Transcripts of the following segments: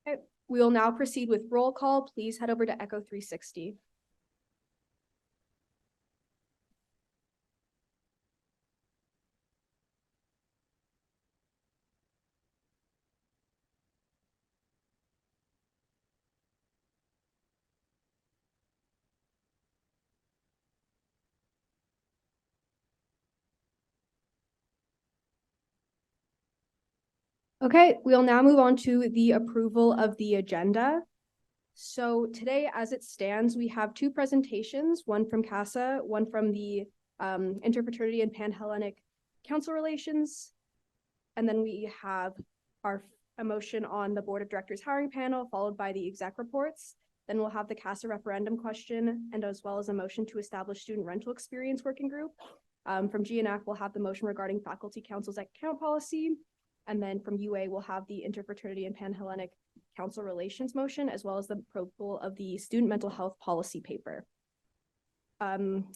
Okay, we will now proceed with roll call. Please head over to Echo 360. Okay, we'll now move on to the approval of the agenda. So today, as it stands, we have two presentations, one from CASA, one from the Interfraternity and Pan-Hellenic Council Relations. And then we have a motion on the Board of Directors hiring panel, followed by the exec reports. Then we'll have the CASA referendum question, and as well as a motion to establish student rental experience working group. From GNF, we'll have the motion regarding faculty council's account policy. And then from UA, we'll have the Interfraternity and Pan-Hellenic Council Relations motion, as well as the approval of the student mental health policy paper. In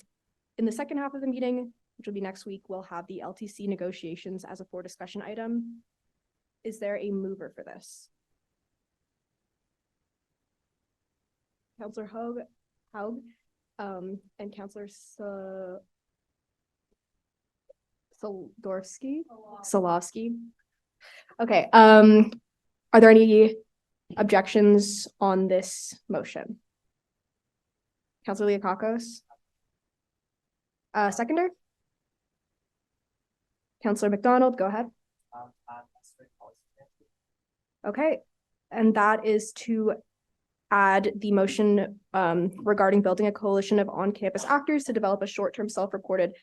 the second half of the meeting, which will be next week, we'll have the LTC negotiations as a for discussion item. Is there a mover for this? Councillor Haug, and Councillor Solowski. Okay, are there any objections on this motion? Councillor Liakakos? Seconder? Councillor McDonald, go ahead. Okay, and that is to add the motion regarding building a coalition of on-campus actors to develop a short-term self-reported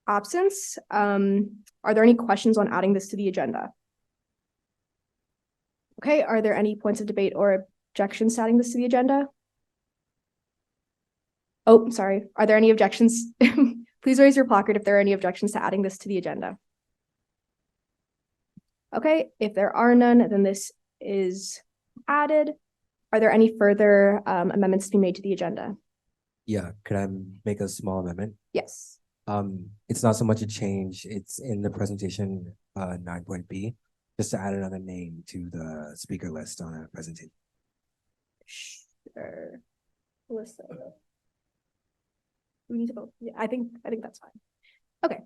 absence. Are there any questions on adding this to the agenda? Okay, are there any points of debate or objections to adding this to the agenda? Oh, sorry. Are there any objections? Please raise your placard if there are any objections to adding this to the agenda. Okay, if there are none, then this is added. Are there any further amendments to be made to the agenda? Yeah, could I make a small amendment? Yes. It's not so much a change, it's in the presentation 9.b, just to add another name to the speaker list on a presentation. Sure. Listen. We need to vote. Yeah, I think that's fine. Okay.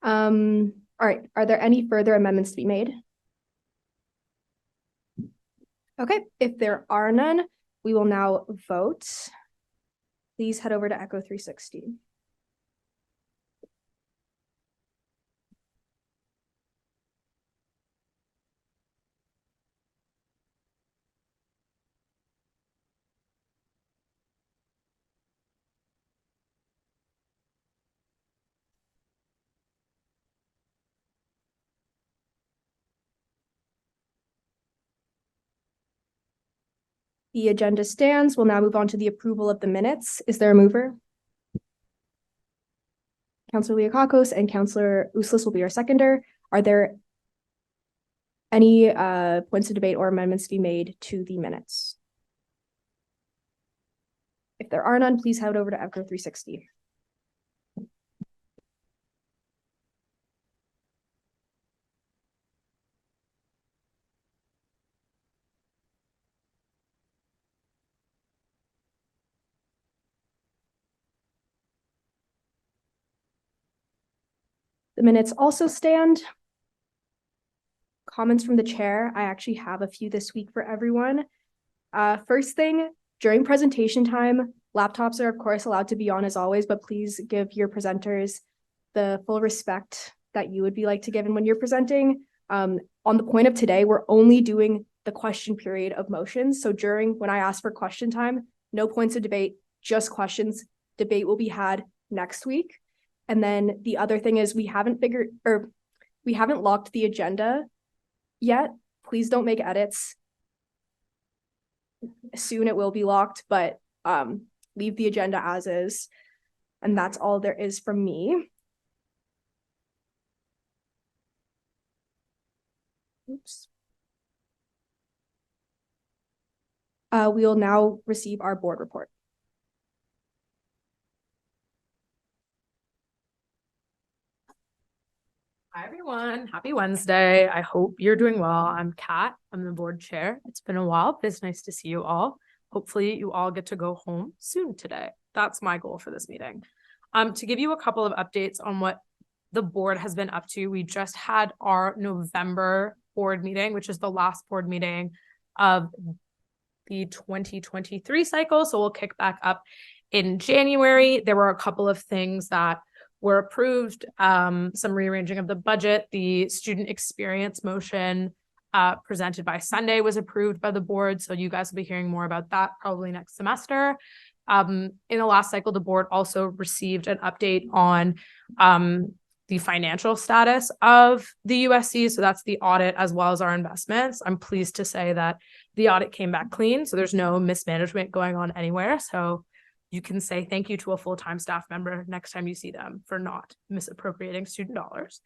All right. Are there any further amendments to be made? Okay. If there are none, we will now vote. Please head over to Echo 360. The agenda stands. We'll now move on to the approval of the minutes. Is there a mover? Councillor Liakakos and Councillor Uslis will be our seconder. Are there any points of debate or amendments to be made to the minutes? If there are none, please head over to Echo 360. The minutes also stand. Comments from the chair. I actually have a few this week for everyone. First thing, during presentation time, laptops are of course allowed to be on as always, but please give your presenters the full respect that you would be like to give when you're presenting. On the point of today, we're only doing the question period of motions. So when I ask for question time, no points of debate, just questions. Debate will be had next week. And then the other thing is we haven't locked the agenda yet. Please don't make edits. Soon it will be locked, but leave the agenda as is. And that's all there is from me. Oops. We will now receive our board report. Hi, everyone. Happy Wednesday. I hope you're doing well. I'm Kat. I'm the board chair. It's been a while, but it's nice to see you all. Hopefully you all get to go home soon today. That's my goal for this meeting. To give you a couple of updates on what the board has been up to, we just had our November board meeting, which is the last board meeting of the 2023 cycle. So we'll kick back up in January. There were a couple of things that were approved, some rearranging of the budget. The student experience motion presented by Sunday was approved by the board. So you guys will be hearing more about that probably next semester. In the last cycle, the board also received an update on the financial status of the USC. So that's the audit as well as our investments. I'm pleased to say that the audit came back clean. So there's no mismanagement going on anywhere. So you can say thank you to a full-time staff member next time you see them for not misappropriating student dollars.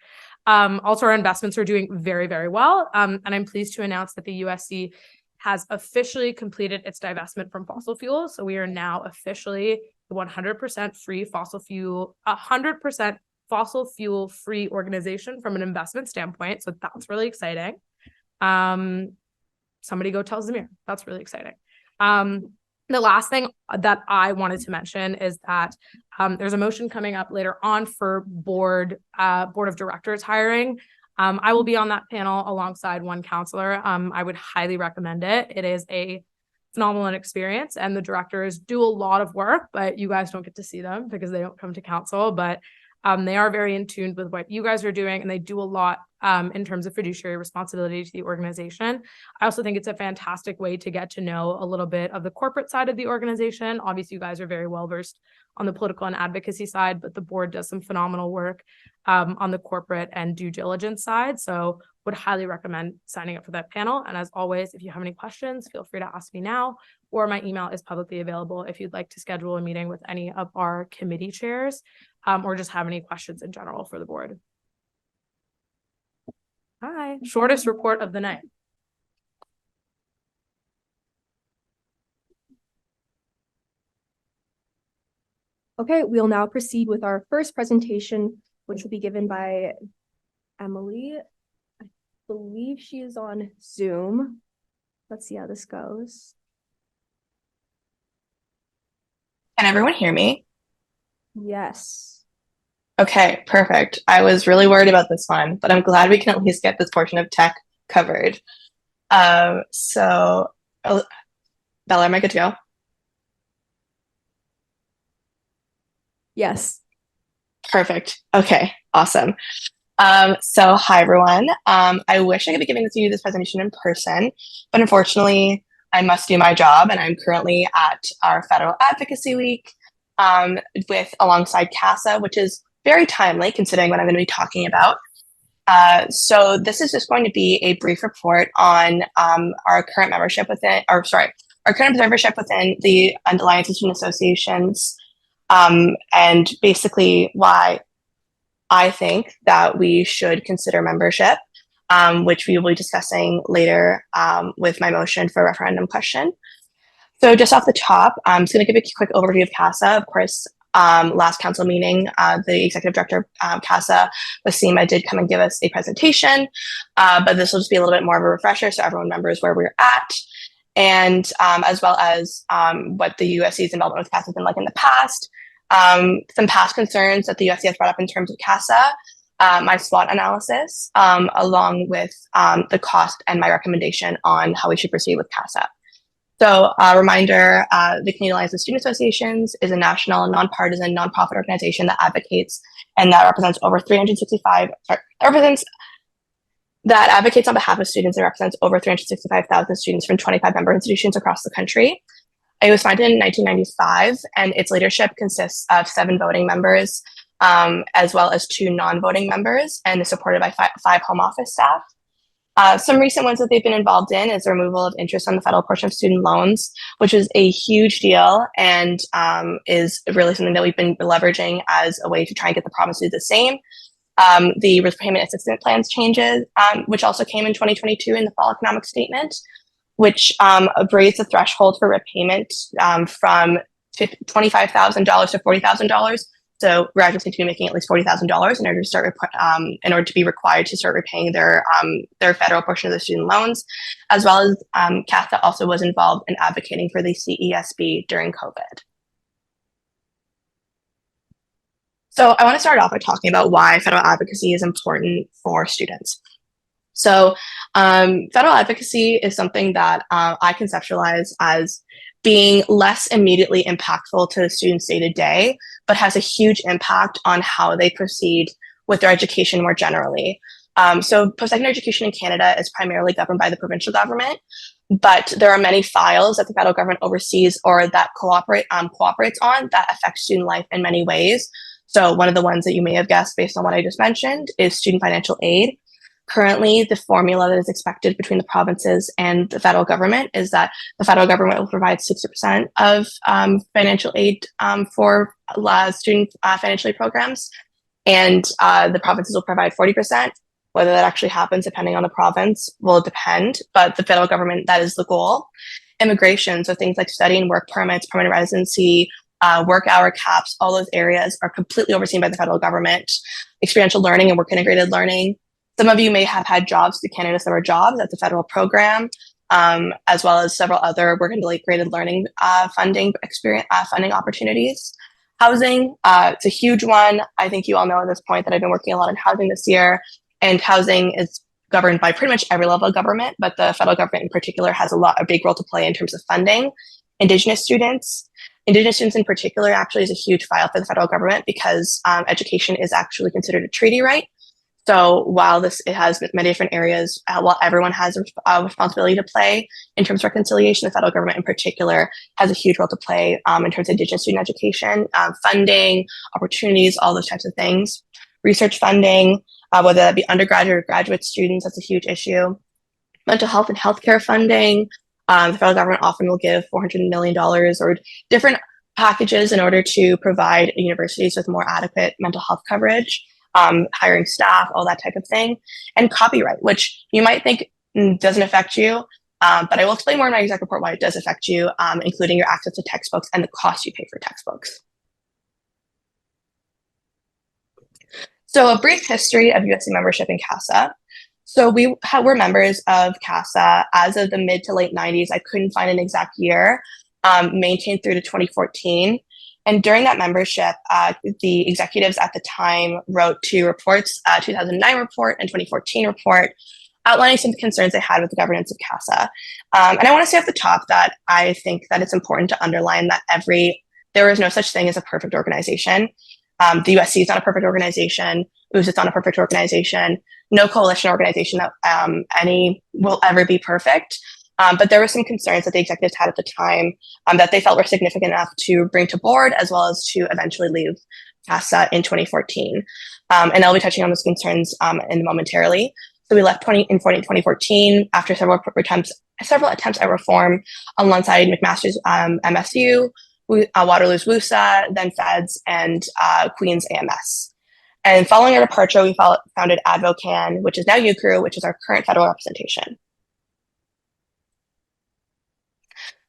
Also, our investments are doing very, very well. And I'm pleased to announce that the USC has officially completed its divestment from fossil fuels. So we are now officially 100% free fossil fuel, 100% fossil fuel free organization from an investment standpoint. So that's really exciting. Somebody go tell Zamir. That's really exciting. The last thing that I wanted to mention is that there's a motion coming up later on for board of directors hiring. I will be on that panel alongside one counselor. I would highly recommend it. It is a phenomenal experience, and the directors do a lot of work, but you guys don't get to see them because they don't come to council. But they are very in tune with what you guys are doing, and they do a lot in terms of fiduciary responsibility to the organization. I also think it's a fantastic way to get to know a little bit of the corporate side of the organization. Obviously, you guys are very well versed on the political and advocacy side, but the board does some phenomenal work on the corporate and due diligence side. So would highly recommend signing up for that panel. And as always, if you have any questions, feel free to ask me now, or my email is publicly available if you'd like to schedule a meeting with any of our committee chairs, or just have any questions in general for the board. Hi, shortest report of the night. Okay, we'll now proceed with our first presentation, which will be given by Emily. I believe she is on Zoom. Let's see how this goes. Can everyone hear me? Yes. Okay, perfect. I was really worried about this one, but I'm glad we can at least get this portion of tech covered. Bella, am I good to go? Yes. Perfect. Okay, awesome. Hi everyone. I wish I could be giving this presentation in person, but unfortunately I must do my job, and I'm currently at our Federal Advocacy Week alongside CASA, which is very timely considering what I'm going to be talking about. So this is just going to be a brief report on our current membership within, our current membership within the Alliance of Student Associations, and basically why I think that we should consider membership, which we will be discussing later with my motion for referendum question. So just off the top, I'm just going to give a quick overview of CASA. Of course, last council meeting, the executive director of CASA, Wasima, did come and give us a presentation, but this will just be a little bit more of a refresher so everyone remembers where we're at, and as well as what the USC's involvement with CASA has been like in the past, some past concerns that the USC has brought up in terms of CASA, my SWOT analysis, along with the cost and my recommendation on how we should proceed with CASA. So a reminder, the Canadian Alliance of Student Associations is a national, nonpartisan, nonprofit organization that advocates and that represents over 365, that advocates on behalf of students and represents over 365,000 students from 25 member institutions across the country. It was founded in 1995, and its leadership consists of 7 voting members, as well as 2 non-voting members, and is supported by 5 home office staff. Some recent ones that they've been involved in is the removal of interest on the federal portion of student loans, which is a huge deal and is really something that we've been leveraging as a way to try and get the province to do the same. The repayment assistance plans changes, which also came in 2022 in the fall economic statement, which raised the threshold for repayment from $25,000 to $40,000 So graduates need to be making at least $40,000 in order to be required to start repaying their federal portion of the student loans, as well as CASA also was involved in advocating for the CESB during COVID. So I want to start off by talking about why federal advocacy is important for students. So federal advocacy is something that I conceptualize as being less immediately impactful to the students day to day, but has a huge impact on how they proceed with their education more generally. So post-secondary education in Canada is primarily governed by the provincial government, but there are many files that the federal government oversees or that cooperates on that affect student life in many ways. So one of the ones that you may have guessed based on what I just mentioned is student financial aid. Currently, the formula that is expected between the provinces and the federal government is that the federal government will provide 60% of financial aid for student financial aid programs, and the provinces will provide 40%. Whether that actually happens, depending on the province, will depend, but the federal government, that is the goal. Immigration, so things like study and work permits, permanent residency, work hour caps, all those areas are completely overseen by the federal government. Experiential learning and work integrated learning. Some of you may have had jobs through Canada Summer Jobs. That's a federal program, as well as several other work integrated learning funding opportunities. Housing, it's a huge one. I think you all know at this point that I've been working a lot in housing this year, and housing is governed by pretty much every level of government, but the federal government in particular has a big role to play in terms of funding. Indigenous students in particular actually is a huge file for the federal government because education is actually considered a treaty right. So while it has many different areas, while everyone has a responsibility to play in terms of reconciliation, the federal government in particular has a huge role to play in terms of Indigenous student education, funding, opportunities, all those types of things. Research funding, whether that be undergraduate or graduate students, that's a huge issue. Mental health and healthcare funding. The federal government often will give $400 million or different packages in order to provide universities with more adequate mental health coverage. Hiring staff, all that type of thing, and copyright, which you might think doesn't affect you, but I will explain more in my exec report why it does affect you, including your access to textbooks and the cost you pay for textbooks. So a brief history of USC membership in CASA. So we're members of CASA as of the mid to late 90s. I couldn't find an exact year, maintained through to 2014. And during that membership, the executives at the time wrote two reports, 2009 report and 2014 report, outlining some concerns they had with the governance of CASA. And I want to say off the top that I think that it's important to underline that there is no such thing as a perfect organization. The USC is not a perfect organization. USC is not a perfect organization. No coalition organization that any will ever be perfect. But there were some concerns that the executives had at the time that they felt were significant enough to bring to board, as well as to eventually leave CASA in 2014. And I'll be touching on those concerns momentarily. So we left in 2014 after several attempts at reform alongside McMaster's MSU, Waterloo's WUSA, then Feds, and Queen's AMS. And following our departure, we founded AdvoCan, which is now UCRU, which is our current federal representation.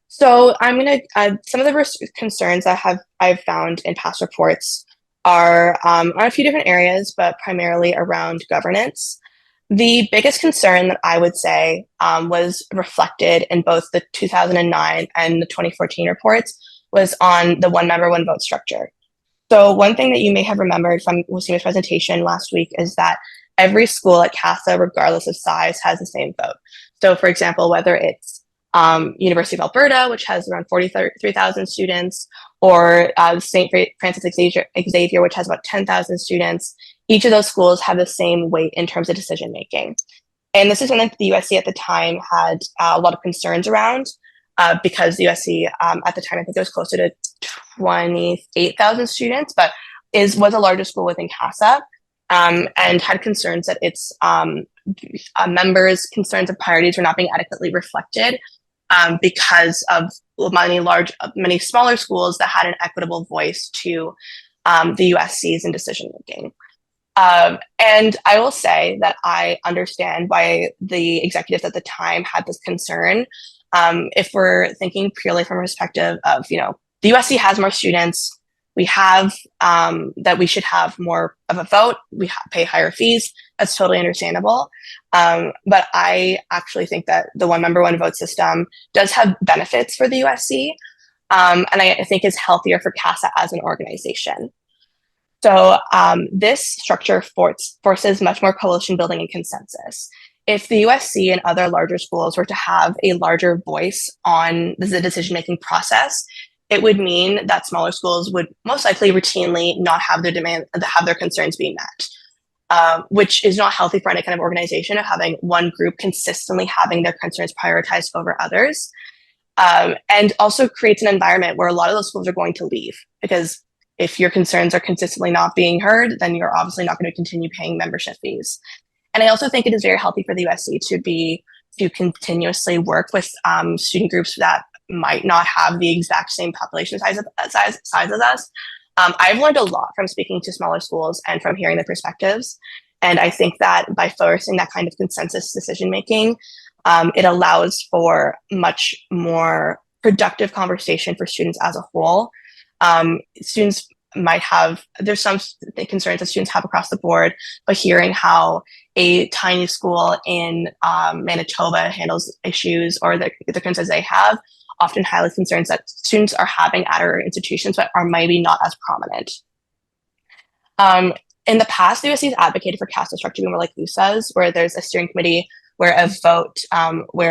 So I'm going to, some of the concerns I've found in past reports are on a few different areas, but primarily around governance. The biggest concern that I would say was reflected in both the 2009 and the 2014 reports was on the one member, one vote structure. So one thing that you may have remembered from Wasima's presentation last week is that every school at CASA, regardless of size, has the same vote. So for example, whether it's University of Alberta, which has around 43,000 students, or St. Francis Xavier, which has about 10,000 students, each of those schools have the same weight in terms of decision making. And this is something that the USC at the time had a lot of concerns around because the USC at the time, I think it was closer to 28,000 students, but was the largest school within CASA, and had concerns that its members' concerns and priorities were not being adequately reflected because of many smaller schools that had an equitable voice to the USC's in decision making. And I will say that I understand why the executives at the time had this concern. If we're thinking purely from a perspective of, the USC has more students, we have that we should have more of a vote. We pay higher fees. That's totally understandable. But I actually think that the one member, one vote system does have benefits for the USC. And I think is healthier for CASA as an organization. So this structure forces much more coalition building and consensus. If the USC and other larger schools were to have a larger voice on the decision-making process, it would mean that smaller schools would most likely routinely not have their concerns being met, which is not healthy for any kind of organization of having one group consistently having their concerns prioritized over others. And also creates an environment where a lot of those schools are going to leave, because if your concerns are consistently not being heard, then you're obviously not going to continue paying membership fees. And I also think it is very healthy for the USC to continuously work with student groups that might not have the exact same population size as us. I've learned a lot from speaking to smaller schools and from hearing the perspectives. And I think that by forcing that kind of consensus decision making, it allows for much more productive conversation for students as a whole. Students might have, there's some concerns that students have across the board, but hearing how a tiny school in Manitoba handles issues or the concerns they have often highlights concerns that students are having at our institutions, but are maybe not as prominent. In the past, the USC has advocated for CASA structure more like USA's, where there's a steering committee where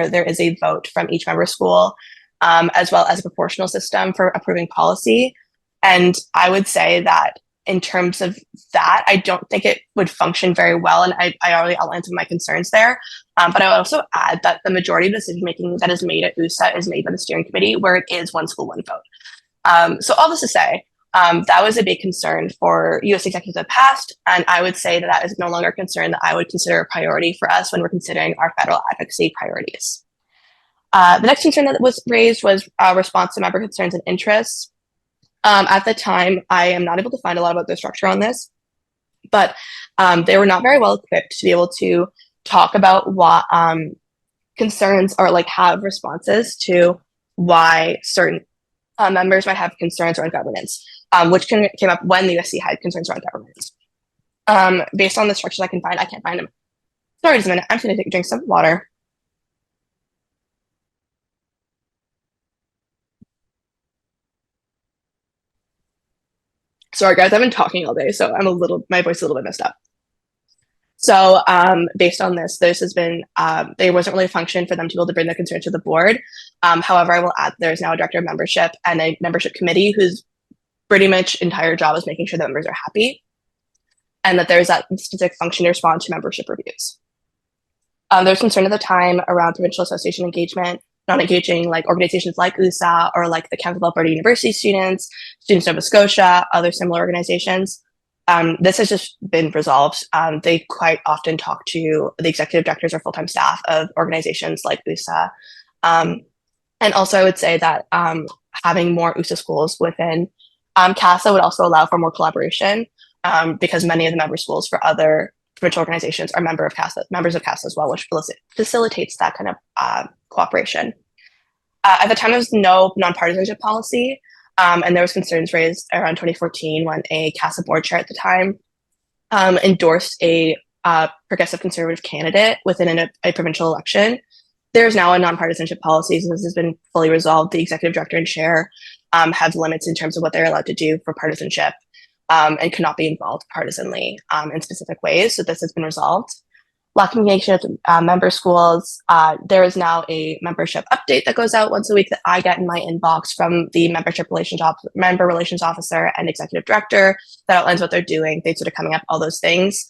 there is a vote from each member school, as well as a proportional system for approving policy. And I would say that in terms of that, I don't think it would function very well. And I already outlined some of my concerns there. But I would also add that the majority of decision making that is made at USA is made by the steering committee, where it is one school, one vote. So all this to say, that was a big concern for USC executives in the past. And I would say that that is no longer a concern that I would consider a priority for us when we're considering our federal advocacy priorities. The next concern that was raised was response to member concerns and interests. At the time, I am not able to find a lot about the structure on this, but they were not very well equipped to be able to talk about what concerns or like have responses to why certain members might have concerns around governance, which came up when the USC had concerns around governance. Based on the structures I can find, I can't find them. Sorry, just a minute. I'm just going to take a drink some water. Sorry, guys, I've been talking all day, so my voice is a little bit messed up. So based on this has been, there wasn't really a function for them to be able to bring their concerns to the board. However, I will add there's now a director of membership and a membership committee whose pretty much entire job is making sure that members are happy, and that there's that specific function to respond to membership reviews. There's concern at the time around provincial association engagement, not engaging like organizations like USA or like the Council of Alberta University Students Nova Scotia, other similar organizations. This has just been resolved. They quite often talk to the executive directors or full-time staff of organizations like USA. And also I would say that having more USA schools within CASA would also allow for more collaboration, because many of the member schools for other provincial organizations are members of CASA as well, which facilitates that kind of cooperation. At the time, there was no nonpartisanship policy, and there was concerns raised around 2014 when a CASA board chair at the time endorsed a progressive conservative candidate within a provincial election. There is now a nonpartisanship policy, so this has been fully resolved. The executive director and chair have limits in terms of what they're allowed to do for partisanship, and cannot be involved partisanly in specific ways. So this has been resolved. Lacking engagement of member schools, there is now a membership update that goes out once a week that I get in my inbox from the member relations officer and executive director that outlines what they're doing, dates that are coming up, all those things.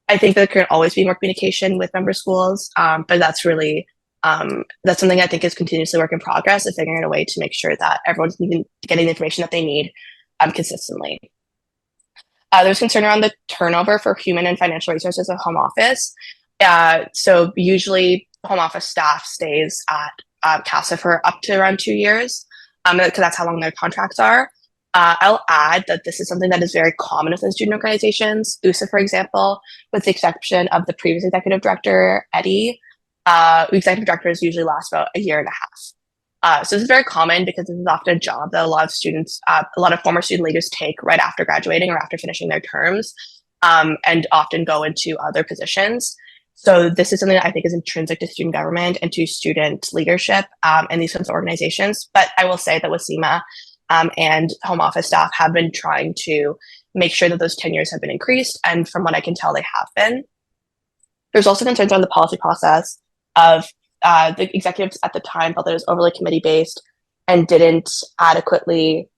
I think that there can always be more communication with member schools, but that's really that's something I think is continuously work in progress of figuring out a way to make sure that everyone's getting the information that they need consistently. There's concern around the turnover for human and financial resources at home office. So usually home office staff stays at CASA for up to around 2 years, because that's how long their contracts are. I'll add that this is something that is very common within student organizations. USA, for example, with the exception of the previous executive director, Eddie, executive directors usually last about a year and a half. So this is very common because this is often a job that a lot of students, a lot of former student leaders take right after graduating or after finishing their terms, and often go into other positions. So this is something that I think is intrinsic to student government and to student leadership and these sorts of organizations. But I will say that WASEMA and Home Office staff have been trying to make sure that those tenures have been increased. And from what I can tell, they have been. There's also concerns around the policy process of the executives at the time felt that it was overly committee-based and didn't adequately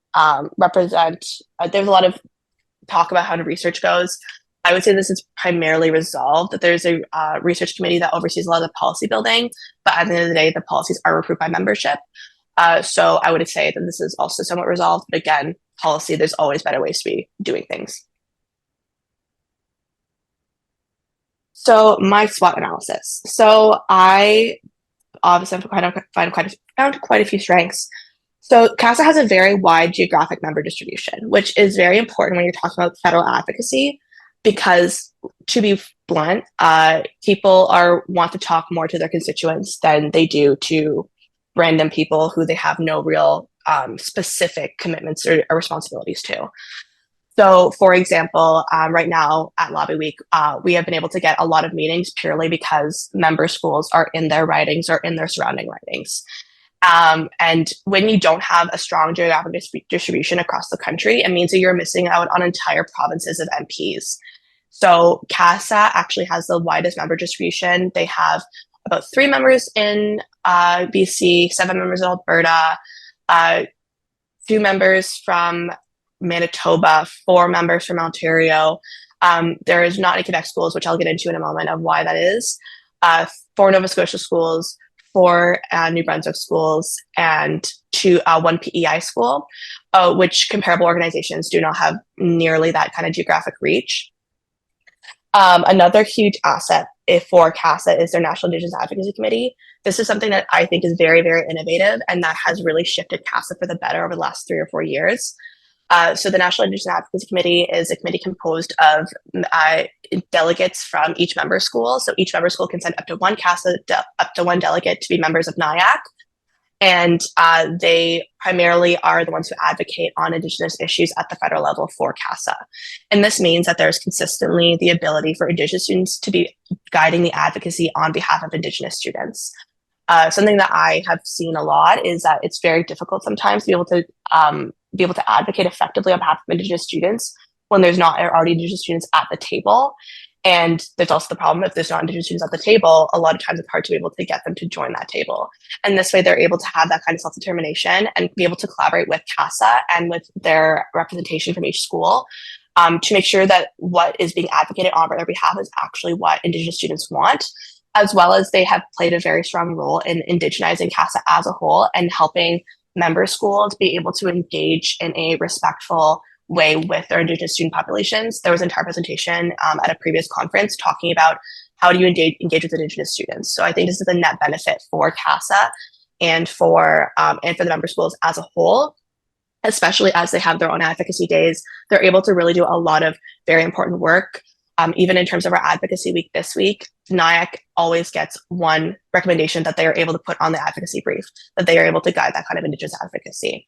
represent. There's a lot of talk about how the research goes. I would say this is primarily resolved, that there's a research committee that oversees a lot of the policy building, but at the end of the day, the policies are approved by membership. So I would say that this is also somewhat resolved, but again, policy, there's always better ways to be doing things. So my SWOT analysis. So I obviously found quite a few strengths. So CASA has a very wide geographic member distribution, which is very important when you're talking about federal advocacy, because to be blunt, people want to talk more to their constituents than they do to random people who they have no real specific commitments or responsibilities to. So, for example, right now at Lobby Week, we have been able to get a lot of meetings purely because member schools are in their ridings or in their surrounding ridings. And when you don't have a strong geographic distribution across the country, it means that you're missing out on entire provinces of MPs. So CASA actually has the widest member distribution. They have about 3 members in BC, 7 members in Alberta, 2 members from Manitoba, 4 members from Ontario. There is not any Quebec schools, which I'll get into in a moment of why that is. 4 Nova Scotia schools, 4 New Brunswick schools, and 1 PEI school, which comparable organizations do not have nearly that kind of geographic reach. Another huge asset for CASA is their National Indigenous Advocacy Committee. This is something that I think is very, very innovative, and that has really shifted CASA for the better over the last 3 or 4 years. So the National Indigenous Advocacy Committee is a committee composed of delegates from each member school. So each member school can send up to 1 CASA, up to 1 delegate to be members of NIAC. And they primarily are the ones who advocate on Indigenous issues at the federal level for CASA. And this means that there's consistently the ability for Indigenous students to be guiding the advocacy on behalf of Indigenous students. Something that I have seen a lot is that it's very difficult sometimes to be able to advocate effectively on behalf of Indigenous students when there's not already Indigenous students at the table. And there's also the problem, if there's not Indigenous students at the table, a lot of times it's hard to be able to get them to join that table. And this way they're able to have that kind of self-determination and be able to collaborate with CASA and with their representation from each school to make sure that what is being advocated on their behalf is actually what Indigenous students want, as well as they have played a very strong role in indigenizing CASA as a whole and helping member schools be able to engage in a respectful way with their Indigenous student populations. There was an entire presentation at a previous conference talking about how do you engage with Indigenous students. So I think this is a net benefit for CASA and for the member schools as a whole, especially as they have their own advocacy days. They're able to really do a lot of very important work. Even in terms of our advocacy week this week, NIAC always gets 1 recommendation that they are able to put on the advocacy brief, that they are able to guide that kind of Indigenous advocacy.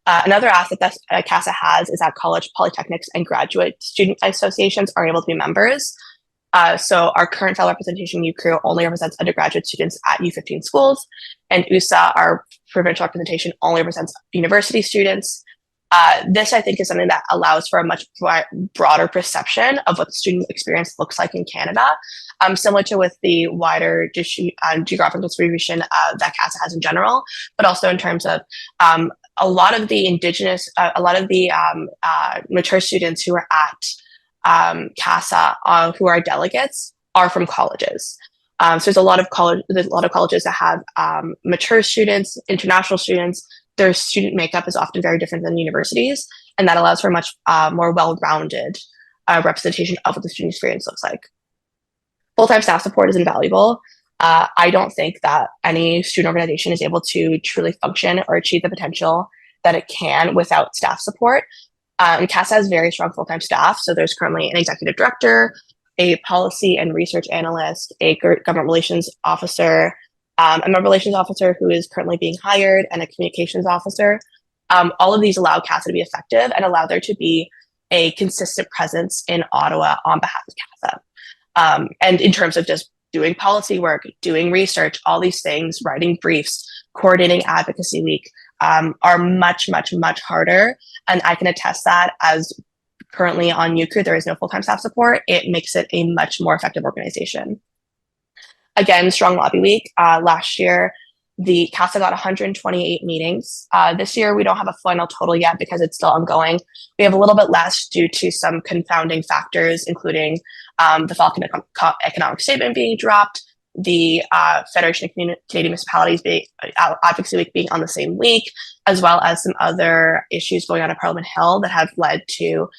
Another asset that CASA has is that college, polytechnics, and graduate student associations are able to be members. So our current fellow representation, UCREW, only represents undergraduate students at U15 schools, and USA, our provincial representation, only represents university students. This, I think, is something that allows for a much broader perception of what the student experience looks like in Canada, similar to with the wider geographic distribution that CASA has in general, but also in terms of a lot of the mature students who are at CASA, who are delegates, are from colleges. So there's a lot of colleges that have mature students, international students. Their student makeup is often very different than universities, and that allows for a much more well-rounded representation of what the student experience looks like. Full-time staff support is invaluable. I don't think that any student organization is able to truly function or achieve the potential that it can without staff support. And CASA has very strong full-time staff. So there's currently an executive director, a policy and research analyst, a government relations officer, a member relations officer who is currently being hired, and a communications officer. All of these allow CASA to be effective and allow there to be a consistent presence in Ottawa on behalf of CASA. And in terms of just doing policy work, doing research, all these things, writing briefs, coordinating advocacy week, are much, much, much harder. And I can attest that as currently on UCRU, there is no full-time staff support. It makes it a much more effective organization. Again, strong lobby week. Last year, the CASA got 128 meetings. This year, we don't have a final total yet because it's still ongoing. We have a little bit less due to some confounding factors, including the fall economic statement being dropped, the Federation of Canadian Municipalities Advocacy Week being on the same week, as well as some other issues going on at Parliament Hill that have led to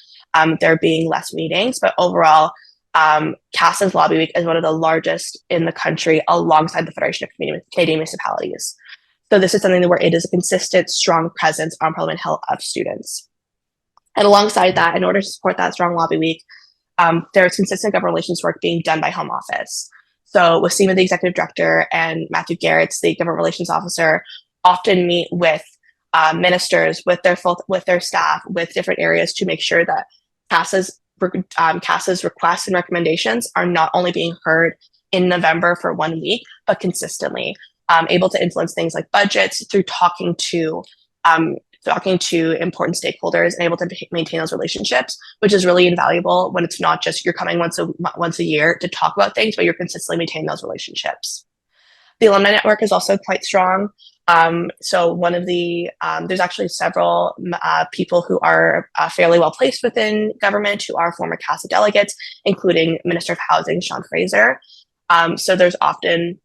there being less meetings. But overall, CASA's lobby week is one of the largest in the country alongside the Federation of Canadian Municipalities. So this is something where it is a consistent, strong presence on Parliament Hill of students. And alongside that, in order to support that strong lobby week, there's consistent government relations work being done by Home Office. So Waseema, the executive director, and Matthew Garrett's the government relations officer, often meet with ministers, with their staff, with different areas to make sure that CASA's requests and recommendations are not only being heard in November for 1 week, but consistently able to influence things like budgets through talking to important stakeholders and able to maintain those relationships, which is really invaluable when it's not just you're coming once a year to talk about things, but you're consistently maintaining those relationships. The alumni network is also quite strong. So one of there's actually several people who are fairly well placed within government who are former CASA delegates, including Minister of Housing, Sean Fraser. So there's often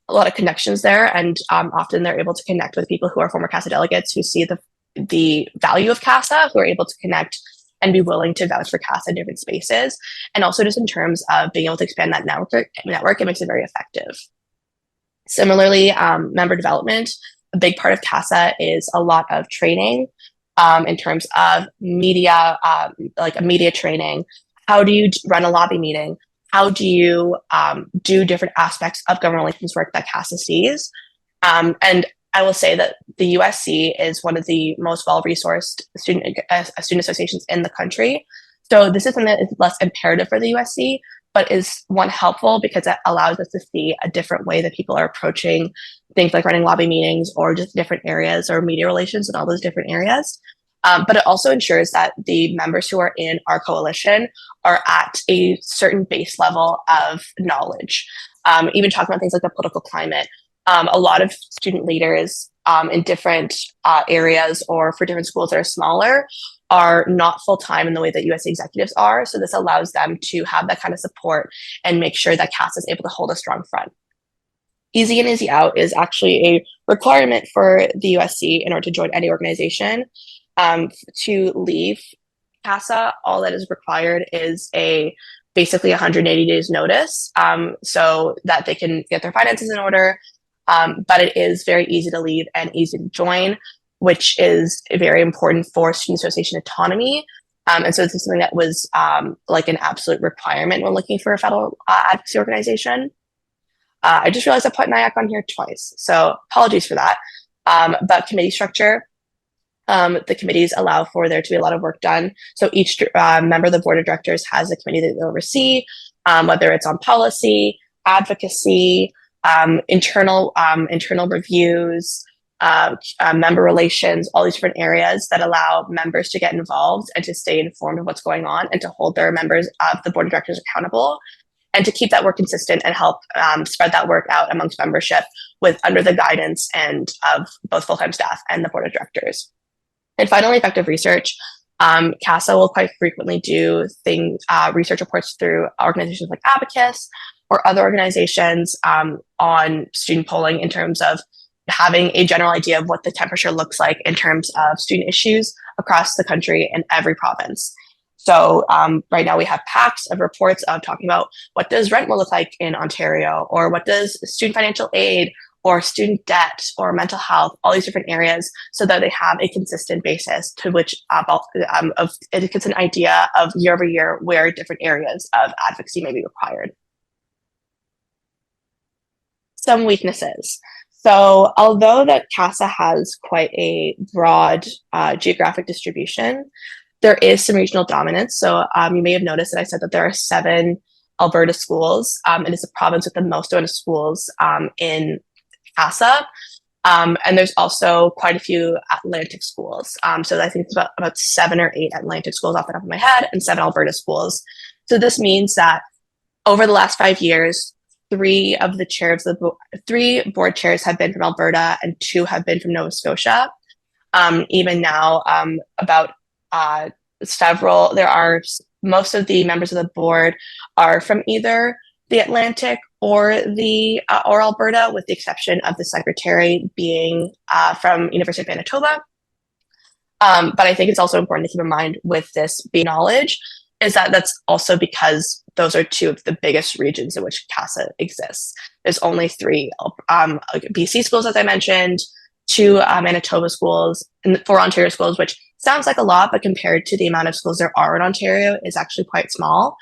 a lot of connections there, and often they're able to connect with people who are former CASA delegates who see the value of CASA, who are able to connect and be willing to vouch for CASA in different spaces. And also just in terms of being able to expand that network, it makes it very effective. Similarly, member development, a big part of CASA is a lot of training in terms of media, like a media training. How do you run a lobby meeting? How do you do different aspects of government relations work that CASA sees? And I will say that the USC is one of the most well-resourced student associations in the country. So this is something that is less imperative for the USC, but is one helpful because it allows us to see a different way that people are approaching things like running lobby meetings or just different areas or media relations and all those different areas. But it also ensures that the members who are in our coalition are at a certain base level of knowledge. Even talking about things like the political climate, a lot of student leaders in different areas or for different schools that are smaller are not full-time in the way that USC executives are. So this allows them to have that kind of support and make sure that CASA is able to hold a strong front. Easy in, easy out is actually a requirement for the USC in order to join any organization. To leave CASA, all that is required is basically 180 days notice, so that they can get their finances in order. But it is very easy to leave and easy to join, which is very important for student association autonomy. And so this is something that was like an absolute requirement when looking for a federal advocacy organization. I just realized I put NIAC on here twice, so apologies for that. But committee structure, the committees allow for there to be a lot of work done. So each member of the board of directors has a committee that they oversee, whether it's on policy, advocacy, internal reviews, member relations, all these different areas that allow members to get involved and to stay informed of what's going on and to hold their members of the board of directors accountable and to keep that work consistent and help spread that work out amongst membership under the guidance and of both full-time staff and the board of directors. And finally, effective research. CASA will quite frequently do research reports through organizations like Abacus or other organizations on student polling in terms of having a general idea of what the temperature looks like in terms of student issues across the country in every province. So right now we have packs of reports of talking about what does rent will look like in Ontario, or what does student financial aid or student debt or mental health, all these different areas, so that they have a consistent basis to which it gets an idea of year over year where different areas of advocacy may be required. Some weaknesses. So although that CASA has quite a broad geographic distribution, there is some regional dominance. So you may have noticed that I said that there are 7 Alberta schools. It is the province with the most amount of schools in CASA. And there's also quite a few Atlantic schools. So I think it's about 7 or 8 Atlantic schools off the top of my head and 7 Alberta schools. So this means that over the last 5 years, 3 board chairs have been from Alberta and 2 have been from Nova Scotia. Even now, most of the members of the board are from either the Atlantic or Alberta, with the exception of the secretary being from University of Manitoba. But I think it's also important to keep in mind with this being knowledge is that that's also because those are 2 of the biggest regions in which CASA exists. There's only 3 BC schools, as I mentioned, 2 Manitoba schools, and 4 Ontario schools, which sounds like a lot, but compared to the amount of schools there are in Ontario, is actually quite small.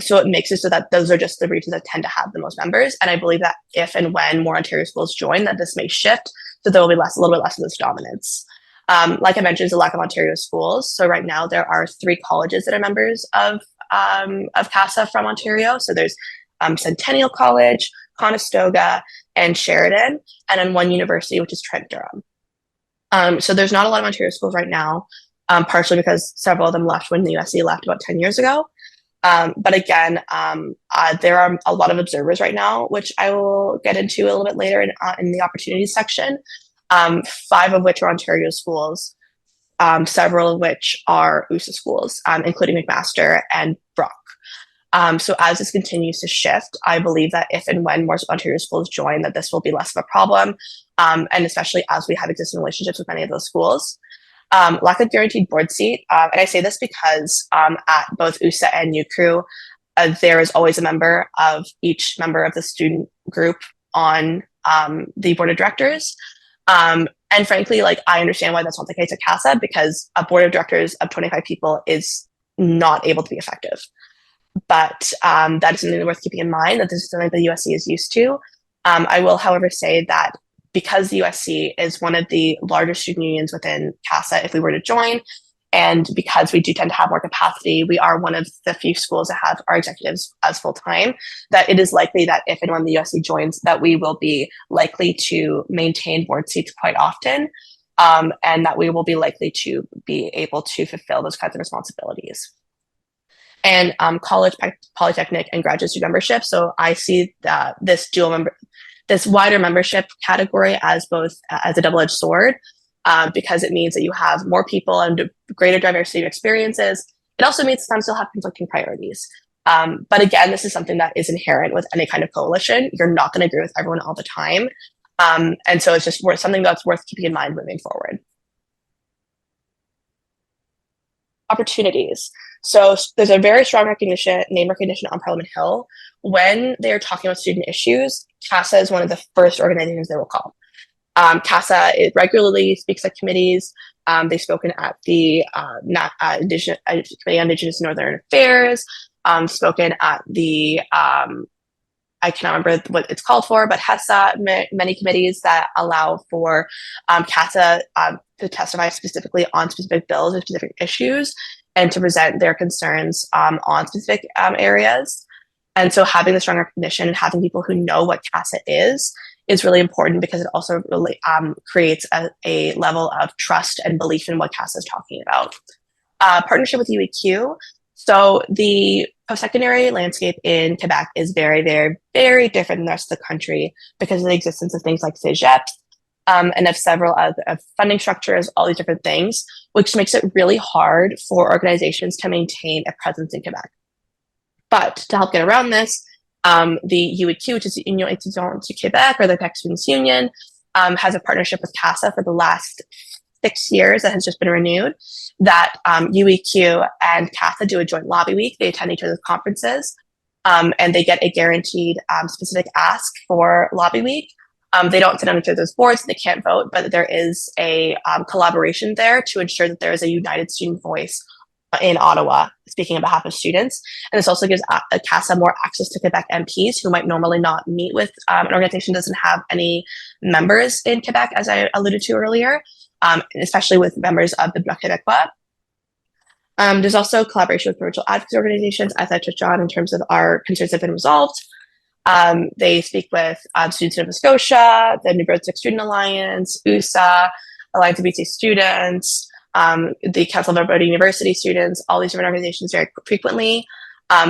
So it makes it so that those are just the regions that tend to have the most members. And I believe that if and when more Ontario schools join, that this may shift, so there will be a little bit less of this dominance. Like I mentioned, there's a lack of Ontario schools. So right now there are 3 colleges that are members of CASA from Ontario. So there's Centennial College, Conestoga, and Sheridan, and then 1 university, which is Trent Durham. So there's not a lot of Ontario schools right now, partially because several of them left when the USC left about 10 years ago. But again, there are a lot of observers right now, which I will get into a little bit later in the opportunities section. 5 of which are Ontario schools, several of which are USA schools, including McMaster and Brock. So as this continues to shift, I believe that if and when more Ontario schools join, that this will be less of a problem, and especially as we have existing relationships with many of those schools. Lack of guaranteed board seat, and I say this because at both USA and UCRU, there is always a member of each member of the student group on the board of directors. And frankly, like, I understand why that's not the case at CASA, because a board of directors of 25 people is not able to be effective. But that is something worth keeping in mind, that this is something the USC is used to. I will, however, say that because the USC is one of the largest student unions within CASA, if we were to join, and because we do tend to have more capacity, we are one of the few schools that have our executives as full-time, that it is likely that if and when the USC joins, that we will be likely to maintain board seats quite often, and that we will be likely to be able to fulfill those kinds of responsibilities. And college, polytechnic, and graduate student membership. So I see this wider membership category as a double-edged sword, because it means that you have more people and greater diversity of experiences. It also means sometimes you'll have conflicting priorities. But again, this is something that is inherent with any kind of coalition. You're not going to agree with everyone all the time. And so it's just something that's worth keeping in mind moving forward. Opportunities. So there's a very strong name recognition on Parliament Hill. When they're talking about student issues, CASA is one of the first organizations they will call. CASA regularly speaks at committees. They've spoken at the Committee on Indigenous Northern Affairs, spoken at the, I cannot remember what it's called for, but HESA, many committees that allow for CASA to testify specifically on specific bills or specific issues, and to present their concerns on specific areas. And so having the strong recognition and having people who know what CASA is really important, because it also really creates a level of trust and belief in what CASA is talking about. Partnership with UEQ. So the post-secondary landscape in Quebec is very, very, very different than the rest of the country because of the existence of things like CEGEP, and of several of funding structures, all these different things, which makes it really hard for organizations to maintain a presence in Quebec. But to help get around this, the UEQ, which is the Union Étudiante du Québec, or the Quebec Students Union, has a partnership with CASA for the last 6 years that has just been renewed, that UEQ and CASA do a joint lobby week. They attend each other's conferences, and they get a guaranteed specific ask for lobby week. They don't sit on each other's boards, they can't vote, but there is a collaboration there to ensure that there is a united student voice in Ottawa, speaking on behalf of students. And this also gives CASA more access to Quebec MPs who might normally not meet with an organization that doesn't have any members in Quebec, as I alluded to earlier, especially with members of the Bloc Québécois. There's also collaboration with provincial advocacy organizations, as I touched on, in terms of our concerns have been resolved. They speak with Students in Nova Scotia, the New Brunswick Student Alliance, USA, Alliance of BC Students, the Council of Alberta University Students, all these different organizations very frequently,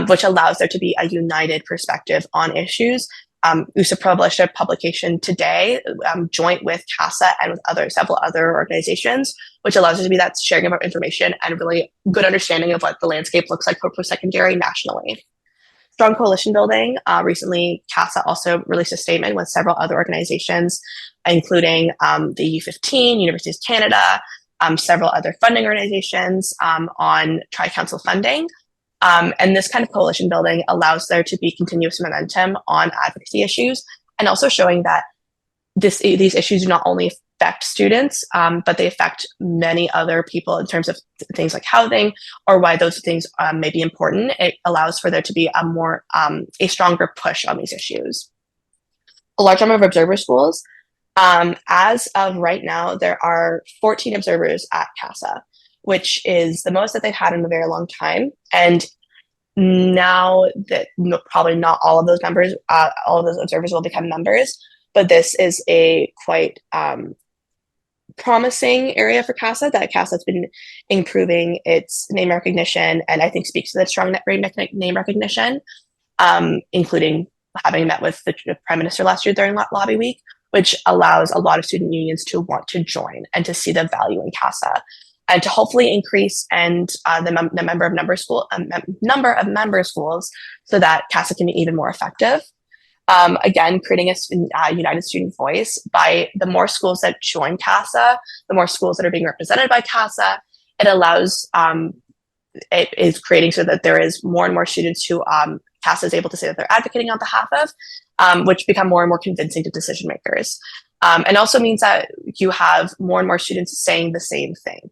which allows there to be a united perspective on issues. USA published a publication today, joint with CASA and with several other organizations, which allows there to be that sharing of information and really good understanding of what the landscape looks like for post-secondary nationally. Strong coalition building. Recently, CASA also released a statement with several other organizations, including the U15, University of Canada, several other funding organizations on Tri-Council funding. And this kind of coalition building allows there to be continuous momentum on advocacy issues, and also showing that these issues do not only affect students, but they affect many other people in terms of things like housing or why those things may be important. It allows for there to be a stronger push on these issues. A large number of observer schools. As of right now, there are 14 observers at CASA, which is the most that they've had in a very long time. And now that probably not all of those members, all of those observers will become members, but this is a quite promising area for CASA, that CASA has been improving its name recognition, and I think speaks to that strong name recognition, including having met with the Prime Minister last year during Lobby Week, which allows a lot of student unions to want to join and to see the value in CASA, and to hopefully increase the number of member schools so that CASA can be even more effective. Again, creating a united student voice. By the more schools that join CASA, the more schools that are being represented by CASA, it allows, it is creating so that there is more and more students who CASA is able to say that they're advocating on behalf of, which become more and more convincing to decision makers. And also means that you have more and more students saying the same thing.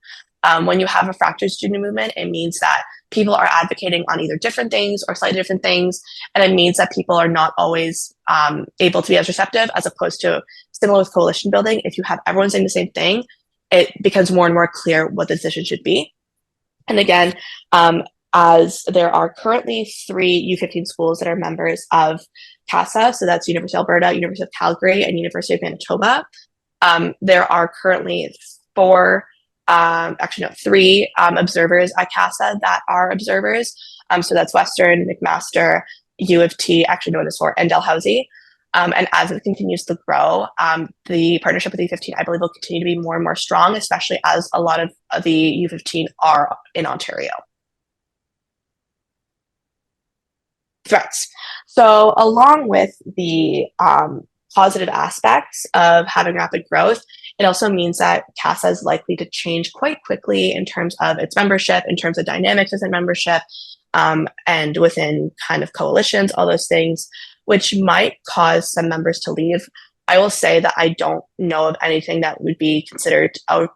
When you have a fractured student movement, it means that people are advocating on either different things or slightly different things, and it means that people are not always able to be as receptive, as opposed to similar with coalition building. If you have everyone saying the same thing, it becomes more and more clear what the decision should be. And again, as there are currently 3 U15 schools that are members of CASA, so that's University of Alberta, University of Calgary, and University of Manitoba. There are currently 3 observers at CASA that are observers. So that's Western, McMaster, U of T, actually known as 4, and Dalhousie. And as it continues to grow, the partnership with U15, I believe, will continue to be more and more strong, especially as a lot of the U15 are in Ontario. Threats. So along with the positive aspects of having rapid growth, it also means that CASA is likely to change quite quickly in terms of its membership, in terms of dynamics within membership, and within kind of coalitions, all those things, which might cause some members to leave. I will say that I don't know of anything that would be considered a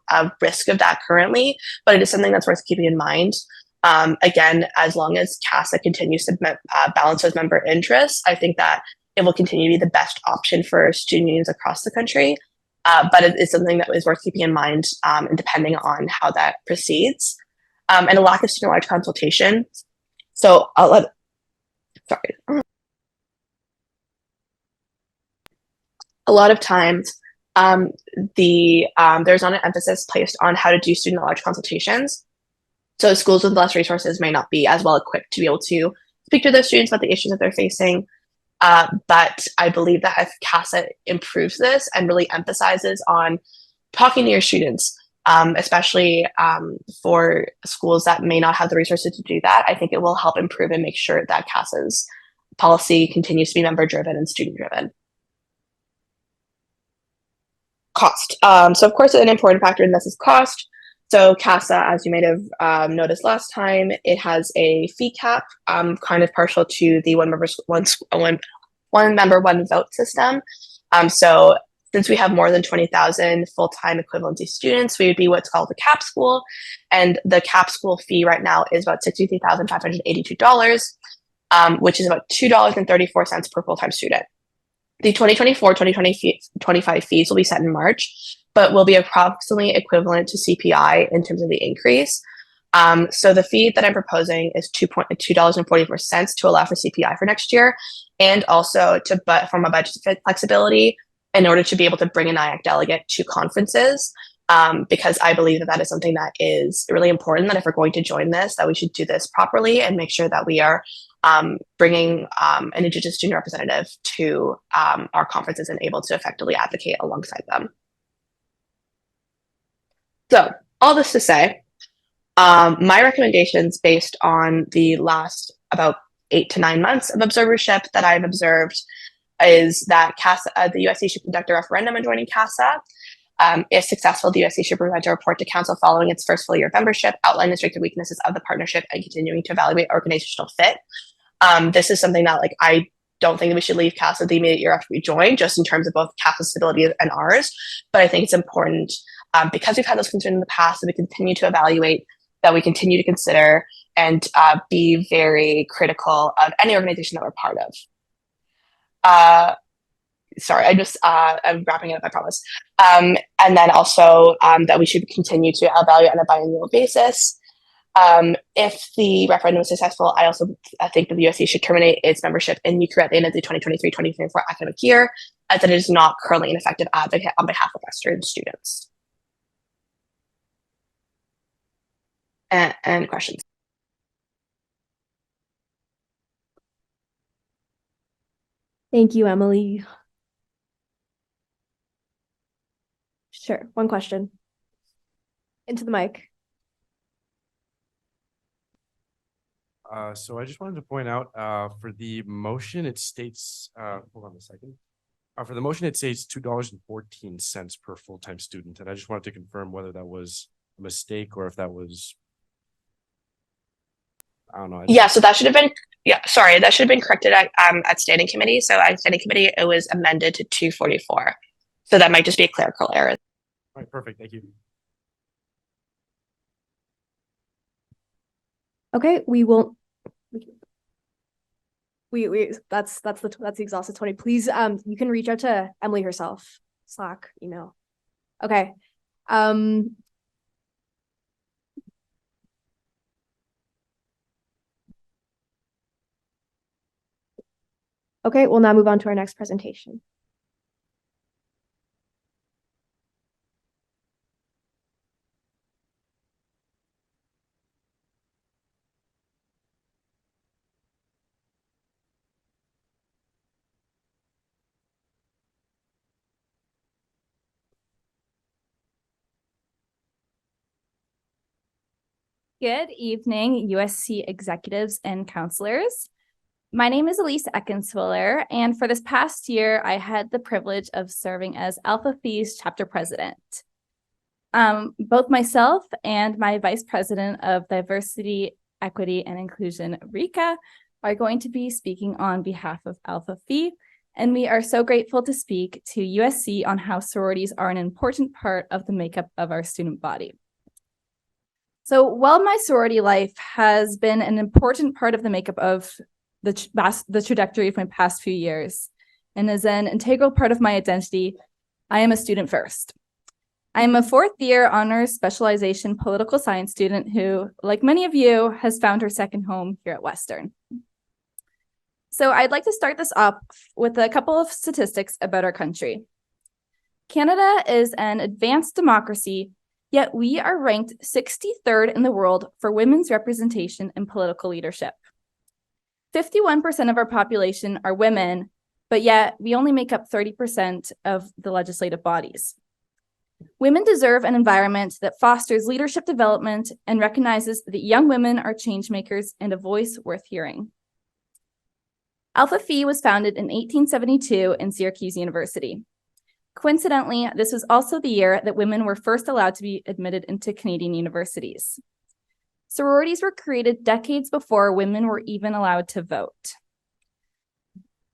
risk of that currently, but it is something that's worth keeping in mind. Again, as long as CASA continues to balance those member interests, I think that it will continue to be the best option for student unions across the country. But it is something that is worth keeping in mind, depending on how that proceeds. And a lack of student-large consultation. So sorry. A lot of times, there's not an emphasis placed on how to do student-large consultations. So schools with less resources may not be as well equipped to be able to speak to their students about the issues that they're facing. But I believe that if CASA improves this and really emphasizes on talking to your students, especially for schools that may not have the resources to do that, I think it will help improve and make sure that CASA's policy continues to be member-driven and student-driven. Cost. So of course, an important factor in this is cost. So CASA, as you might have noticed last time, it has a fee cap, kind of partial to the one member, one vote system. So Since we have more than 20,000 full-time equivalency students, we would be what's called a cap school. And the cap school fee right now is about $63,582, which is about $2.34 per full-time student. The 2024-2025 fees will be set in March, but will be approximately equivalent to CPI in terms of the increase. So the fee that I'm proposing is $2.44 to allow for CPI for next year, and also from a budget flexibility in order to be able to bring an IAC delegate to conferences, because I believe that is something that is really important, that if we're going to join this, that we should do this properly and make sure that we are bringing an Indigenous student representative to our conferences and able to effectively advocate alongside them. So all this to say, my recommendations based on the last about 8 to 9 months of observership that I've observed is that the USC should conduct a referendum on joining CASA. If successful, the USC should present a report to council following its first full year of membership, outline the strengths and weaknesses of the partnership, and continuing to evaluate organizational fit. This is something that I don't think that we should leave CASA the immediate year after we join, just in terms of both CASA's stability and ours. But I think it's important because we've had those concerns in the past that we continue to evaluate, that we continue to consider, and be very critical of any organization that we're part of. Sorry, I'm wrapping it up, I promise. And then also that we should continue to evaluate on a biannual basis. If the referendum is successful, I think that the USC should terminate its membership in UCAR at the end of the 2023-2024 academic year, as it is not currently an effective advocate on behalf of Western students. And questions? Thank you, Emily. Sure, one question. Into the mic. So I just wanted to point out, for the motion, it states, hold on a second. For the motion, it says $2.14 per full-time student. And I just wanted to confirm whether that was a mistake or if that was, I don't know. Yeah, so that should have been, that should have been corrected at standing committee. So at standing committee, it was amended to 244. So that might just be a clerical error. All right, perfect. Thank you. Okay, we will. That's the exhausted 20. Please, you can reach out to Emily herself, Slack, email. Okay. Okay, we'll now move on to our next presentation. Good evening, USC executives and counselors. My name is Elise Eckenswiller, and for this past year, I had the privilege of serving as Alpha Phi's chapter president. Both myself and my vice president of diversity, equity, and inclusion, Rika, are going to be speaking on behalf of Alpha Phi, and we are so grateful to speak to USC on how sororities are an important part of the makeup of our student body. So while my sorority life has been an important part of the makeup of the trajectory of my past few years and is an integral part of my identity, I am a student first. I am a fourth-year honors specialization political science student who, like many of you, has found her second home here at Western. So I'd like to start this up with a couple of statistics about our country. Canada is an advanced democracy, yet we are ranked 63rd in the world for women's representation in political leadership. 51% of our population are women, but yet we only make up 30% of the legislative bodies. Women deserve an environment that fosters leadership development and recognizes that young women are change makers and a voice worth hearing. Alpha Phi was founded in 1872 in Syracuse University. Coincidentally, this was also the year that women were first allowed to be admitted into Canadian universities. Sororities were created decades before women were even allowed to vote.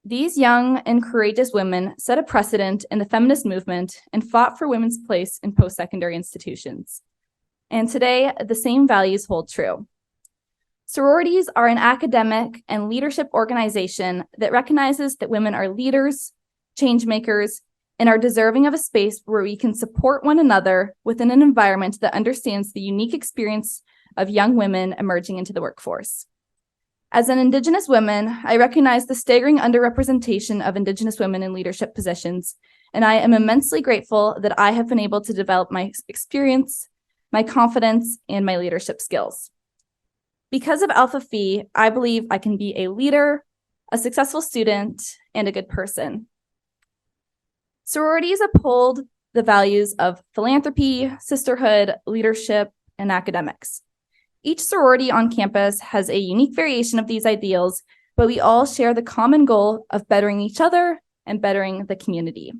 These young and courageous women set a precedent in the feminist movement and fought for women's place in post-secondary institutions. And today, the same values hold true. Sororities are an academic and leadership organization that recognizes that women are leaders, change makers, and are deserving of a space where we can support one another within an environment that understands the unique experience of young women emerging into the workforce. As an Indigenous woman, I recognize the staggering underrepresentation of Indigenous women in leadership positions, and I am immensely grateful that I have been able to develop my experience, my confidence, and my leadership skills. Because of Alpha Phi, I believe I can be a leader, a successful student, and a good person. Sororities uphold the values of philanthropy, sisterhood, leadership, and academics. Each sorority on campus has a unique variation of these ideals, but we all share the common goal of bettering each other and bettering the community.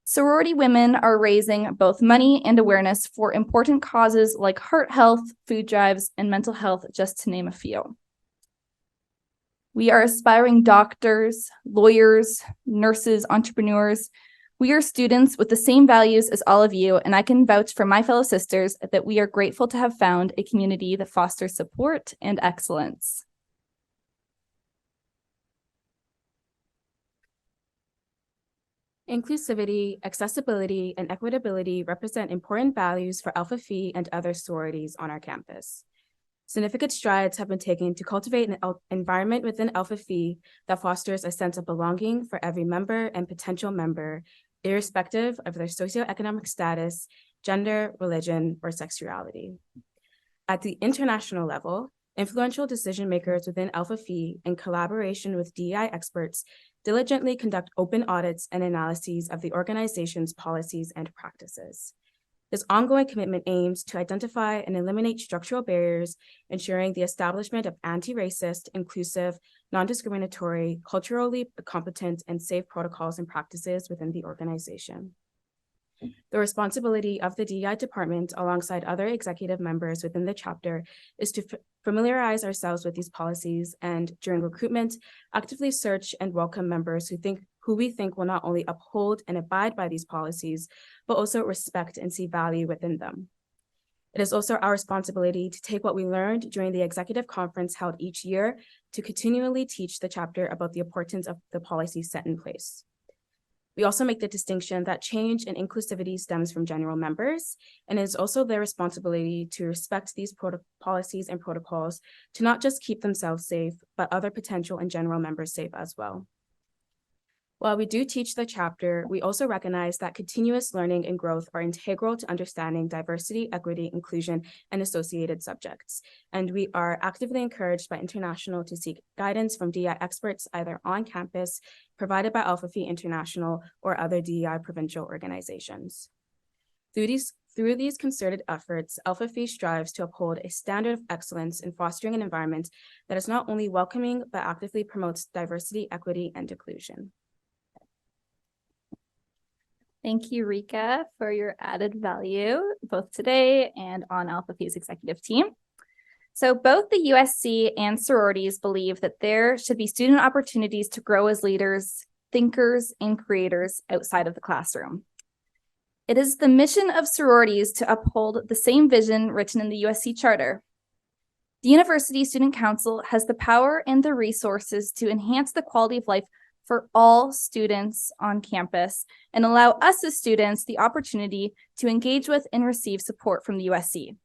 Sorority women are raising both money and awareness for important causes like heart health, food drives, and mental health, just to name a few. We are aspiring doctors, lawyers, nurses, entrepreneurs. We are students with the same values as all of you, and I can vouch for my fellow sisters that we are grateful to have found a community that fosters support and excellence. Inclusivity, accessibility, and equitability represent important values for Alpha Phi and other sororities on our campus. Significant strides have been taken to cultivate an environment within Alpha Phi that fosters a sense of belonging for every member and potential member, irrespective of their socioeconomic status, gender, religion, or sexuality. At the international level, influential decision makers within Alpha Phi, in collaboration with DEI experts, diligently conduct open audits and analyses of the organization's policies and practices. This ongoing commitment aims to identify and eliminate structural barriers, ensuring the establishment of anti-racist, inclusive, non-discriminatory, culturally competent, and safe protocols and practices within the organization. The responsibility of the DEI department, alongside other executive members within the chapter, is to familiarize ourselves with these policies and, during recruitment, actively search and welcome members who we think will not only uphold and abide by these policies, but also respect and see value within them. It is also our responsibility to take what we learned during the executive conference held each year to continually teach the chapter about the importance of the policies set in place. We also make the distinction that change and inclusivity stems from general members, and it is also their responsibility to respect these policies and protocols to not just keep themselves safe, but other potential and general members safe as well. While we do teach the chapter, we also recognize that continuous learning and growth are integral to understanding diversity, equity, inclusion, and associated subjects. And we are actively encouraged by International to seek guidance from DEI experts either on campus, provided by Alpha Phi International, or other DEI provincial organizations. Through these concerted efforts, Alpha Phi strives to uphold a standard of excellence in fostering an environment that is not only welcoming, but actively promotes diversity, equity, and inclusion. Thank you, Rika, for your added value, both today and on Alpha Phi's executive team. So both the USC and sororities believe that there should be student opportunities to grow as leaders, thinkers, and creators outside of the classroom. It is the mission of sororities to uphold the same vision written in the USC Charter. The University Student Council has the power and the resources to enhance the quality of life for all students on campus and allow us as students the opportunity to engage with and receive support from the USC.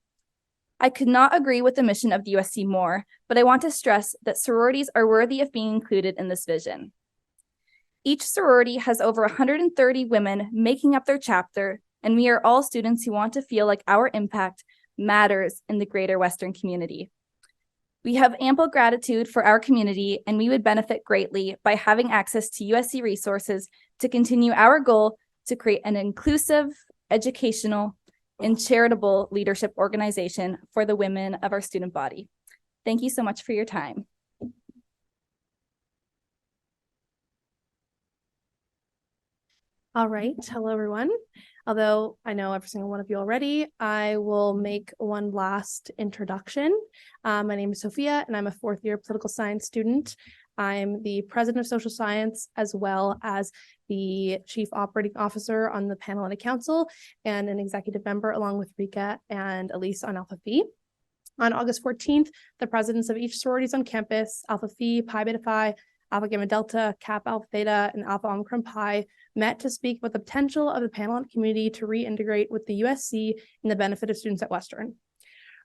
I could not agree with the mission of the USC more, but I want to stress that sororities are worthy of being included in this vision. Each sorority has over 130 women making up their chapter, and we are all students who want to feel like our impact matters in the greater Western community. We have ample gratitude for our community, and we would benefit greatly by having access to USC resources to continue our goal to create an inclusive, educational, and charitable leadership organization for the women of our student body. Thank you so much for your time. All right. Hello, everyone. Although I know every single one of you already, I will make one last introduction. My name is Sophia, and I'm a fourth-year political science student. I'm the president of social science, as well as the chief operating officer on the Panhellenic Council and an executive member along with Rika and Elise on Alpha Phi. On August 14th, the presidents of each sororities on campus, Alpha Phi, Pi Beta Phi, Alpha Gamma Delta, Kappa Alpha Theta, and Alpha Omicron Pi met to speak about the potential of the Panhellenic community to reintegrate with the USC and the benefit of students at Western.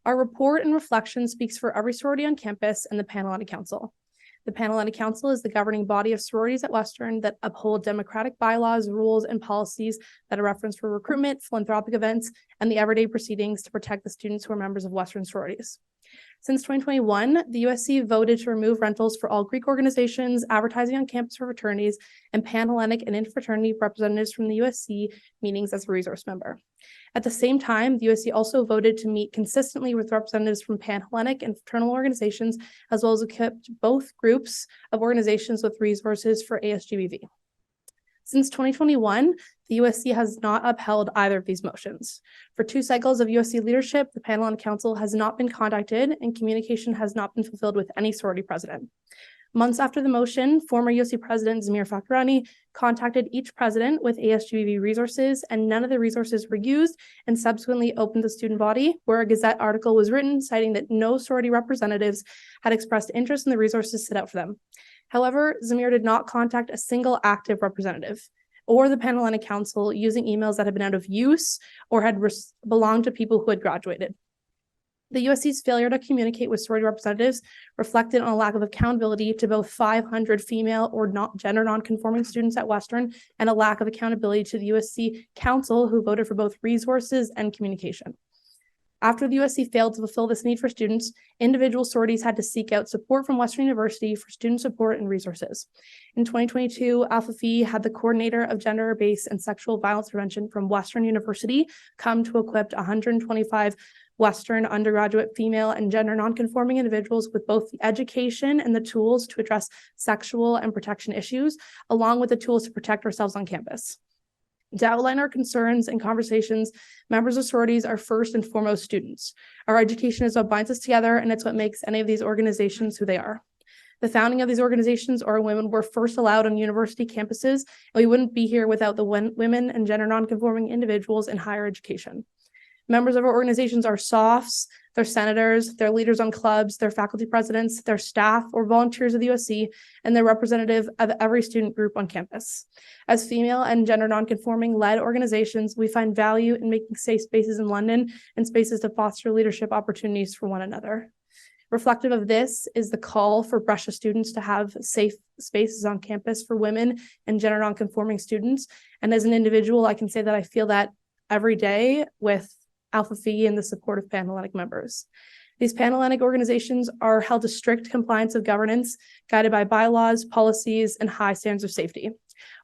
Our report and reflection speaks for every sorority on campus and the Panhellenic Council. The Panhellenic Council is the governing body of sororities at Western that uphold democratic bylaws, rules, and policies that are referenced for recruitment, philanthropic events, and the everyday proceedings to protect the students who are members of Western sororities. Since 2021, the USC voted to remove rentals for all Greek organizations, advertising on campus for fraternities, and Panhellenic and interfraternity representatives from the USC meetings as a resource member. At the same time, the USC also voted to meet consistently with representatives from Panhellenic and fraternal organizations, as well as equipped both groups of organizations with resources for ASGBV. Since 2021, the USC has not upheld either of these motions. For 2 cycles of USC leadership, the Panhellenic Council has not been contacted and communication has not been fulfilled with any sorority president. Months after the motion, former USC President Zamir Fakhrani contacted each president with ASGBV resources, and none of the resources were used, and subsequently opened the student body, where a Gazette article was written citing that no sorority representatives had expressed interest in the resources set out for them. However, Zamir did not contact a single active representative or the Panhellenic Council using emails that had been out of use or had belonged to people who had graduated. The USC's failure to communicate with sorority representatives reflected on a lack of accountability to both 500 female or gender nonconforming students at Western and a lack of accountability to the USC Council, who voted for both resources and communication. After the USC failed to fulfill this need for students, individual sororities had to seek out support from Western University for student support and resources. In 2022, Alpha Phi had the coordinator of gender-based and sexual violence prevention from Western University come to equip 125 Western undergraduate female and gender nonconforming individuals with both the education and the tools to address sexual and protection issues, along with the tools to protect ourselves on campus. To outline our concerns and conversations, members of sororities are first and foremost students. Our education is what binds us together, and it's what makes any of these organizations who they are. The founding of these organizations or women were first allowed on university campuses, and we wouldn't be here without the women and gender nonconforming individuals in higher education. Members of our organizations are SOFs, they're senators, they're leaders on clubs, they're faculty presidents, they're staff or volunteers of the USC, and they're representative of every student group on campus. As female and gender nonconforming led organizations, we find value in making safe spaces in London and spaces to foster leadership opportunities for one another. Reflective of this is the call for Brescia students to have safe spaces on campus for women and gender nonconforming students. And as an individual, I can say that I feel that every day with Alpha Phi and the support of Panhellenic members. These Panhellenic organizations are held to strict compliance of governance, guided by bylaws, policies, and high standards of safety.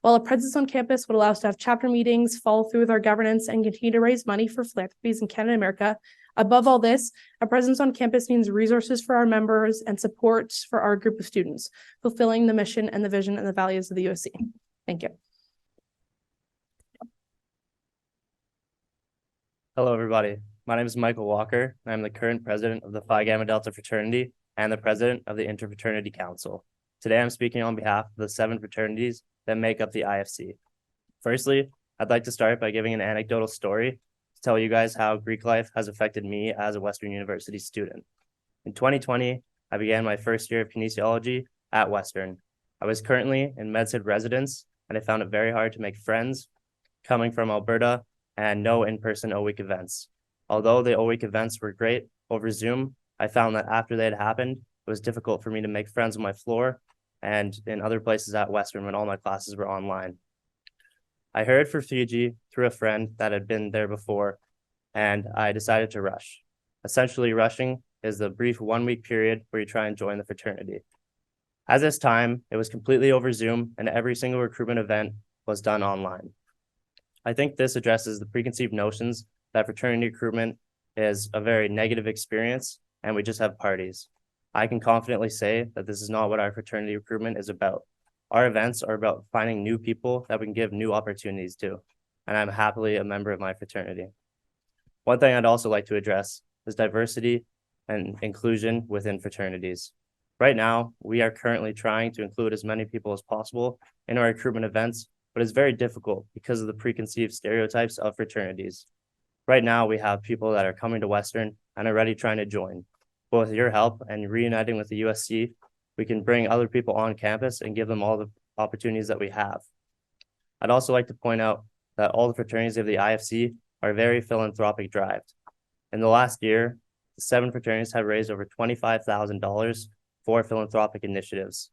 While a presence on campus would allow us to have chapter meetings, follow through with our governance, and continue to raise money for philanthropies in Canada and America, above all this, a presence on campus means resources for our members and support for our group of students, fulfilling the mission and the vision and the values of the USC. Thank you. Hello, everybody. My name is Michael Walker, and I'm the current president of the Phi Gamma Delta fraternity and the president of the Interfraternity Council. Today, I'm speaking on behalf of the 7 fraternities that make up the IFC. Firstly, I'd like to start by giving an anecdotal story to tell you guys how Greek life has affected me as a Western University student. In 2020, I began my first year of kinesiology at Western. I was currently in MedSid residence, and I found it very hard to make friends coming from Alberta and no in-person O-Week events. Although the O-Week events were great over Zoom, I found that after they had happened, it was difficult for me to make friends on my floor and in other places at Western when all my classes were online. I heard for Fiji through a friend that had been there before, and I decided to rush. Essentially, rushing is the brief 1-week period where you try and join the fraternity. At this time, it was completely over Zoom, and every single recruitment event was done online. I think this addresses the preconceived notions that fraternity recruitment is a very negative experience and we just have parties. I can confidently say that this is not what our fraternity recruitment is about. Our events are about finding new people that we can give new opportunities to, and I'm happily a member of my fraternity. One thing I'd also like to address is diversity and inclusion within fraternities. Right now, we are currently trying to include as many people as possible in our recruitment events, but it's very difficult because of the preconceived stereotypes of fraternities. Right now, we have people that are coming to Western and already trying to join. But with your help and reuniting with the USC, we can bring other people on campus and give them all the opportunities that we have. I'd also like to point out that all the fraternities of the IFC are very philanthropic driven. In the last year, the 7 fraternities have raised over $25,000 for philanthropic initiatives.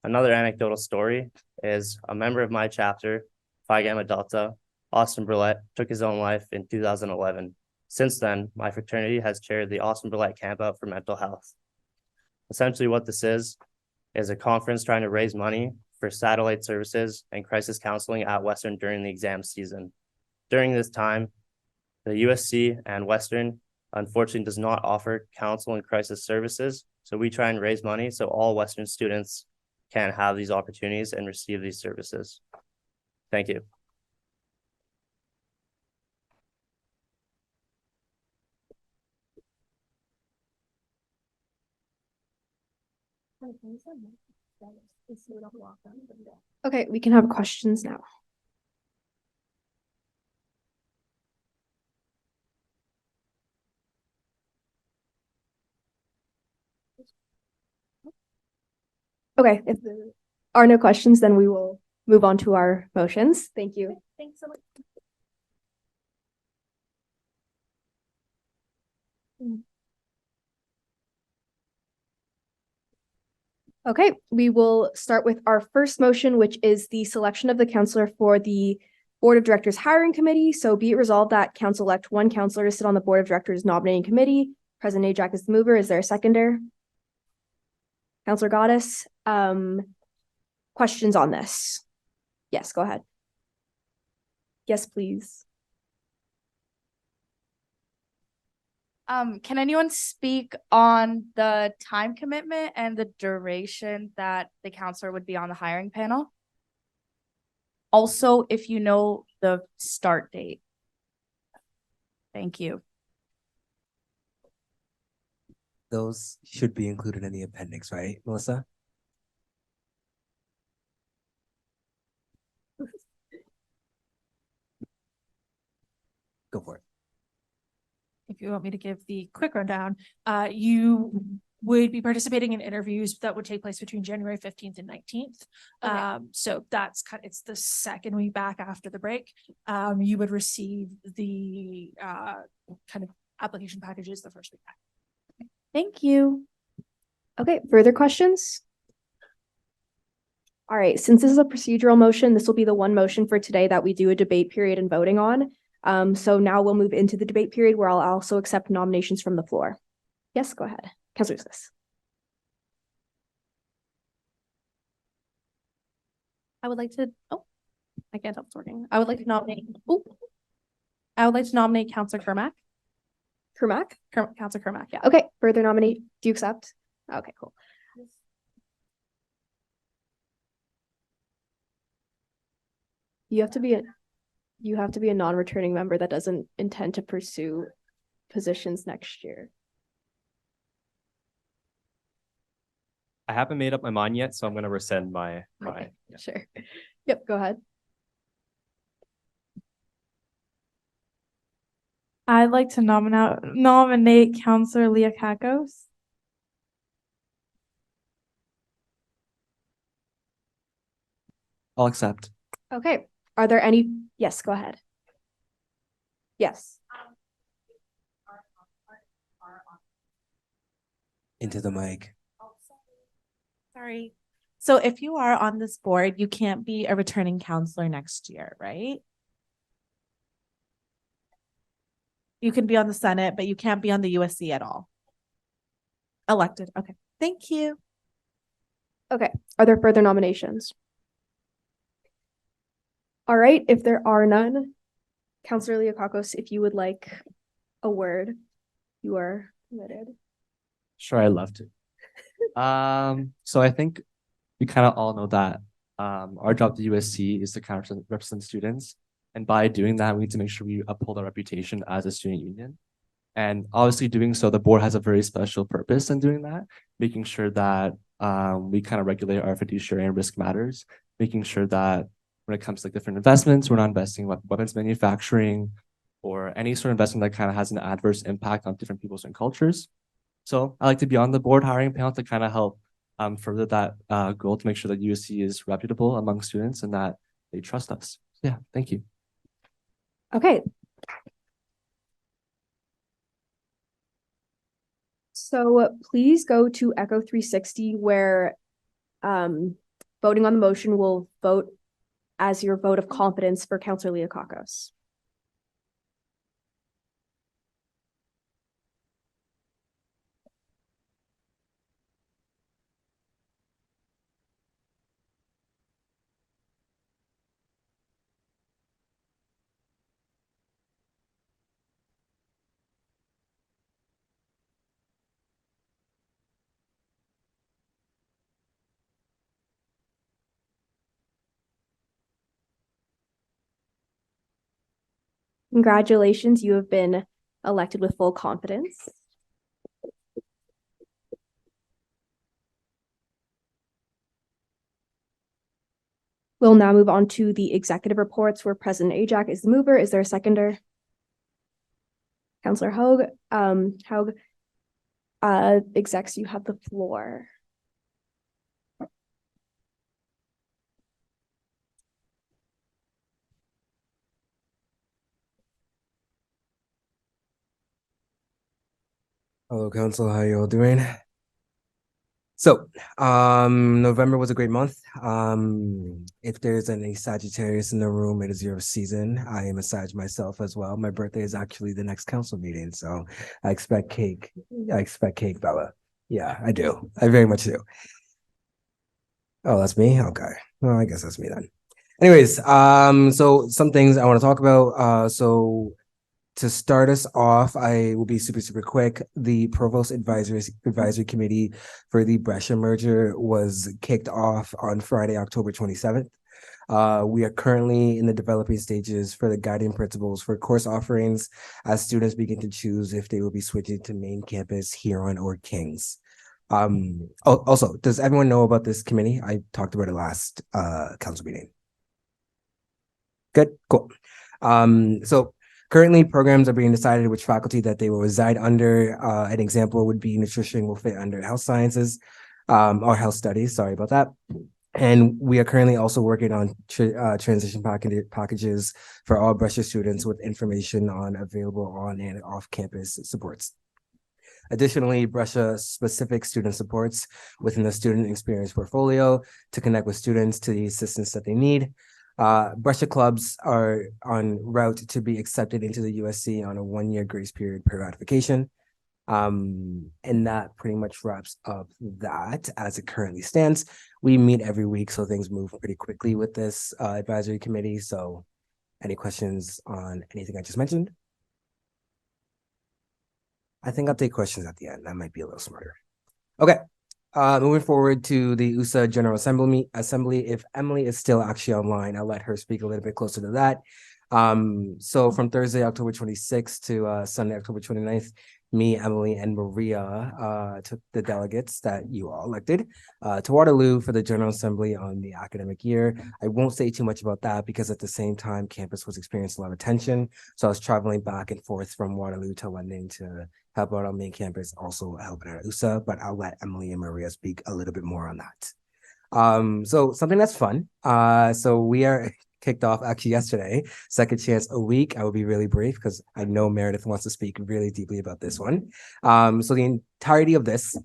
Another anecdotal story is a member of my chapter, Phi Gamma Delta, Austin Burlett, took his own life in 2011. Since then, my fraternity has chaired the Austin Burlett Camp Out for Mental Health. Essentially what this is a conference trying to raise money for satellite services and crisis counseling at Western during the exam season. During this time, the USC and Western unfortunately does not offer counsel and crisis services, so we try and raise money so all Western students can have these opportunities and receive these services. Thank you. Okay, we can have questions now. Okay, if there are no questions, then we will move on to our motions. Thank you. Thanks so much. Okay, we will start with our first motion, which is the selection of the counselor for the Board of Directors Hiring Committee. So be it resolved that council elect one counselor to sit on the Board of Directors Nominating Committee. President Ajak is the mover. Is there a seconder? Counselor Goddess, questions on this? Yes, go ahead. Yes, please. Can anyone speak on the time commitment and the duration that the counselor would be on the hiring panel? Also, if you know the start date. Thank you. Those should be included in the appendix, right, Melissa? Go for it. If you want me to give the quick rundown, you would be participating in interviews that would take place between January 15th and 19th. Okay. So that's it's the second week back after the break. You would receive the kind of application packages the first week back. Thank you. Okay, further questions? All right, since this is a procedural motion, this will be the one motion for today that we do a debate period and voting on. So now we'll move into the debate period where I'll also accept nominations from the floor. Yes, go ahead. Councilor Uskis. I would like to, I can't tell if it's working. I would like to nominate, Counselor Kermack. Counselor Kermack, yeah. Okay, further nominate. Do you accept? Okay, cool. You have to be a non-returning member that doesn't intend to pursue positions next year. I haven't made up my mind yet, so I'm gonna rescind my Okay, sure. Yep, go ahead. I'd like to nominate Counselor Leah Kakos. I'll accept. Okay, are there any? Yes, go ahead. Yes. Into the mic. Sorry. So if you are on this board, you can't be a returning counselor next year, right? You can be on the Senate, but you can't be on the USC at all. Elected. Okay. Thank you. Okay, are there further nominations? All right, if there are none, Counselor Liakakos, if you would like a word, you are permitted. Sure, I'd love to. So I think we kind of all know that our job at the USC is to kind of represent students. And by doing that, we need to make sure we uphold our reputation as a student union. And obviously doing so, the board has a very special purpose in doing that, making sure that we kind of regulate our fiduciary and risk matters, making sure that when it comes to like different investments, we're not investing in weapons manufacturing or any sort of investment that kind of has an adverse impact on different peoples and cultures. So I like to be on the board hiring panel to kind of help further that goal to make sure that USC is reputable among students and that they trust us. Yeah, thank you. Okay. So please go to Echo 360 where voting on the motion will vote as your vote of confidence for Councillor Leokakos. Congratulations, you have been elected with full confidence. We'll now move on to the executive reports where President Ajak is the mover. Is there a seconder? Councillor Hogue, execs, you have the floor. Hello, Council. How you all doing? So, November was a great month. If there's any Sagittarius in the room, it is your season. I am a Sag myself as well. My birthday is actually the next council meeting, so I expect cake. I expect cake, Bella. Yeah, I do. I very much do. Oh, that's me? Okay. Well, I guess that's me then. Anyways, so some things I want to talk about. So to start us off, I will be super quick. The Provost Advisory Committee for the Brescia merger was kicked off on Friday, October 27th. We are currently in the developing stages for the guiding principles for course offerings as students begin to choose if they will be switching to main campus, Huron, or Kings. Also, does everyone know about this committee? I talked about it last council meeting. Good, cool. So currently, programs are being decided which faculty that they will reside under. An example would be nutrition will fit under health sciences or health studies. Sorry about that. And we are currently also working on transition packages for all Brescia students with information on available on and off campus supports. Additionally, Brescia specific student supports within the student experience portfolio to connect with students to the assistance that they need. Brescia clubs are en route to be accepted into the USC on a 1-year grace period per ratification. And that pretty much wraps up that as it currently stands. We meet every week, so things move pretty quickly with this advisory committee. So any questions on anything I just mentioned? I think I'll take questions at the end. That might be a little smarter. Okay. Moving forward to the USA General Assembly. If Emily is still actually online, I'll let her speak a little bit closer to that. So from Thursday, October 26th to Sunday, October 29th, me, Emily, and Maria took the delegates that you all elected to Waterloo for the General Assembly on the academic year. I won't say too much about that because at the same time, campus was experiencing a lot of tension. So I was traveling back and forth from Waterloo to London to help out on main campus, also helping out at USA, but I'll let Emily and Maria speak a little bit more on that. So something that's fun. So we are kicked off actually yesterday, second chance a week. I will be really brief because I know Meredith wants to speak really deeply about this one. So the entirety of this,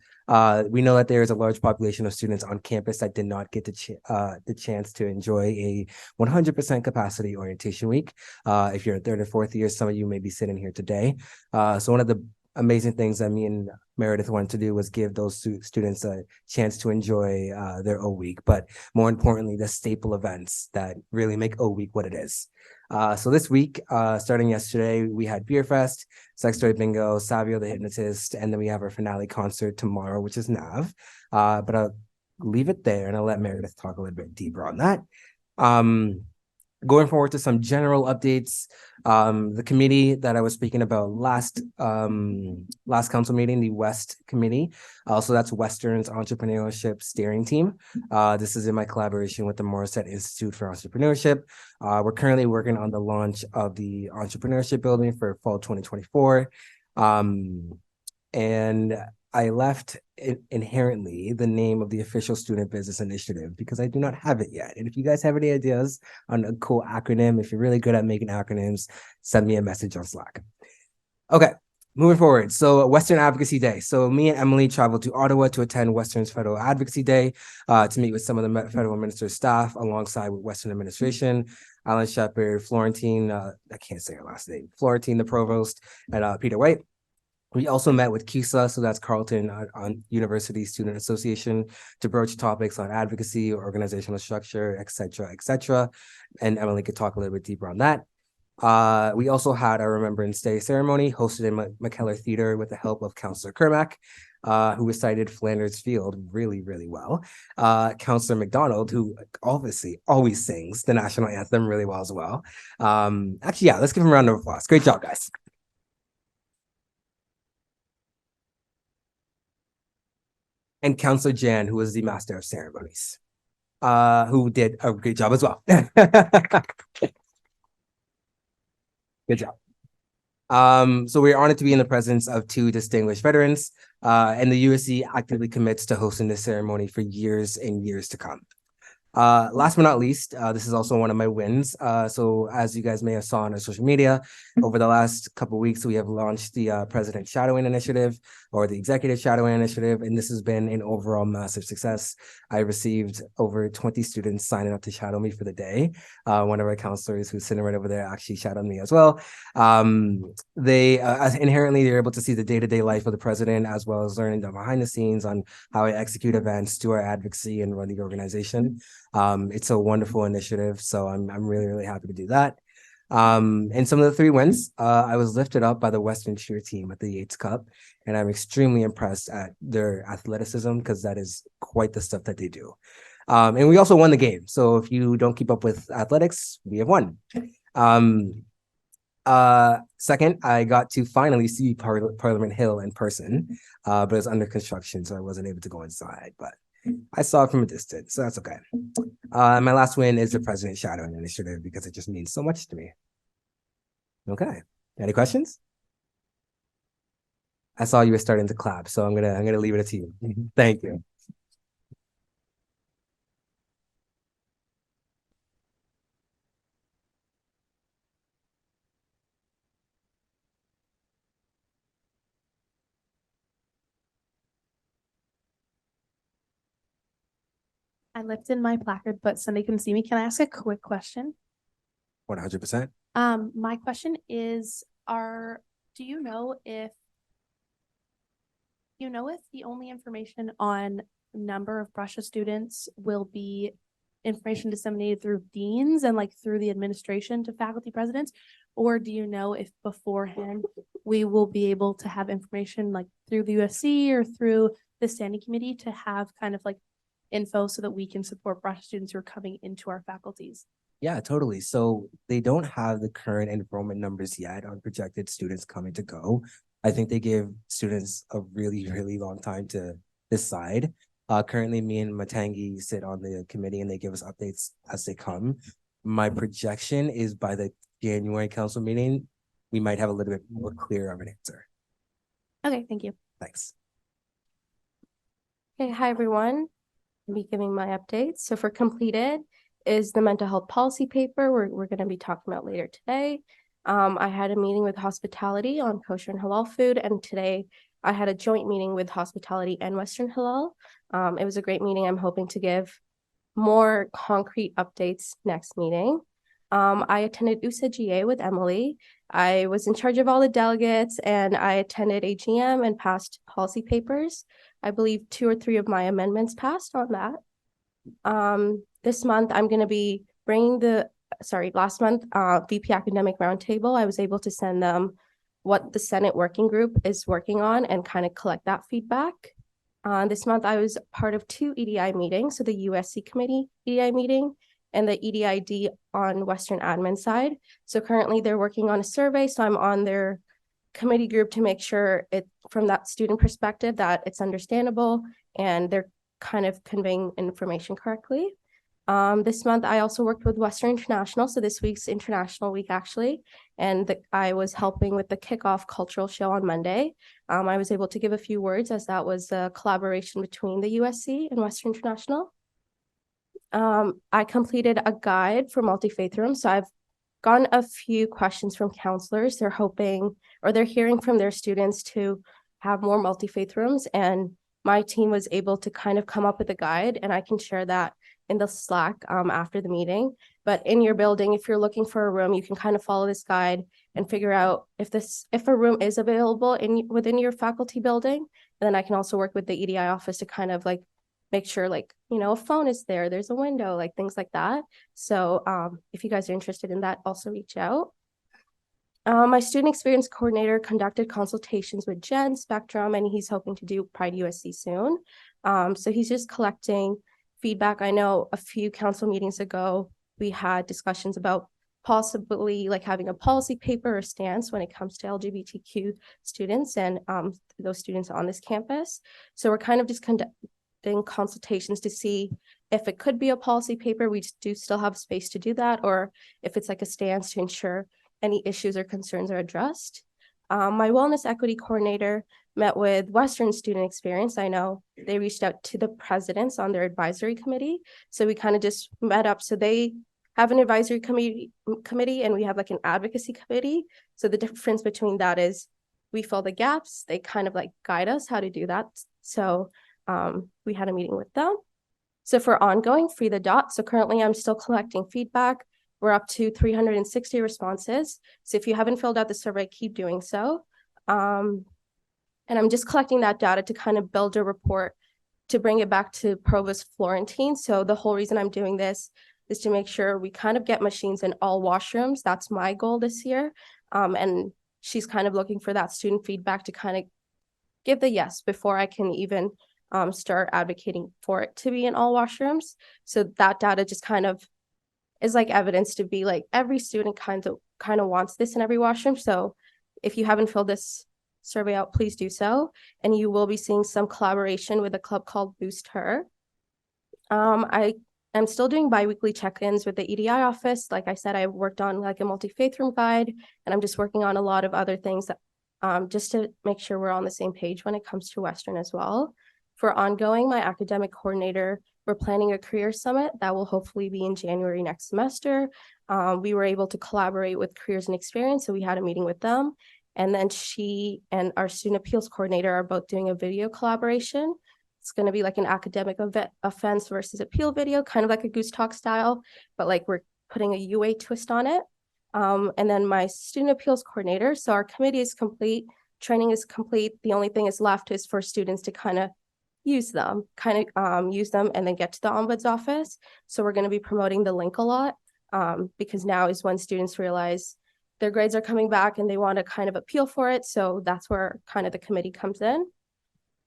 we know that there is a large population of students on campus that did not get the chance to enjoy a 100% capacity orientation week. If you're in third or fourth year, some of you may be sitting here today. So one of the amazing things that me and Meredith wanted to do was give those students a chance to enjoy their O week, but more importantly, the staple events that really make O week what it is. So this week, starting yesterday, we had Beer Fest, Sex Story Bingo, Savio the Hypnotist, and then we have our finale concert tomorrow, which is Nav. But I'll leave it there and I'll let Meredith talk a little bit deeper on that. Going forward to some general updates, the committee that I was speaking about last council meeting, the West Committee. So that's Western's Entrepreneurship Steering Team. This is in my collaboration with the Morissette Institute for Entrepreneurship. We're currently working on the launch of the Entrepreneurship Building for fall 2024. And I left inherently the name of the official student business initiative because I do not have it yet. And if you guys have any ideas on a cool acronym, if you're really good at making acronyms, send me a message on Slack. Okay, moving forward. So Western Advocacy Day. So me and Emily traveled to Ottawa to attend Western's Federal Advocacy Day to meet with some of the federal minister's staff alongside with Western administration, Alan Shepard, Florentine, I can't say her last name, Florentine, the provost, and Peter White. We also met with CUSA, so that's Carleton on University Student Association, to broach topics on advocacy, organizational structure, et cetera, and Emily could talk a little bit deeper on that. We also had our Remembrance Day ceremony hosted in McKellar Theater with the help of Councillor Kermack, who recited Flanders Field really, really well. Councillor McDonald, who obviously always sings the national anthem really well as well. Actually, yeah, let's give him a round of applause. Great job, guys. And Councillor Jan, who was the master of ceremonies, who did a great job as well. Good job. So we're honored to be in the presence of two distinguished veterans, and the USC actively commits to hosting this ceremony for years and years to come. Last but not least, this is also one of my wins. So as you guys may have saw on our social media, over the last couple of weeks, we have launched the President Shadowing Initiative or the Executive Shadowing Initiative, and this has been an overall massive success. I received over 20 students signing up to shadow me for the day. One of our counselors who's sitting right over there actually shadowed me as well. Inherently, they're able to see the day-to-day life of the president, as well as learning the behind the scenes on how I execute events, do our advocacy, and run the organization. It's a wonderful initiative, so I'm really, really happy to do that. And some of the three wins, I was lifted up by the Western cheer team at the Yates Cup, and I'm extremely impressed at their athleticism because that is quite the stuff that they do. And we also won the game. So if you don't keep up with athletics, we have won. Second, I got to finally see Parliament Hill in person, but it was under construction, so I wasn't able to go inside, but I saw it from a distance, so that's okay. My last win is the President Shadowing Initiative because it just means so much to me. Okay, any questions? I saw you were starting to clap, so I'm gonna leave it to you. Thank you. I lifted my placard, but Sunday couldn't see me. Can I ask a quick question? 100%. My question is, do you know if the only information on number of Brusha students will be information disseminated through deans and like through the administration to faculty presidents, or do you know if beforehand we will be able to have information like through the USC or through the standing committee to have kind of like info so that we can support Brusha students who are coming into our faculties? Yeah, totally. So they don't have the current enrollment numbers yet on projected students coming to go. I think they give students a really, really long time to decide. Currently, me and Matangi sit on the committee and they give us updates as they come. My projection is by the January council meeting, we might have a little bit more clear of an answer. Okay, thank you. Thanks. Okay, hi everyone. I'll be giving my updates. So for completed is the mental health policy paper we're going to be talking about later today. I had a meeting with hospitality on kosher and halal food, and today I had a joint meeting with hospitality and Western Halal. It was a great meeting. I'm hoping to give more concrete updates next meeting. I attended USC with Emily. I was in charge of all the delegates, and I attended AGM and passed policy papers. I believe 2 or 3 of my amendments passed on that. This month, I'm going to be bringing last month, VP Academic Roundtable, I was able to send them what the Senate Working Group is working on and kind of collect that feedback. This month, I was part of 2 EDI meetings, so the USC committee EDI meeting and the EDID on Western admin side. So currently they're working on a survey, so I'm on their committee group to make sure it, from that student perspective, that it's understandable and they're kind of conveying information correctly. This month I also worked with Western International, so this week's International Week actually, and I was helping with the kickoff cultural show on Monday. I was able to give a few words as that was a collaboration between the USC and Western International. I completed a guide for multi-faith rooms, so I've gotten a few questions from counselors. They're hoping, or they're hearing from their students to have more multi-faith rooms, and my team was able to kind of come up with a guide, and I can share that in the Slack after the meeting. But in your building, if you're looking for a room, you can kind of follow this guide and figure out if a room is available within your faculty building. And then I can also work with the EDI office to kind of like make sure, like, you know, a phone is there, there's a window, like things like that. So if you guys are interested in that, also reach out. My student experience coordinator conducted consultations with Jen Spectrum, and he's hoping to do Pride USC soon. So he's just collecting feedback. I know a few council meetings ago, we had discussions about possibly like having a policy paper or stance when it comes to LGBTQ students and those students on this campus. So we're kind of just conducting consultations to see if it could be a policy paper. We do still have space to do that, or if it's like a stance to ensure any issues or concerns are addressed. My wellness equity coordinator met with Western Student Experience. I know they reached out to the presidents on their advisory committee. So we kind of just met up. So they have an advisory committee and we have like an advocacy committee. So the difference between that is we fill the gaps. They kind of like guide us how to do that. So we had a meeting with them. So for ongoing, free the dot. So currently I'm still collecting feedback. We're up to 360 responses. So if you haven't filled out the survey, keep doing so. And I'm just collecting that data to kind of build a report to bring it back to Provost Florentine. So the whole reason I'm doing this is to make sure we kind of get machines in all washrooms. That's my goal this year. And she's kind of looking for that student feedback to kind of give the yes before I can even start advocating for it to be in all washrooms. So that data just kind of is like evidence to be like every student kind of wants this in every washroom. So if you haven't filled this survey out, please do so. And you will be seeing some collaboration with a club called Boost Her. I am still doing bi-weekly check-ins with the EDI office. Like I said, I worked on like a multi-faith room guide, and I'm just working on a lot of other things that, just to make sure we're on the same page when it comes to Western as well. For ongoing, my academic coordinator, we're planning a career summit that will hopefully be in January next semester. We were able to collaborate with Careers and Experience, so we had a meeting with them. And then she and our student appeals coordinator are both doing a video collaboration. It's going to be like an academic offense versus appeal video, kind of like a Goose Talk style, but like we're putting a UA twist on it. And then my student appeals coordinator. So our committee is complete, training is complete. The only thing is left is for students to kind of use them and then get to the ombuds office. So we're going to be promoting the link a lot because now is when students realize their grades are coming back and they want to kind of appeal for it. So that's where kind of the committee comes in.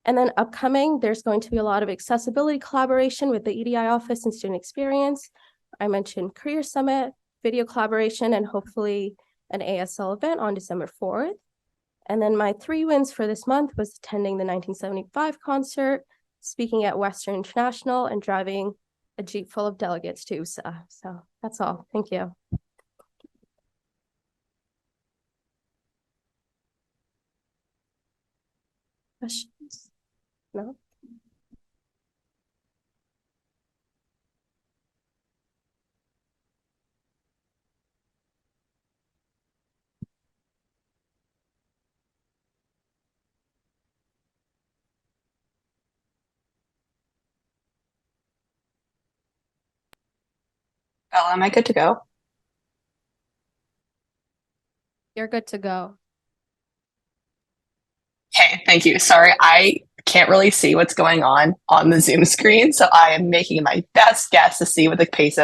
And then upcoming, there's going to be a lot of accessibility collaboration with the EDI office and student experience. I mentioned Career Summit, video collaboration, and hopefully an ASL event on December 4th. And then my 3 wins for this month was attending the 1975 concert, speaking at Western International, and driving a Jeep full of delegates to USA. So that's all. Thank you. Questions? No? Bella, am I good to go? You're good to go. Okay, thank you. Sorry, I can't really see what's going on the Zoom screen, so I am making my best guess to see what the pace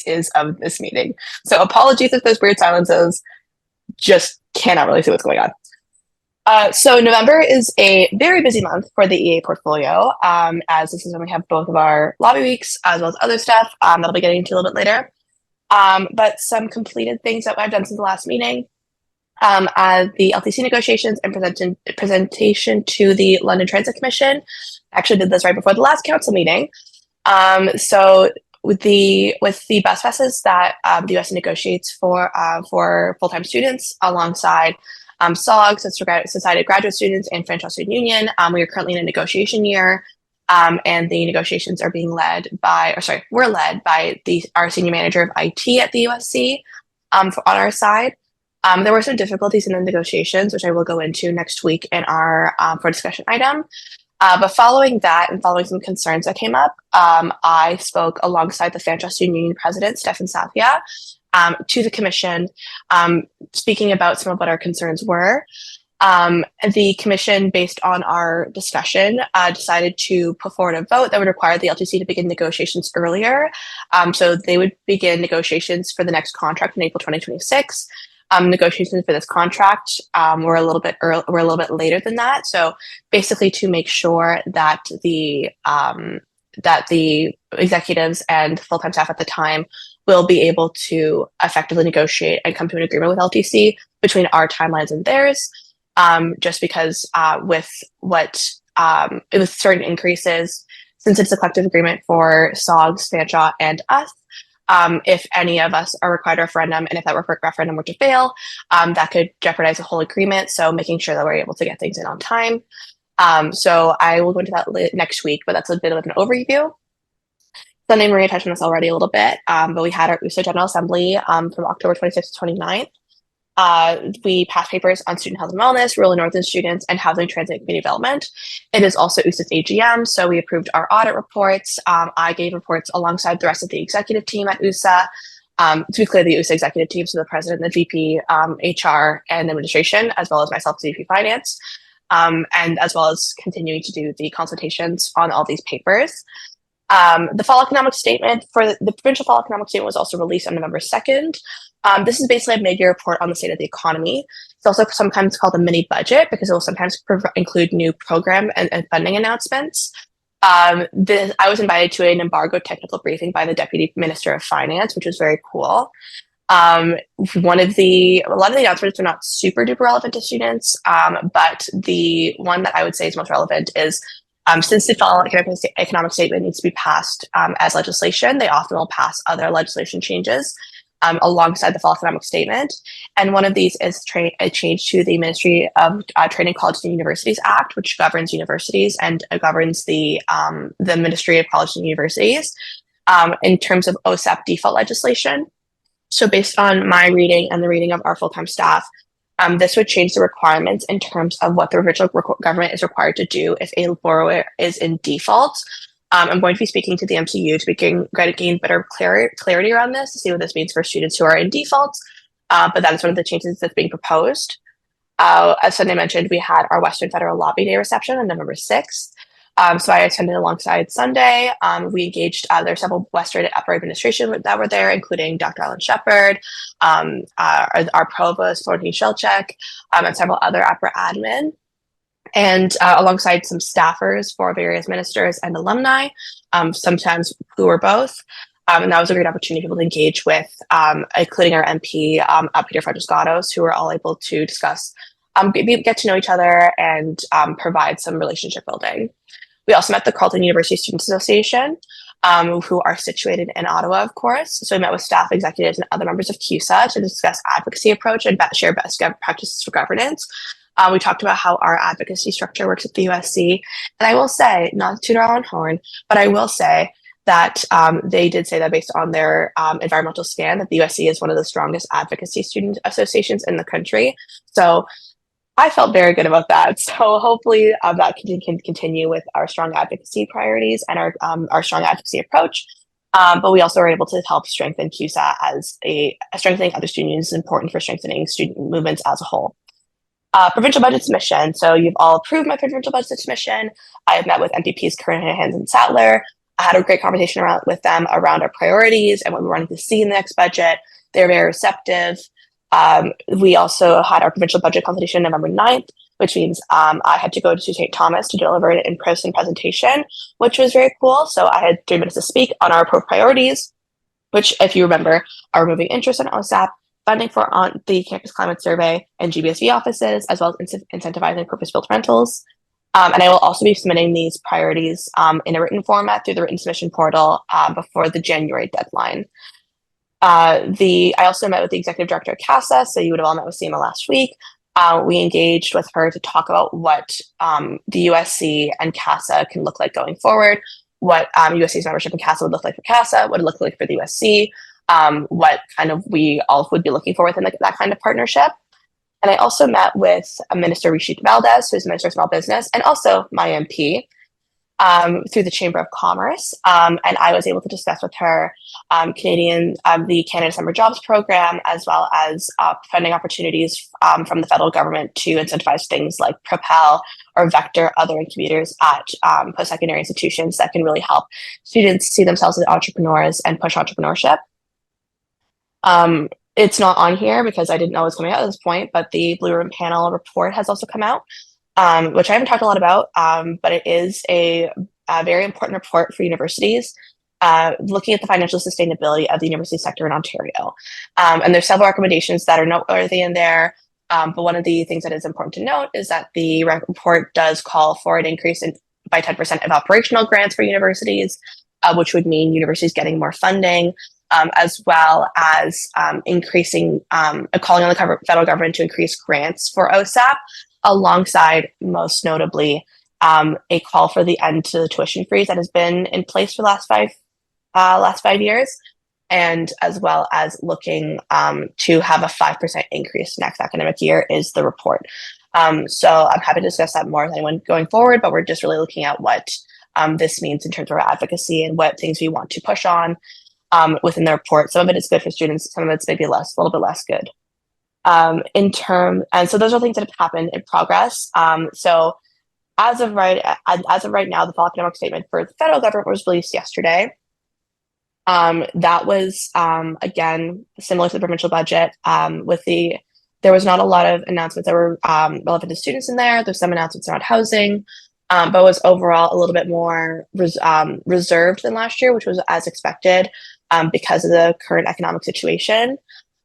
is of this meeting. So apologies if there's weird silences. Just cannot really see what's going on. So November is a very busy month for the EA portfolio, as this is when we have both of our lobby weeks as well as other stuff that'll be getting into a little bit later. But some completed things that I've done since the last meeting. The LTC negotiations and presentation to the London Transit Commission. Actually did this right before the last council meeting. So with the bus passes that the USC negotiates for full-time students alongside SOGS, Society of Graduate Students, and Franchise Student Union. We are currently in a negotiation year, and the negotiations are being led by, were led by our senior manager of IT at the USC on our side. There were some difficulties in the negotiations, which I will go into next week in our for discussion item. But following that and following some concerns that came up, I spoke alongside the Franchise Student Union president, Stefan Savia, to the commission, speaking about some of what our concerns were. The commission, based on our discussion, decided to put forward a vote that would require the LTC to begin negotiations earlier. So they would begin negotiations for the next contract in April 2026. Negotiations for this contract were a little bit later than that. So basically, to make sure that the executives and full-time staff at the time will be able to effectively negotiate and come to an agreement with LTC between our timelines and theirs. Just because with certain increases, since it's a collective agreement for SOGS, Fanshawe, and us, if any of us are required a referendum, and if that referendum were to fail, that could jeopardize the whole agreement. So making sure that we're able to get things in on time. So I will go into that next week, but that's a bit of an overview. Sunday, Maria touched on this already a little bit, but we had our USC General Assembly from October 26th to 29th. We passed papers on student health and wellness, rural and northern students, and housing, transit, and community development. It is also USC's AGM, so we approved our audit reports. I gave reports alongside the rest of the executive team at USA. To be clear, the USA executive team, so the president, the VP, HR, and administration, as well as myself, VP Finance, and as well as continuing to do the consultations on all these papers. The fall economic statement for the provincial fall economic statement was also released on November 2nd. This is basically a mid-year report on the state of the economy. It's also sometimes called a mini budget because it will sometimes include new program and funding announcements. I was invited to an embargo technical briefing by the Deputy Minister of Finance, which was very cool. A lot of the announcements are not super duper relevant to students, but the one that I would say is most relevant is since the fall economic statement needs to be passed as legislation, they often will pass other legislation changes alongside the fall economic statement. And one of these is a change to the Ministry of Training, Colleges and Universities Act, which governs universities and governs the Ministry of Colleges and Universities in terms of OSAP default legislation. So based on my reading and the reading of our full-time staff, this would change the requirements in terms of what the provincial government is required to do if a borrower is in default. I'm going to be speaking to the MCU to gain better clarity around this, to see what this means for students who are in default. But that is one of the changes that's being proposed. As Sunday mentioned, we had our Western Federal Lobby Day reception on November 6th. So I attended alongside Sunday. We engaged, there are several Western and upper administration that were there, including Dr. Alan Shepard, our provost, Florentine Shelchek, and several other upper admin. And alongside some staffers for various ministers and alumni, sometimes who were both. And that was a great opportunity for people to engage with, including our MP, Peter Fredriscatos, who were all able to discuss, get to know each other and provide some relationship building. We also met the Carleton University Students Association, who are situated in Ottawa, of course. So we met with staff, executives, and other members of CUSA to discuss advocacy approach and share best practices for governance. We talked about how our advocacy structure works at the USC. And I will say, not to toot our own horn, but I will say that they did say that based on their environmental scan, that the USC is one of the strongest advocacy student associations in the country. So I felt very good about that. So hopefully that can continue with our strong advocacy priorities and our strong advocacy approach. But we also are able to help strengthen CUSA as strengthening other student unions is important for strengthening student movements as a whole. Provincial budget submission. So you've all approved my provincial budget submission. I have met with MPPs Kern-Hans and Sattler. I had a great conversation with them around our priorities and what we're wanting to see in the next budget. They're very receptive. We also had our provincial budget consultation November 9th. which means I had to go to St. Thomas to deliver an in-person presentation, which was very cool. So I had 3 minutes to speak on our priorities, which, if you remember, are removing interest on OSAP, funding for on the campus climate survey and GBSV offices, as well as incentivizing purpose-built rentals. And I will also be submitting these priorities in a written format through the written submission portal before the January deadline. I also met with the executive director of CASA, so you would have all met with Seema last week. We engaged with her to talk about what the USC and CASA can look like going forward, what USC's membership in CASA would look like for CASA, what it look like for the USC, what kind of we all would be looking for within that kind of partnership. And I also met with Minister Rishit Valdez, who's Minister of Small Business, and also my MP through the Chamber of Commerce. And I was able to discuss with her the Canada Summer Jobs Program, as well as funding opportunities from the federal government to incentivize things like Propel or Vector, other incubators at post-secondary institutions that can really help students see themselves as entrepreneurs and push entrepreneurship. It's not on here because I didn't know it was coming out at this point, but the Blue Room Panel report has also come out, which I haven't talked a lot about, but it is a very important report for universities, looking at the financial sustainability of the university sector in Ontario. And there's several recommendations that are noteworthy in there, but one of the things that is important to note is that the report does call for an increase by 10% of operational grants for universities, which would mean universities getting more funding, as well as increasing, calling on the federal government to increase grants for OSAP, alongside, most notably, a call for the end to the tuition freeze that has been in place for the last 5 years, and as well as looking to have a 5% increase next academic year is the report. So I'm happy to discuss that more with anyone going forward, but we're just really looking at what this means in terms of our advocacy and what things we want to push on within the report. Some of it is good for students, some of it's maybe a little bit less good. And so those are things that have happened in progress. So as of right now, the fall academic statement for the federal government was released yesterday. That was again similar to the provincial budget. There was not a lot of announcements that were relevant to students in there. There's some announcements around housing, but was overall a little bit more reserved than last year, which was as expected because of the current economic situation.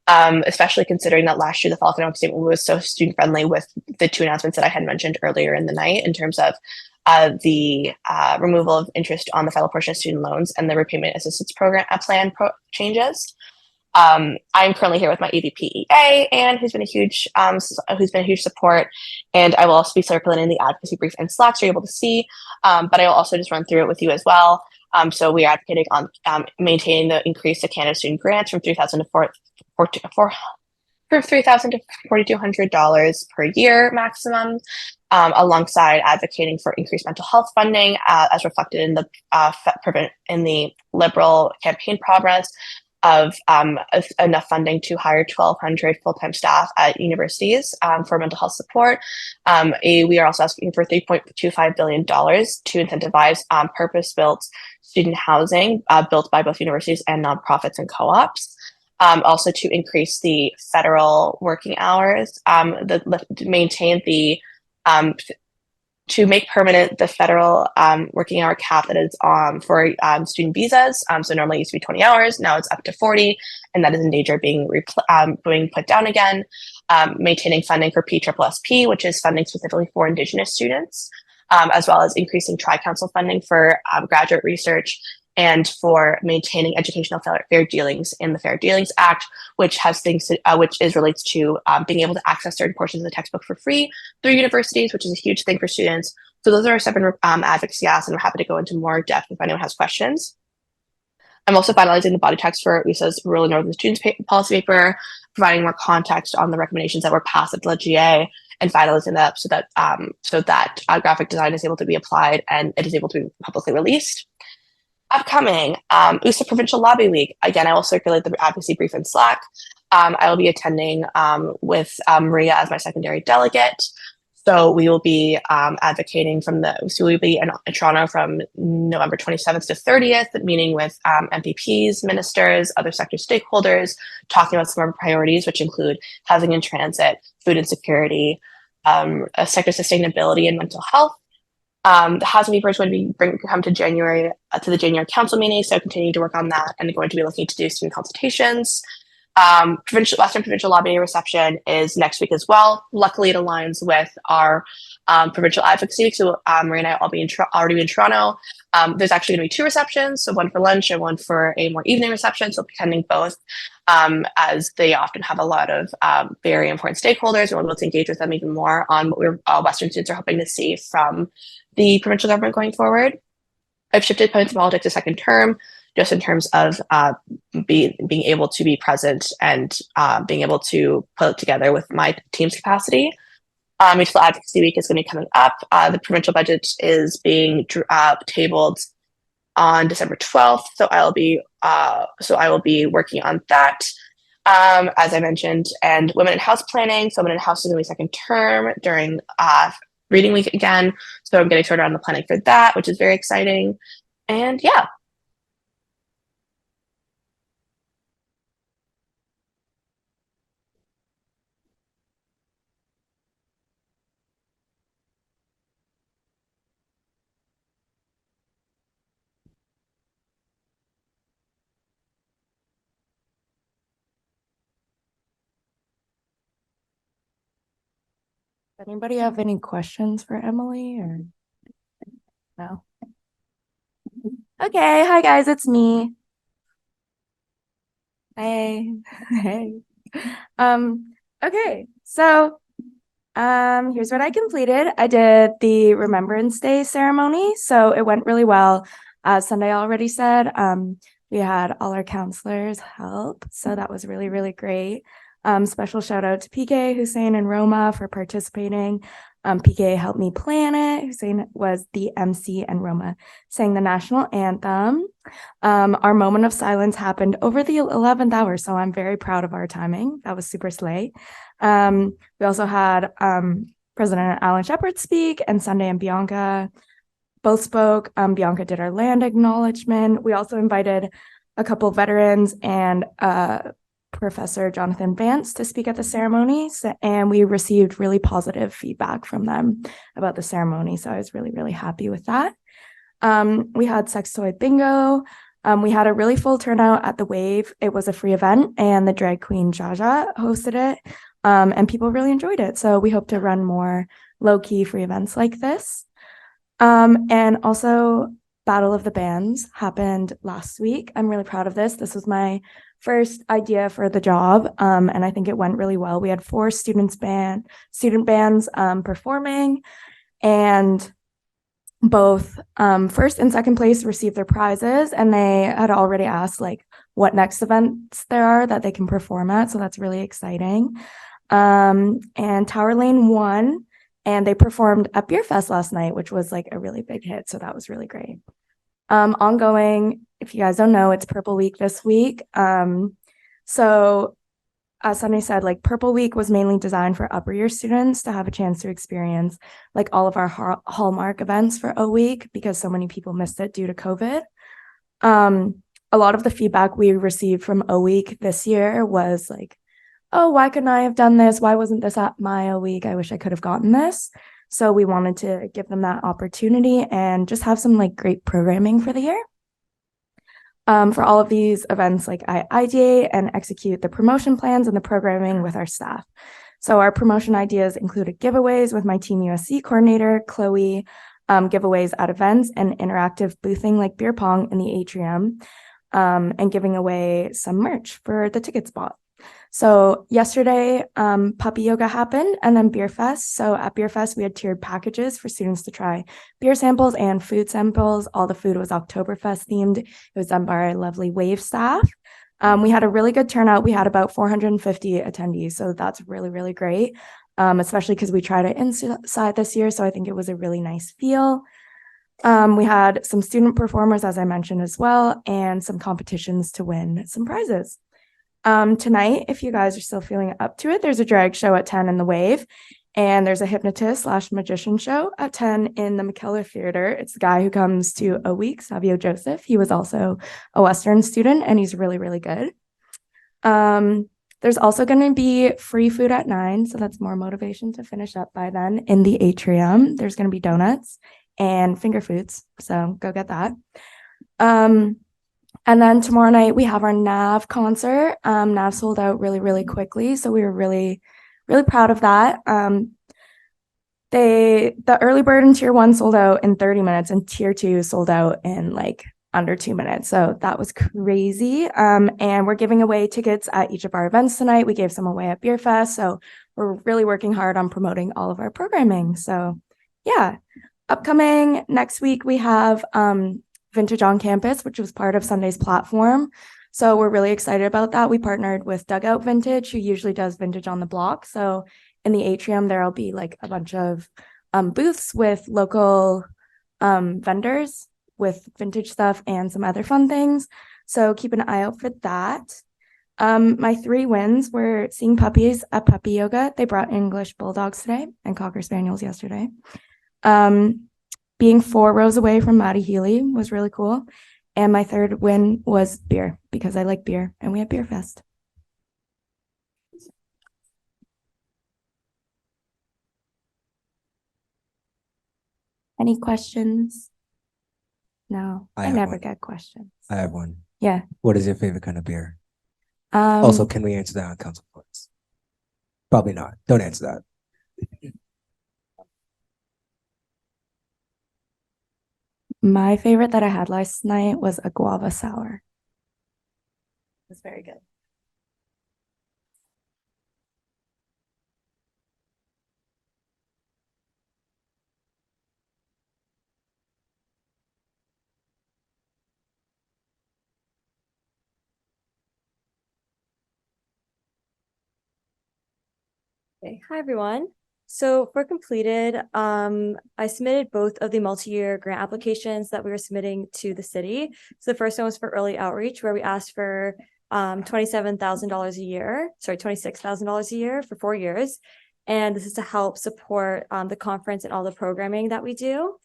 Especially considering that last year the fall academic statement was so student friendly with the 2 announcements that I had mentioned earlier in the night in terms of the removal of interest on the federal portion of student loans and the repayment assistance program changes. I'm currently here with my AVP EA, Anne, who's been a huge support, and I will also be circulating the advocacy brief in Slack so you're able to see, but I will also just run through it with you as well. So we are advocating on maintaining the increase to Canada student grants from $3,000 to $4,200 per year maximum, alongside advocating for increased mental health funding, as reflected in the Liberal campaign promise of enough funding to hire 1,200 full-time staff at universities for mental health support. We are also asking for $3.25 billion to incentivize purpose-built student housing built by both universities and nonprofits and co-ops. Also to increase the federal working hours, to make permanent the federal working hour cap that is for student visas. So normally it used to be 20 hours, now it's up to 40, and that is in danger of being put down again. Maintaining funding for PSSP, which is funding specifically for Indigenous students, as well as increasing Tri-Council funding for graduate research, and for maintaining educational fair dealings in the Fair Dealings Act, which has things relates to being able to access certain portions of the textbook for free through universities, which is a huge thing for students. So those are 7 advocacy asks, and I'm happy to go into more depth if anyone has questions. I'm also finalizing the body text for USA's Rural Northern Students Policy Paper, providing more context on the recommendations that were passed at the GA, and finalizing that so that graphic design is able to be applied and it is able to be publicly released. Upcoming, USA Provincial Lobby Week. Again, I will circulate the advocacy brief in Slack. I will be attending with Maria as my secondary delegate. So we will be advocating so we'll be in Toronto from November 27th to 30th, meeting with MPPs, ministers, other sector stakeholders, talking about some of our priorities, which include housing and transit, food insecurity, sector sustainability and mental health. The housing paper is going to be come to January to the January council meeting, so continuing to work on that, and going to be looking to do student consultations. Western Provincial Lobby reception is next week as well. Luckily, it aligns with our provincial advocacy week. So Marie and I will be already in Toronto. There's actually going to be 2 receptions, so one for lunch and one for a more evening reception. So attending both, as they often have a lot of very important stakeholders. We want to be able to engage with them even more on what we're Western students are hoping to see from the provincial government going forward. I've shifted points of politics to second term, just in terms of being able to be present and being able to put it together with my team's capacity. Mutual Advocacy Week is going to be coming up. The provincial budget is being tabled on December 12th, so I will be working on that, as I mentioned. And Women in House Planning. So Women in House is going to be second term during reading week again. So I'm getting started on the planning for that, which is very exciting. And yeah. Anybody have any questions for Emily or no? Okay, hi guys, it's me. Hey, hey. Okay, so here's what I completed. I did the Remembrance Day ceremony, so it went really well. As Sunday already said, we had all our counselors help, so that was really, really great. Special shout out to PK, Hussein, and Roma for participating. PK helped me plan it. Hussein was the MC, and Roma sang the national anthem. Our moment of silence happened over the 11th hour, so I'm very proud of our timing. That was super slay. We also had President Alan Shepard speak, and Sunday and Bianca both spoke. Bianca did our land acknowledgement. We also invited a couple veterans and Professor Jonathan Vance to speak at the ceremony, and we received really positive feedback from them about the ceremony, so I was really, really happy with that. We had sex toy bingo. We had a really full turnout at the Wave. It was a free event, and the drag queen Jaja hosted it, and people really enjoyed it, so we hope to run more low-key free events like this. And also Battle of the Bands happened last week. I'm really proud of this. This was my first idea for the job, and I think it went really well. We had 4 student bands performing, and both first and second place received their prizes, and they had already asked like what next events there are that they can perform at, so that's really exciting. And Tower Lane won, and they performed at Beer Fest last night, which was like a really big hit, so that was really great. Ongoing, if you guys don't know, it's Purple Week this week. So as Sunday said, like Purple Week was mainly designed for upper year students to have a chance to experience like all of our hallmark events for O Week, because so many people missed it due to COVID. A lot of the feedback we received from O Week this year was like, oh, why couldn't I have done this? Why wasn't this at my O Week? I wish I could have gotten this. So we wanted to give them that opportunity and just have some like great programming for the year. For all of these events, like I ideate and execute the promotion plans and the programming with our staff. So our promotion ideas included giveaways with my Team USC coordinator, Chloe, giveaways at events, and interactive boothing like beer pong in the atrium, and giving away some merch for the ticket spot. So yesterday, puppy yoga happened, and then Beer Fest. So at Beer Fest, we had tiered packages for students to try beer samples and food samples. All the food was Oktoberfest themed. It was done by our lovely Wave staff. We had a really good turnout. We had about 450 attendees, so that's really, really great, especially because we tried it inside this year, so I think it was a really nice feel. We had some student performers, as I mentioned as well, and some competitions to win some prizes. Tonight, if you guys are still feeling up to it, there's a drag show at 10 in the Wave, and there's a hypnotist/magician show at 10 in the McKellar Theater. It's the guy who comes to A Week, Savio Joseph. He was also a Western student, and he's really, really good. There's also going to be free food at 9, so that's more motivation to finish up by then. In the atrium, there's going to be donuts and finger foods, so go get that. And then tomorrow night we have our NAV concert. NAV sold out really, really quickly, so we were really, really proud of that. The early bird in tier 1 sold out in 30 minutes, and tier 2 sold out in like under 2 minutes. So that was crazy. And we're giving away tickets at each of our events tonight. We gave some away at Beer Fest. So we're really working hard on promoting all of our programming. So yeah, upcoming next week, we have Vintage on Campus, which was part of Sunday's platform. So we're really excited about that. We partnered with Dugout Vintage, who usually does Vintage on the Block. So in the atrium, there'll be like a bunch of booths with local vendors with vintage stuff and some other fun things. So keep an eye out for that. My 3 wins were seeing puppies at Puppy Yoga. They brought English Bulldogs today and Cocker Spaniels yesterday. Being 4 rows away from Maddie Healy was really cool. And my 3rd win was beer, because I like beer and we had Beer Fest. Any questions? No, I have never one. get questions. I have one. Yeah. What is your favorite kind of beer? Also, can we answer that on council points? Probably not. Don't answer that. My favorite that I had last night was a guava sour. It was very good. Okay. Hi, everyone. So for completed, I submitted both of the multi-year grant applications that we were submitting to the city. So the first one was for early outreach, where we asked for $27,000 a year, sorry, $26,000 a year for 4 years. And this is to help support the conference and all the programming that we do.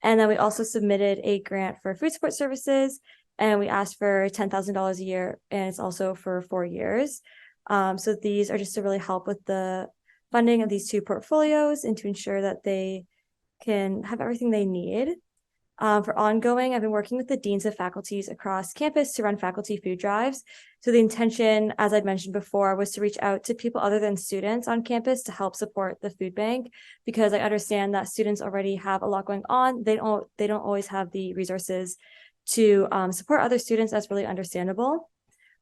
And then we also submitted a grant for food support services, and we asked for $10,000 a year, and it's also for 4 years. So these are just to really help with the funding of these 2 portfolios and to ensure that they can have everything they need. For ongoing, I've been working with the deans of faculties across campus to run faculty food drives. So the intention, as I'd mentioned before, was to reach out to people other than students on campus to help support the food bank, because I understand that students already have a lot going on. They don't always have the resources to support other students. That's really understandable.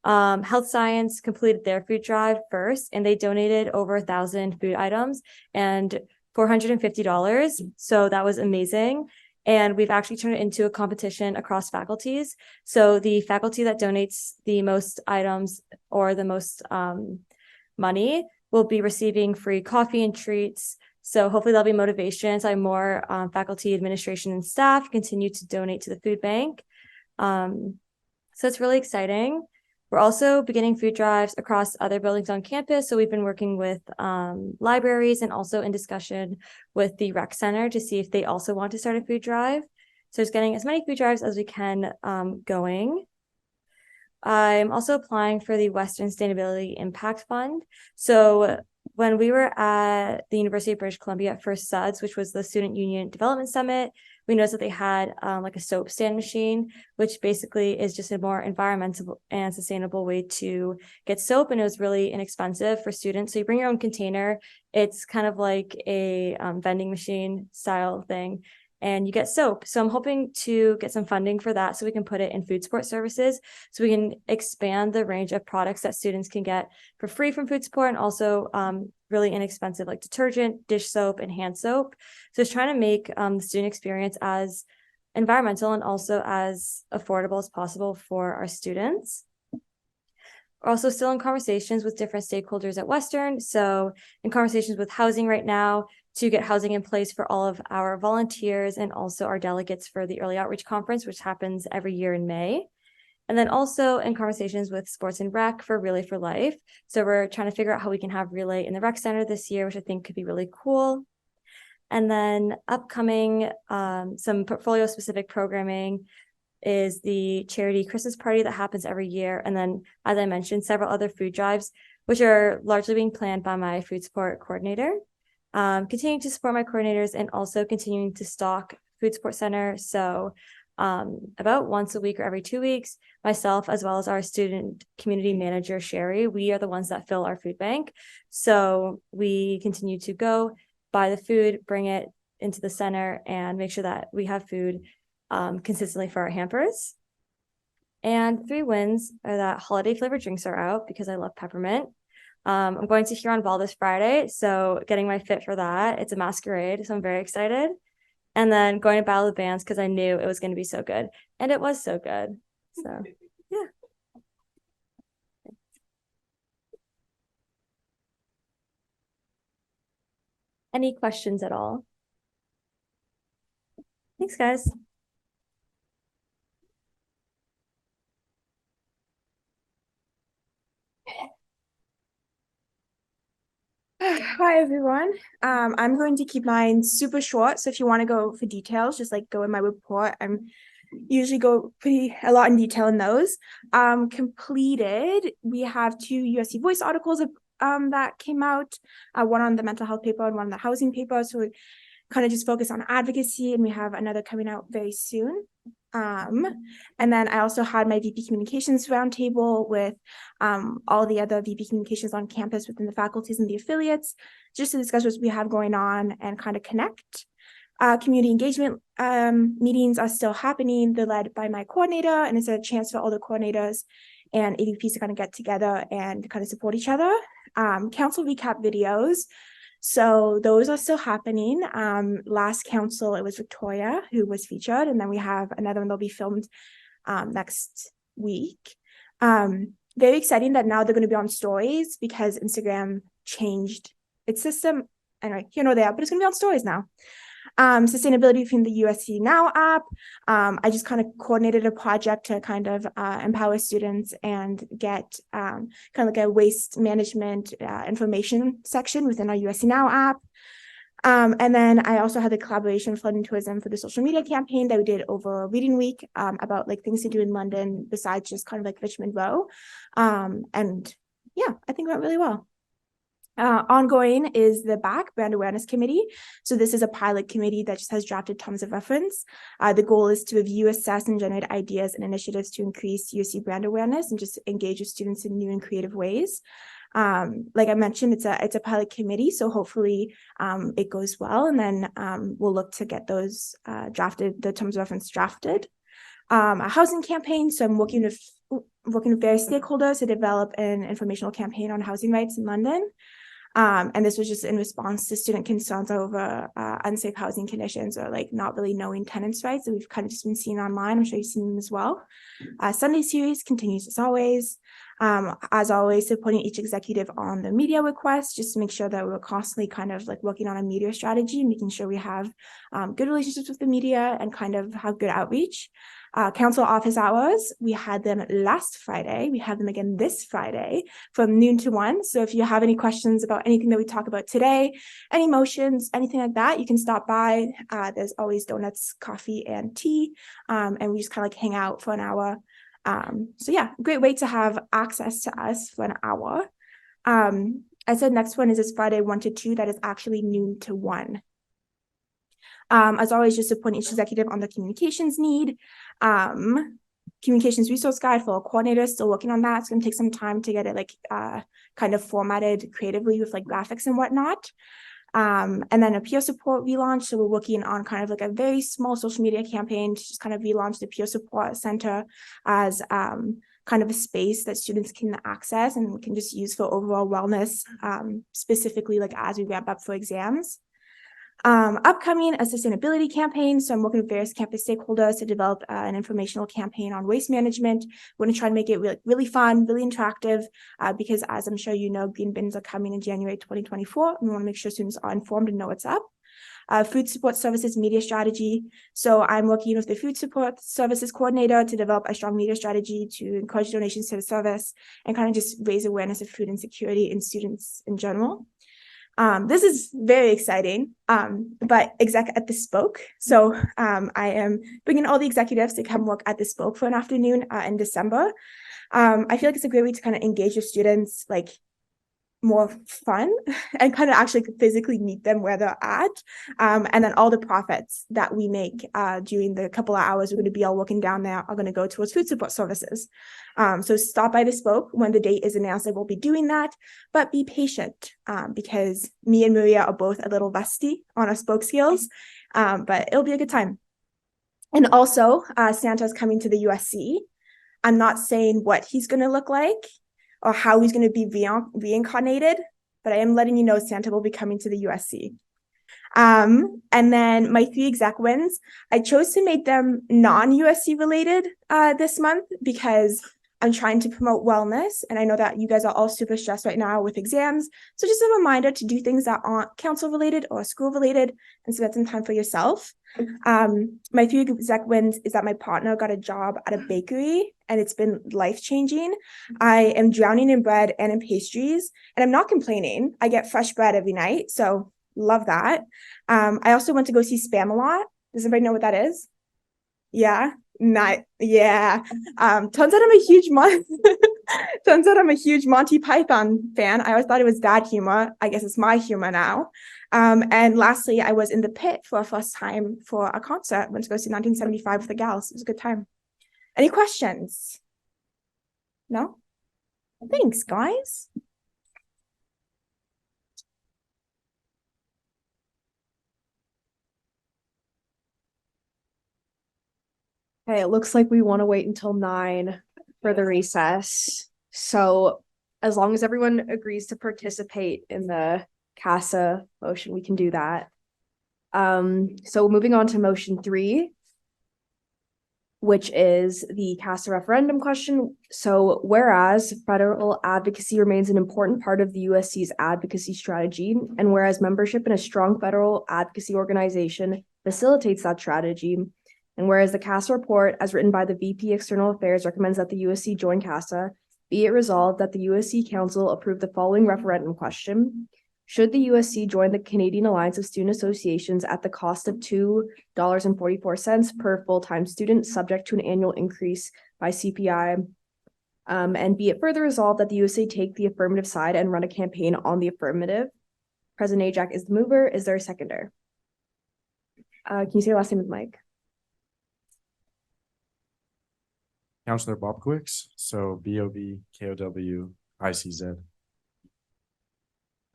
Health Science completed their food drive first, and they donated over 1,000 food items and $450. So that was amazing. And we've actually turned it into a competition across faculties. So the faculty that donates the most items or the most money will be receiving free coffee and treats. So hopefully there'll be motivation so more faculty, administration, and staff continue to donate to the food bank. So it's really exciting. We're also beginning food drives across other buildings on campus. So we've been working with libraries and also in discussion with the rec center to see if they also want to start a food drive. So just getting as many food drives as we can going. I'm also applying for the Western Sustainability Impact Fund. So when we were at the University of British Columbia at First Suds, which was the Student Union Development Summit, we noticed that they had like a soap stand machine, which basically is just a more environmental and sustainable way to get soap. And it was really inexpensive for students. So you bring your own container. It's kind of like a vending machine style thing, and you get soap. So I'm hoping to get some funding for that so we can put it in food support services, so we can expand the range of products that students can get for free from food support, and also really inexpensive like detergent, dish soap, and hand soap. So it's trying to make the student experience as environmental and also as affordable as possible for our students. We're also still in conversations with different stakeholders at Western. So in conversations with housing right now to get housing in place for all of our volunteers and also our delegates for the Early Outreach Conference, which happens every year in May. And then also in conversations with Sports and Rec for Relay for Life. So we're trying to figure out how we can have Relay in the rec center this year, which I think could be really cool. And then upcoming, some portfolio specific programming is the charity Christmas party that happens every year. And then, as I mentioned, several other food drives. which are largely being planned by my food support coordinator. Continuing to support my coordinators and also continuing to stock food support center. So about once a week or every 2 weeks, myself as well as our student community manager, Sherry, we are the ones that fill our food bank. So we continue to go buy the food, bring it into the center, and make sure that we have food consistently for our hampers. And 3 wins are that holiday flavored drinks are out because I love peppermint. I'm going to Huron Ball this Friday, so getting my fit for that. It's a masquerade, so I'm very excited. And then going to Battle of the Bands because I knew it was going to be so good. And it was so good. So, yeah. Any questions at all? Thanks, guys. Hi, everyone. I'm going to keep mine super short. So if you want to go for details, just like go in my report. I'm usually go a lot in detail in those. Completed, we have 2 USC Voice articles that came out, one on the mental health paper and one on the housing paper. So we kind of just focus on advocacy, and we have another coming out very soon. And then I also had my VP Communications roundtable with all the other VP Communications on campus within the faculties and the affiliates, just to discuss what we have going on and kind of connect. Community engagement meetings are still happening. They're led by my coordinator, and it's a chance for all the coordinators and AVPs to kind of get together and kind of support each other. Council recap videos. So those are still happening. Last council, it was Victoria who was featured, and then we have another one that'll be filmed next week. Very exciting that now they're going to be on stories because Instagram changed its system. Anyway, here nor there, but it's going to be on stories now. Sustainability from the USC Now app. I just kind of coordinated a project to kind of empower students and get kind of like a waste management information section within our USC Now app. And then I also had the collaboration Flood and Tourism for the social media campaign that we did over Reading Week about like things to do in London besides just kind of like Richmond Row. And yeah, I think it went really well. Ongoing is the BAC, Brand Awareness Committee. So this is a pilot committee that just has drafted terms of reference. The goal is to review, assess, and generate ideas and initiatives to increase USC brand awareness and just engage with students in new and creative ways. Like I mentioned, it's a pilot committee, so hopefully it goes well, and then we'll look to get those the terms of reference drafted. A housing campaign, so I'm working with various stakeholders to develop an informational campaign on housing rights in London. And this was just in response to student concerns over unsafe housing conditions or like not really knowing tenants' rights that we've kind of just been seeing online. I'm sure you've seen them as well. Sunday series continues as always. Supporting each executive on the media request, just to make sure that we're constantly kind of like working on a media strategy, making sure we have good relationships with the media and kind of have good outreach. Council office hours, we had them last Friday. We have them again this Friday from noon to 1. So if you have any questions about anything that we talk about today, any motions, anything like that, you can stop by. There's always donuts, coffee, and tea. And we just kind of like hang out for an hour. So yeah, great way to have access to us for an hour. I said next one is this Friday 1 to 2. That is actually noon to 1. As always, just supporting each executive on the communications need. Communications resource guide for our coordinators, still working on that. It's going to take some time to get it like kind of formatted creatively with like graphics and whatnot. And then a peer support relaunch. So we're working on kind of like a very small social media campaign to just kind of relaunch the peer support center as kind of a space that students can access and can just use for overall wellness, specifically like as we ramp up for exams. Upcoming a sustainability campaign. So I'm working with various campus stakeholders to develop an informational campaign on waste management. We're going to try and make it really fun, really interactive, because as I'm sure you know, green bins are coming in January 2024. And we want to make sure students are informed and know what's up. Food support services media strategy. So I'm working with the food support services coordinator to develop a strong media strategy to encourage donations to the service and kind of just raise awareness of food insecurity in students in general. This is very exciting, but exec at the Spoke. So I am bringing all the executives to come work at the Spoke for an afternoon in December. I feel like it's a great way to kind of engage with students, like more fun and kind of actually physically meet them where they're at. And then all the profits that we make during the couple of hours we're going to be all working down there are going to go towards food support services. So stop by the spoke when the date is announced. I will be doing that, but be patient because me and Maria are both a little rusty on our spoke skills, but it'll be a good time. And also Santa's coming to the USC. I'm not saying what he's going to look like or how he's going to be reincarnated, but I am letting you know Santa will be coming to the USC. And then my 3 exec wins, I chose to make them non-USC related this month because I'm trying to promote wellness. And I know that you guys are all super stressed right now with exams. So just a reminder to do things that aren't council related or school related and spend some time for yourself. My 3 exec wins is that my partner got a job at a bakery and it's been life-changing. I am drowning in bread and in pastries and I'm not complaining. I get fresh bread every night, so love that. I also went to go see Spamalot. Does anybody know what that is? Yeah, not yeah. Turns out I'm a huge Monty Python fan. I always thought it was dad humor. I guess it's my humor now. And lastly, I was in the pit for a first time for a concert. Went to go see 1975 with the gals. It was a good time. Any questions? No? Thanks, guys. Okay, it looks like we want to wait until 9 for the recess. So as long as everyone agrees to participate in the CASA motion, we can do that. So moving on to motion 3, which is the CASA referendum question. So whereas federal advocacy remains an important part of the USC's advocacy strategy, and whereas membership in a strong federal advocacy organization facilitates that strategy, and whereas the CASA report, as written by the VP External Affairs, recommends that the USC join CASA, be it resolved that the USC Council approve the following referendum question. Should the USC join the Canadian Alliance of Student Associations at the cost of $2.44 per full-time student, subject to an annual increase by CPI? And be it further resolved that the USA take the affirmative side and run a campaign on the affirmative. President Ajak is the mover. Is there a seconder? Can you say your last name with Mike? Councillor Bobkowicz, so BOBKOWICZ.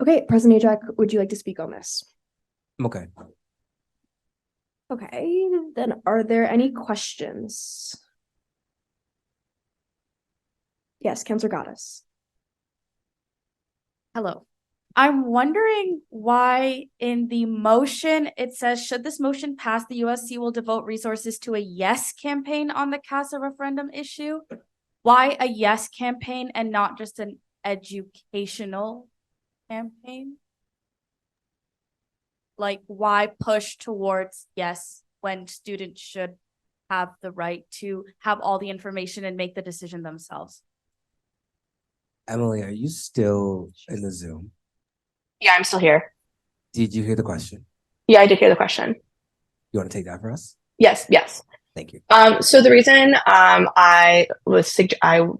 Okay, President Ajak, would you like to speak on this? Okay. Okay, then are there any questions? Yes, Councillor Gaddis. Hello. I'm wondering why in the motion it says, should this motion pass, the USC will devote resources to a yes campaign on the CASA referendum issue. Why a yes campaign and not just an educational campaign? Like, why push towards yes when students should have the right to have all the information and make the decision themselves? Emily, are you still in the Zoom? Yeah, I'm still here. Did you hear the question? Yeah, I did hear the question. You want to take that for us? Yes. Thank you. So the reason I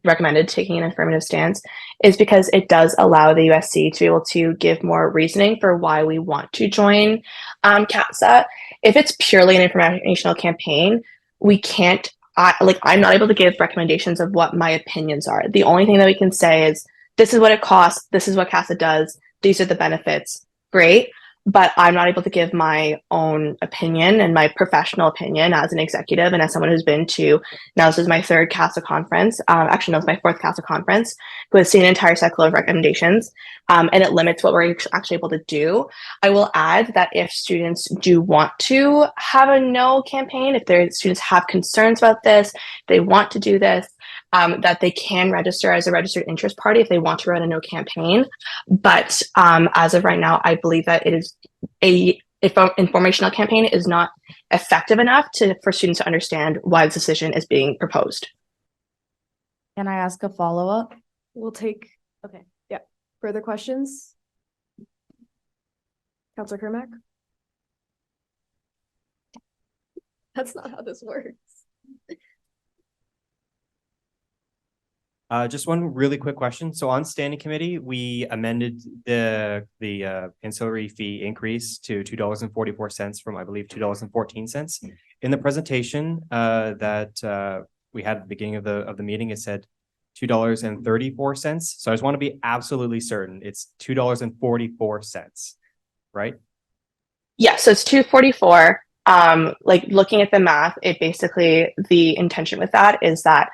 recommended taking an affirmative stance is because it does allow the USC to be able to give more reasoning for why we want to join CAPSA. If it's purely an informational campaign, we can't. I'm not able to give recommendations of what my opinions are. The only thing that we can say is this is what it costs. This is what CASA does. These are the benefits. Great. But I'm not able to give my own opinion and my professional opinion as an executive and as someone who's been to, now this is my 3rd CASA conference, actually no, it's my 4th CASA conference, who has seen an entire cycle of recommendations, and it limits what we're actually able to do. I will add that if students do want to have a no campaign, if their students have concerns about this, they want to do this, that they can register as a registered interest party if they want to run a no campaign. But as of right now, I believe that it is informational campaign is not effective enough for students to understand why the decision is being proposed. Can I ask a follow-up? We'll take, okay, yeah. Further questions? Councillor Kermack? That's not how this works. Just one really quick question. So on standing committee, we amended the ancillary fee increase to $2.44 from, I believe, $2.14. In the presentation that we had at the beginning of the meeting, it said $2.34. So I just want to be absolutely certain it's $2.44, right? Yeah, so it's 244. Like looking at the math, it basically, the intention with that is that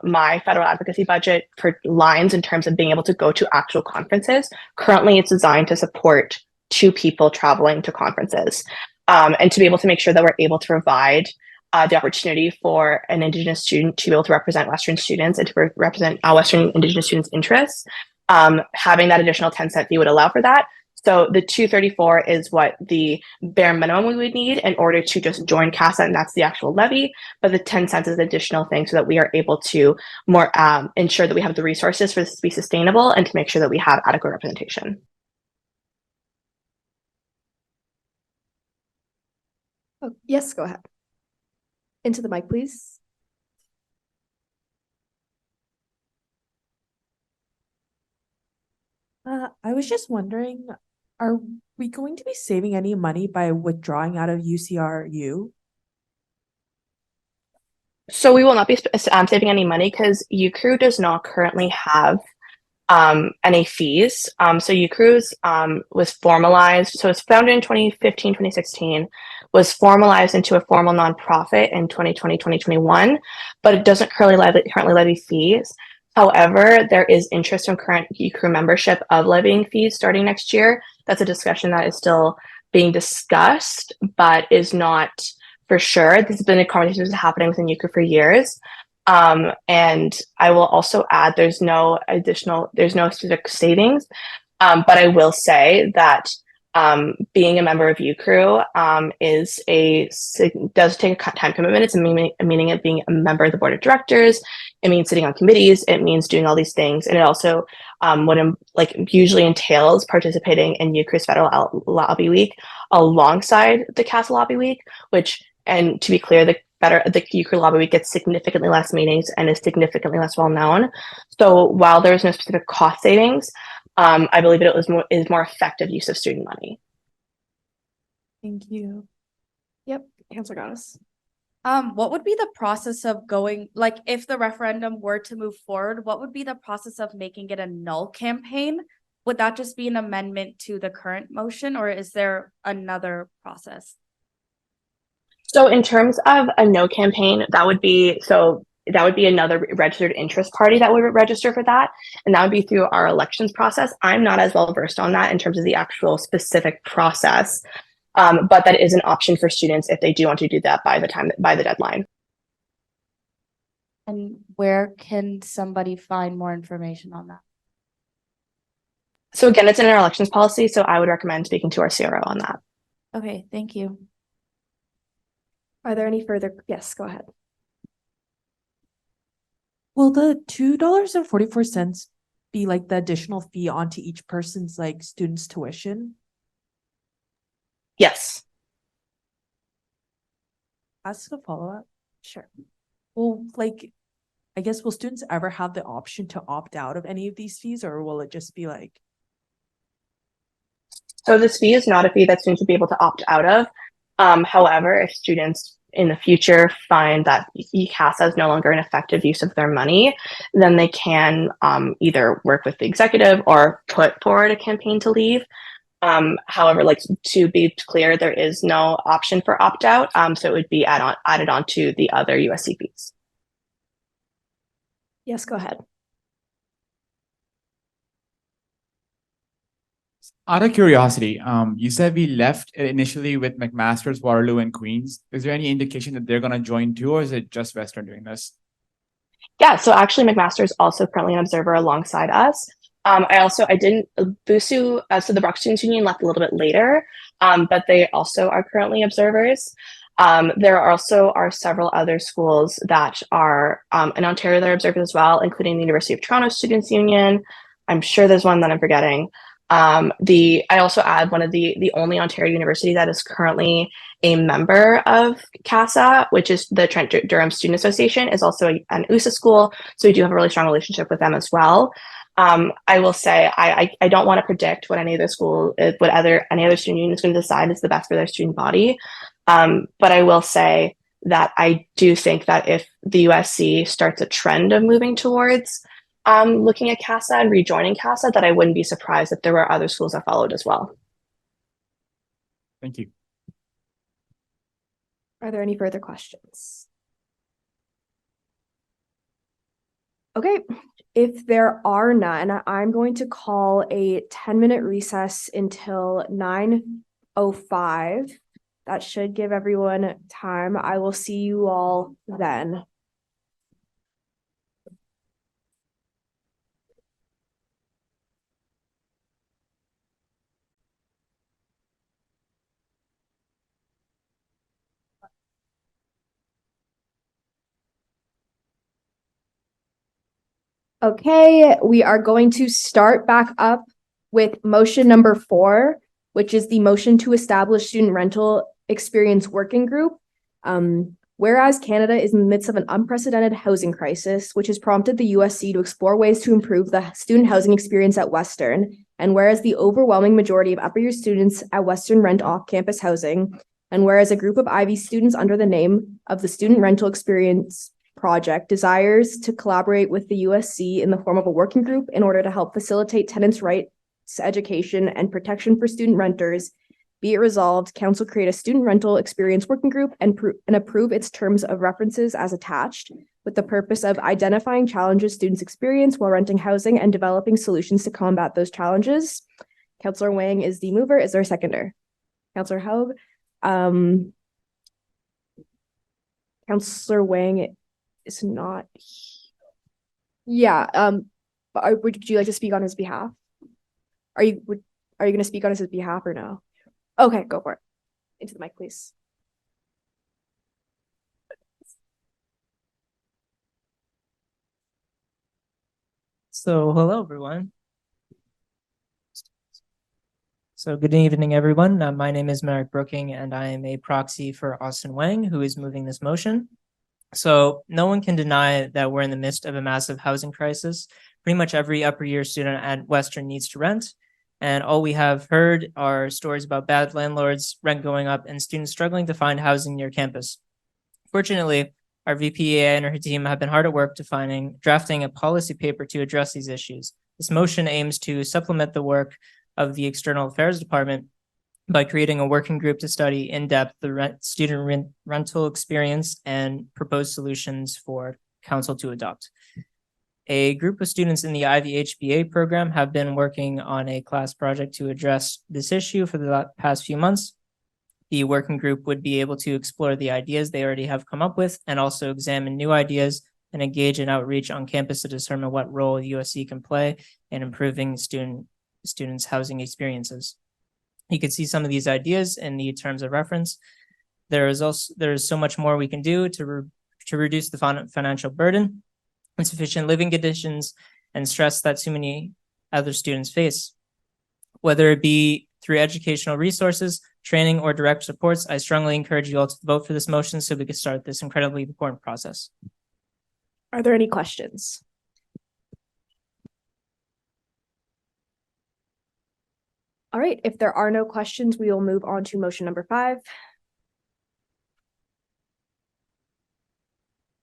my federal advocacy budget for lines in terms of being able to go to actual conferences, currently it's designed to support 2 people traveling to conferences. And to be able to make sure that we're able to provide the opportunity for an Indigenous student to be able to represent Western students and to represent Western Indigenous students' interests, having that additional 10-cent fee would allow for that. So the 234 is what the bare minimum we would need in order to just join CASA, and that's the actual levy. But the 10 cents is an additional thing so that we are able to more ensure that we have the resources for this to be sustainable and to make sure that we have adequate representation. Oh, yes, go ahead. Into the mic, please. I was just wondering, are we going to be saving any money by withdrawing out of UCRU? So we will not be saving any money because UCRU does not currently have any fees. So UCRU's was formalized. So it's founded in 2015, 2016, was formalized into a formal nonprofit in 2020, 2021, but it doesn't currently levy fees. However, there is interest from current UCRU membership of levying fees starting next year. That's a discussion that is still being discussed, but is not for sure. This has been a conversation that's happening within UCRU for years. And I will also add, there's no specific savings, but I will say that being a member of UCRU does take a time commitment. It's a meaning of being a member of the board of directors. It means sitting on committees. It means doing all these things, and it also usually entails participating in UCRU's Federal Lobby Week alongside the CASA Lobby Week. And to be clear, the UCRU Lobby Week gets significantly less meetings and is significantly less well known. So while there is no specific cost savings, I believe it is more effective use of student money. Thank you. Yep, Councilor Goddess. What would be the process of going, like, if the referendum were to move forward, what would be the process of making it a null campaign? Would that just be an amendment to the current motion, or is there another process? So in terms of a no campaign, that would be another registered interest party that would register for that. And that would be through our elections process. I'm not as well versed on that in terms of the actual specific process. But that is an option for students if they do want to do that by the deadline. And where can somebody find more information on that? So again, it's in our elections policy. So I would recommend speaking to our CRO on that. Okay, thank you. Are there any further? Yes, go ahead. Will the $2.44 be like the additional fee onto each person's student's tuition? Yes. Ask a follow-up. Sure. Well, I guess, will students ever have the option to opt out of any of these fees, or will it just be So this fee is not a fee that students would be able to opt out of. However, if students in the future find that CASA is no longer an effective use of their money, then they can either work with the executive or put forward a campaign to leave. However, to be clear, there is no option for opt-out, so it would be added on to the other USC fees. Yes, go ahead. Out of curiosity, you said we left initially with McMaster's, Waterloo, and Queens. Is there any indication that they're going to join too, or is it just Western doing this? Yeah, so actually McMaster is also currently an observer alongside us. BUSU, so the Brock Students Union left a little bit later, but they also are currently observers. There also are several other schools that are in Ontario that are observers as well, including the University of Toronto Students Union. I'm sure there's one that I'm forgetting. I also add one of the only Ontario university that is currently a member of CASA, which is the Trent Durham Student Association, is also an USA school. So we do have a really strong relationship with them as well. I will say I don't want to predict what any other student union is going to decide is the best for their student body. But I will say that I do think that if the USC starts a trend of moving towards looking at CASA and rejoining CASA, that I wouldn't be surprised if there were other schools that followed as well. Thank you. Are there any further questions? Okay, if there are none, I'm going to call a 10-minute recess until 9:05. That should give everyone time. I will see you all then. Okay, we are going to start back up with motion number 4, which is the motion to establish student rental experience working group. Whereas Canada is in the midst of an unprecedented housing crisis, which has prompted the USC to explore ways to improve the student housing experience at Western, and whereas the overwhelming majority of upper year students at Western rent off-campus housing, and whereas a group of Ivy students under the name of the Student Rental Experience Project desires to collaborate with the USC in the form of a working group in order to help facilitate tenants' rights to education and protection for student renters. Be it resolved, Council create a student rental experience working group and approve its terms of references as attached, with the purpose of identifying challenges students experience while renting housing and developing solutions to combat those challenges. Councillor Wang is the mover. Is there a seconder? Councillor Haug. Councillor Wang is not. Yeah. Would you like to speak on his behalf? Are you going to speak on his behalf or no? Okay, go for it. Into the mic, please. So, hello, everyone. So, good evening, everyone. My name is Merrick Brooking, and I am a proxy for Austin Wang, who is moving this motion. So, no one can deny that we're in the midst of a massive housing crisis. Pretty much every upper year student at Western needs to rent. And all we have heard are stories about bad landlords, rent going up, and students struggling to find housing near campus. Fortunately, our VPA and her team have been hard at work drafting a policy paper to address these issues. This motion aims to supplement the work of the External Affairs Department by creating a working group to study in depth the student rental experience and propose solutions for council to adopt. A group of students in the Ivy HBA program have been working on a class project to address this issue for the past few months. The working group would be able to explore the ideas they already have come up with and also examine new ideas and engage in outreach on campus to determine what role USC can play in improving students' housing experiences. You can see some of these ideas in the terms of reference. There is so much more we can do to reduce the financial burden, insufficient living conditions, and stress that too many other students face. Whether it be through educational resources, training, or direct supports, I strongly encourage you all to vote for this motion so we can start this incredibly important process. Are there any questions? All right, if there are no questions, we will move on to motion number 5.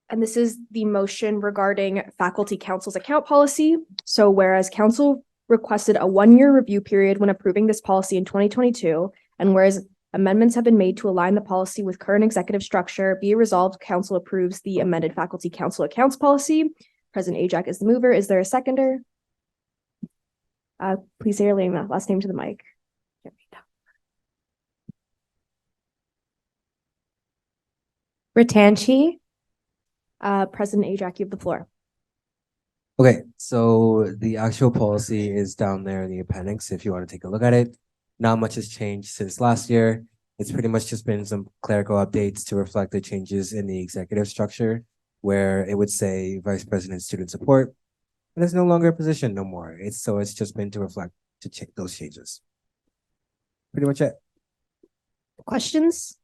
And this is the motion regarding faculty council's account policy. So whereas council requested a 1-year review period when approving this policy in 2022, and whereas amendments have been made to align the policy with current executive structure, be it resolved, council approves the amended faculty council accounts policy. President Ajak is the mover. Is there a seconder? Please say your last name to the mic. Ratanchi. President Ajak, you have the floor. Okay, so the actual policy is down there in the appendix if you want to take a look at it. Not much has changed since last year. It's pretty much just been some clerical updates to reflect the changes in the executive structure, where it would say Vice President Student Support, and it's no longer a position no more. It's just been to reflect to those changes. Pretty much it. Questions?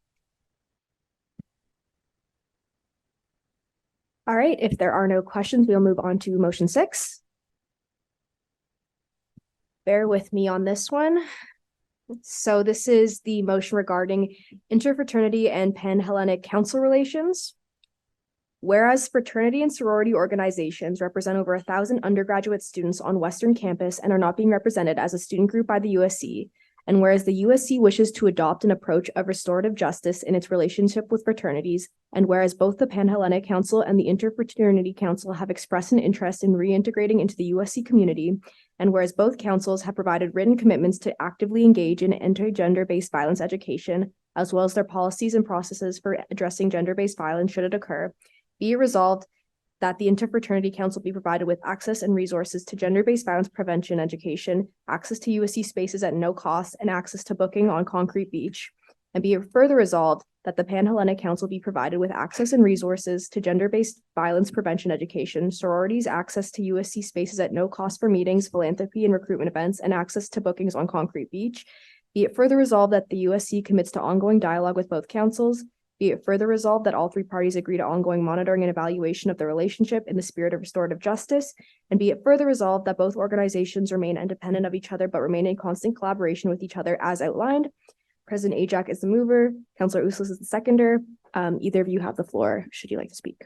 All right, if there are no questions, we'll move on to motion 6. Bear with me on this one. So this is the motion regarding interfraternity and Pan-Hellenic Council relations. Whereas fraternity and sorority organizations represent over 1,000 undergraduate students on Western campus and are not being represented as a student group by the USC, and whereas the USC wishes to adopt an approach of restorative justice in its relationship with fraternities, and whereas both the Pan-Hellenic Council and the Interfraternity Council have expressed an interest in reintegrating into the USC community, and whereas both councils have provided written commitments to actively engage in anti-gender-based violence education, as well as their policies and processes for addressing gender-based violence should it occur, be it resolved that the Interfraternity Council be provided with access and resources to gender-based violence prevention education, access to USC spaces at no cost, and access to booking on Concrete Beach. And be it further resolved that the Pan-Hellenic Council be provided with access and resources to gender-based violence prevention education, sororities access to USC spaces at no cost for meetings, philanthropy, and recruitment events, and access to bookings on Concrete Beach. Be it further resolved that the USC commits to ongoing dialogue with both councils. Be it further resolved that all 3 parties agree to ongoing monitoring and evaluation of the relationship in the spirit of restorative justice. And be it further resolved that both organizations remain independent of each other, but remain in constant collaboration with each other as outlined. President Ajak is the mover. Councillor Uslis is the seconder. Either of you have the floor, should you like to speak.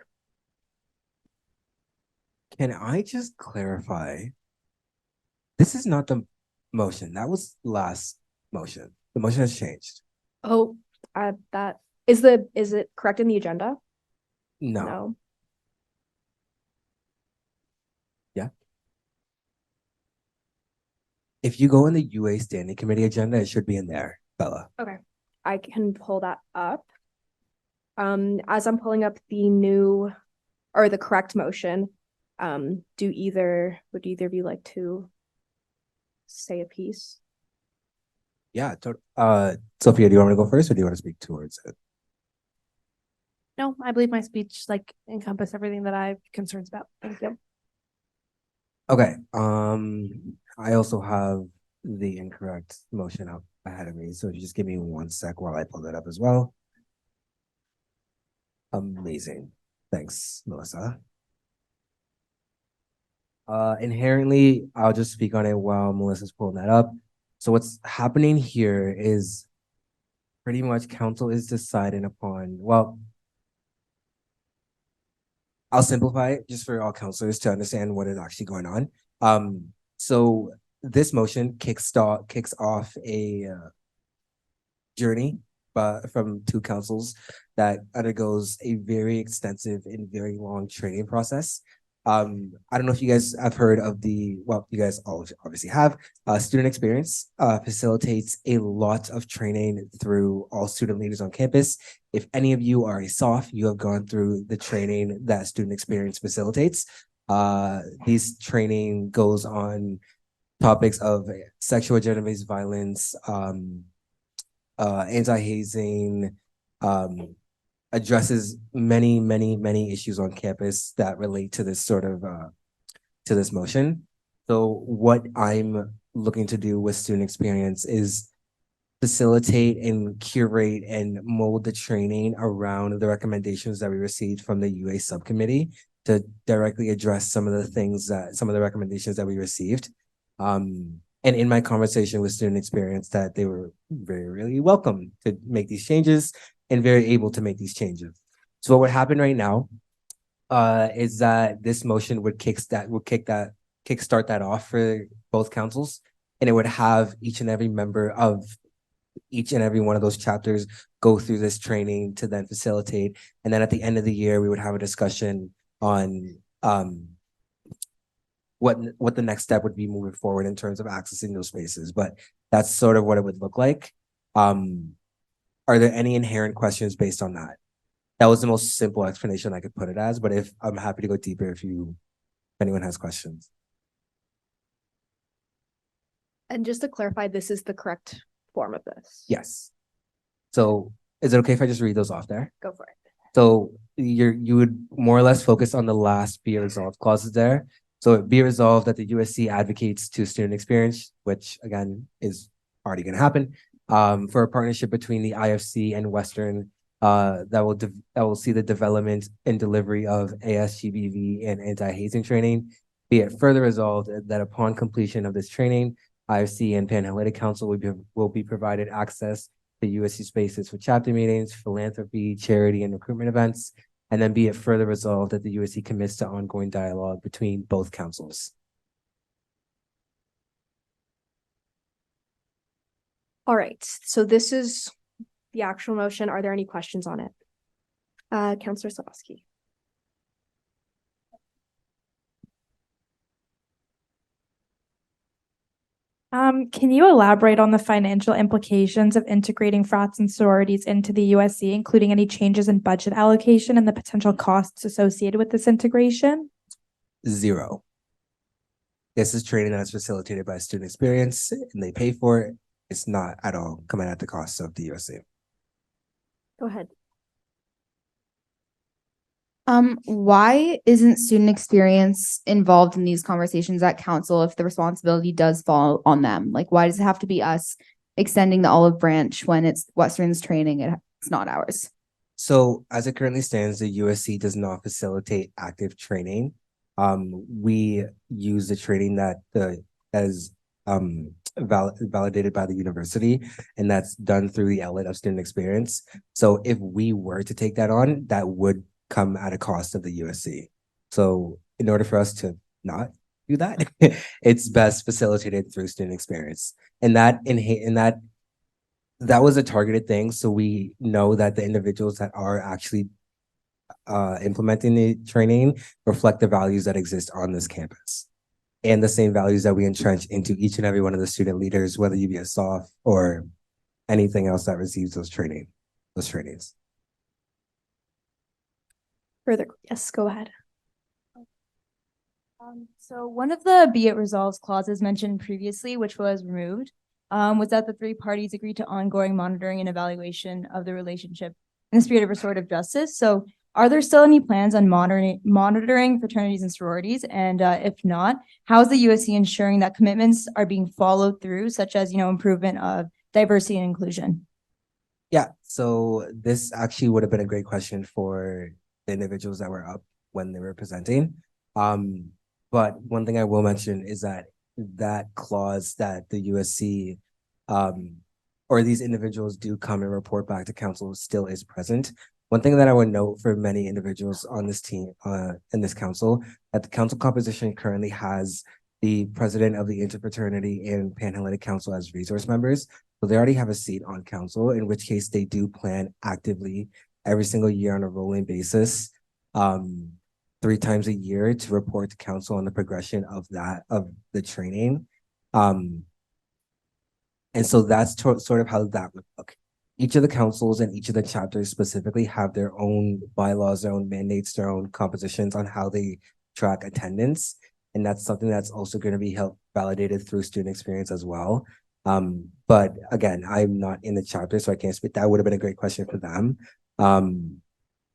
Can I just clarify? This is not the motion. That was last motion. The motion has changed. Oh, that is it correct in the agenda? No. Yeah. If you go in the UA Standing Committee agenda, it should be in there, Bella. Okay, I can pull that up. As I'm pulling up the new or the correct motion, would either of you like to say a piece? Yeah. Sophia, do you want me to go first or do you want to speak towards it? No, I believe my speech encompassed everything that I have concerns about. Thank you. Okay. I also have the incorrect motion up ahead of me. So if you just give me 1 sec while I pull that up as well. Amazing. Thanks, Melissa. Inherently, I'll just speak on it while Melissa's pulling that up. So what's happening here is pretty much council is deciding upon, well, I'll simplify it just for all councilors to understand what is actually going on. So this motion kicks off a journey from 2 councils that undergoes a very extensive and very long training process. I don't know if you guys have heard of you guys all obviously have. Student Experience facilitates a lot of training through all student leaders on campus. If any of you are a SOF, you have gone through the training that Student Experience facilitates. These training goes on topics of sexual gender-based violence, anti-hazing, addresses many issues on campus that relate to this sort of to this motion. So what I'm looking to do with Student Experience is facilitate and curate and mold the training around the recommendations that we received from the UA subcommittee to directly address some of the recommendations that we received. And in my conversation with Student Experience, that they were really welcome to make these changes and very able to make these changes. So what would happen right now is that this motion would kickstart that off for both councils, and it would have each and every member of each and every one of those chapters go through this training to then facilitate. And then at the end of the year, we would have a discussion on what the next step would be moving forward in terms of accessing those spaces. But that's sort of what it would look like. Are there any inherent questions based on that? That was the most simple explanation I could put it as, but if I'm happy to go deeper if anyone has questions. And just to clarify, this is the correct form of this. Yes. So is it okay if I just read those off there? Go for it. So you would more or less focus on the last be resolved clauses there. So be it resolved that the USC advocates to student experience, which again is already going to happen, for a partnership between the IFC and Western that will see the development and delivery of ASGBV and anti-hazing training. Be it further resolved that upon completion of this training, IFC and Panhellenic Council will be provided access to USC spaces for chapter meetings, philanthropy, charity, and recruitment events. And then be it further resolved that the USC commits to ongoing dialogue between both councils. All right, so this is the actual motion. Are there any questions on it? Councillor Slavoski. Can you elaborate on the financial implications of integrating frats and sororities into the USC, including any changes in budget allocation and the potential costs associated with this integration? Zero. This is training that is facilitated by Student Experience and they pay for it. It's not at all coming at the cost of the USC. Go ahead. Why isn't student experience involved in these conversations at council if the responsibility does fall on them? Like, why does it have to be us extending the olive branch when it's Western's training? It's not ours. So as it currently stands, the USC does not facilitate active training. We use the training that is validated by the university, and that's done through the outlet of Student Experience. So if we were to take that on, that would come at a cost of the USC. So in order for us to not do that, it's best facilitated through Student Experience. And that was a targeted thing. So we know that the individuals that are actually implementing the training reflect the values that exist on this campus and the same values that we entrench into each and every one of the student leaders, whether you be a SOF or anything else that receives those trainings. Further, yes, go ahead. So one of the be it resolves clauses mentioned previously, which was removed, was that the three parties agreed to ongoing monitoring and evaluation of the relationship in the spirit of restorative justice. So are there still any plans on monitoring fraternities and sororities? And if not, how is the USC ensuring that commitments are being followed through, such as, improvement of diversity and inclusion? Yeah, so this actually would have been a great question for the individuals that were up when they were presenting. But one thing I will mention is that clause that the USC or these individuals do come and report back to council still is present. One thing that I would note for many individuals on this team, in this council, that the council composition currently has the president of the Interfraternity and Panhellenic Council as resource members. So they already have a seat on council, in which case they do plan actively every single year on a rolling basis, 3 times a year to report to council on the progression of the training. And so that's sort of how that would look. Each of the councils and each of the chapters specifically have their own bylaws, their own mandates, their own compositions on how they track attendance. And that's something that's also going to be validated through Student Experience as well. But again, I'm not in the chapter, so I can't speak. That would have been a great question for them.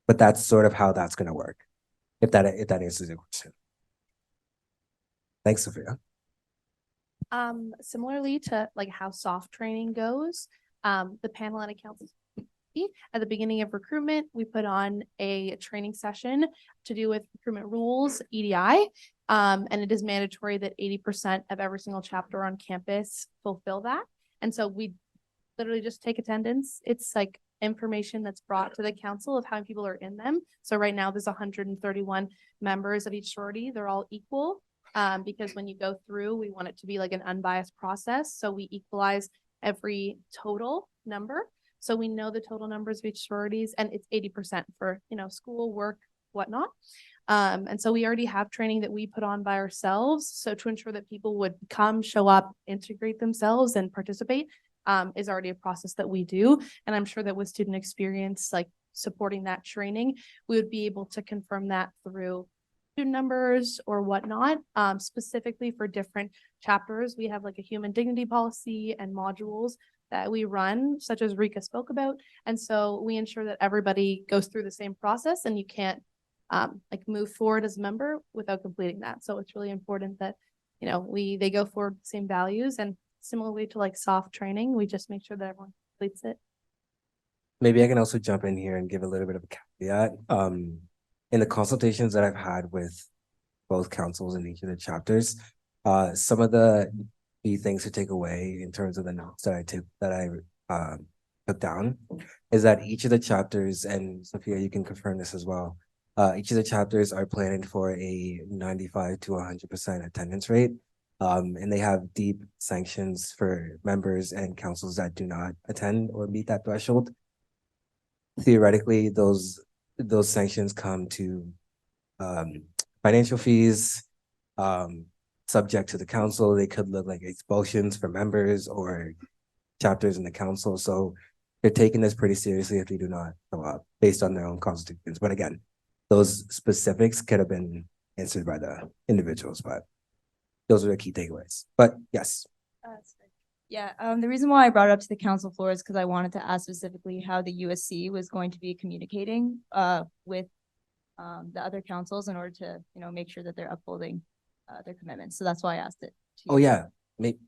But that's sort of how that's going to work, if that answers your question. Thanks, Sophia. Similarly to like how soft training goes, the Panhellenic Council at the beginning of recruitment, we put on a training session to do with recruitment rules, EDI, and it is mandatory that 80% of every single chapter on campus fulfill that. And so we literally just take attendance. It's like information that's brought to the council of how many people are in them. So right now there's 131 members of each sorority. They're all equal. Because when you go through, we want it to be like an unbiased process. So we equalize every total number. So we know the total numbers of each sororities, and it's 80% for, school, work, whatnot. And so we already have training that we put on by ourselves. So to ensure that people would come, show up, integrate themselves and participate is already a process that we do. And I'm sure that with Student Experience, like supporting that training, we would be able to confirm that through student numbers or whatnot. Specifically for different chapters, we have like a human dignity policy and modules that we run, such as Rika spoke about. And so we ensure that everybody goes through the same process, and you can't like move forward as a member without completing that. So it's really important that, you know, they go forward with the same values, and similarly to like soft training, we just make sure that everyone completes it. Maybe I can also jump in here and give a little bit of a caveat. In the consultations that I've had with both councils in each of the chapters, some of the key things to take away in terms of the notes that I took down is that each of the chapters, and Sophia, you can confirm this as well, each of the chapters are planning for a 95 to 100% attendance rate. And they have deep sanctions for members and councils that do not attend or meet that threshold. Theoretically, those sanctions come to financial fees, subject to the council. They could look like expulsions for members or chapters in the council. So they're taking this pretty seriously if they do not show up based on their own constitutions. But again, those specifics could have been answered by the individuals, but those are the key takeaways. But yes. Yeah, the reason why I brought it up to the council floor is because I wanted to ask specifically how the USC was going to be communicating with the other councils in order to, you know, make sure that they're upholding their commitments. So that's why I asked it. Oh yeah, maybe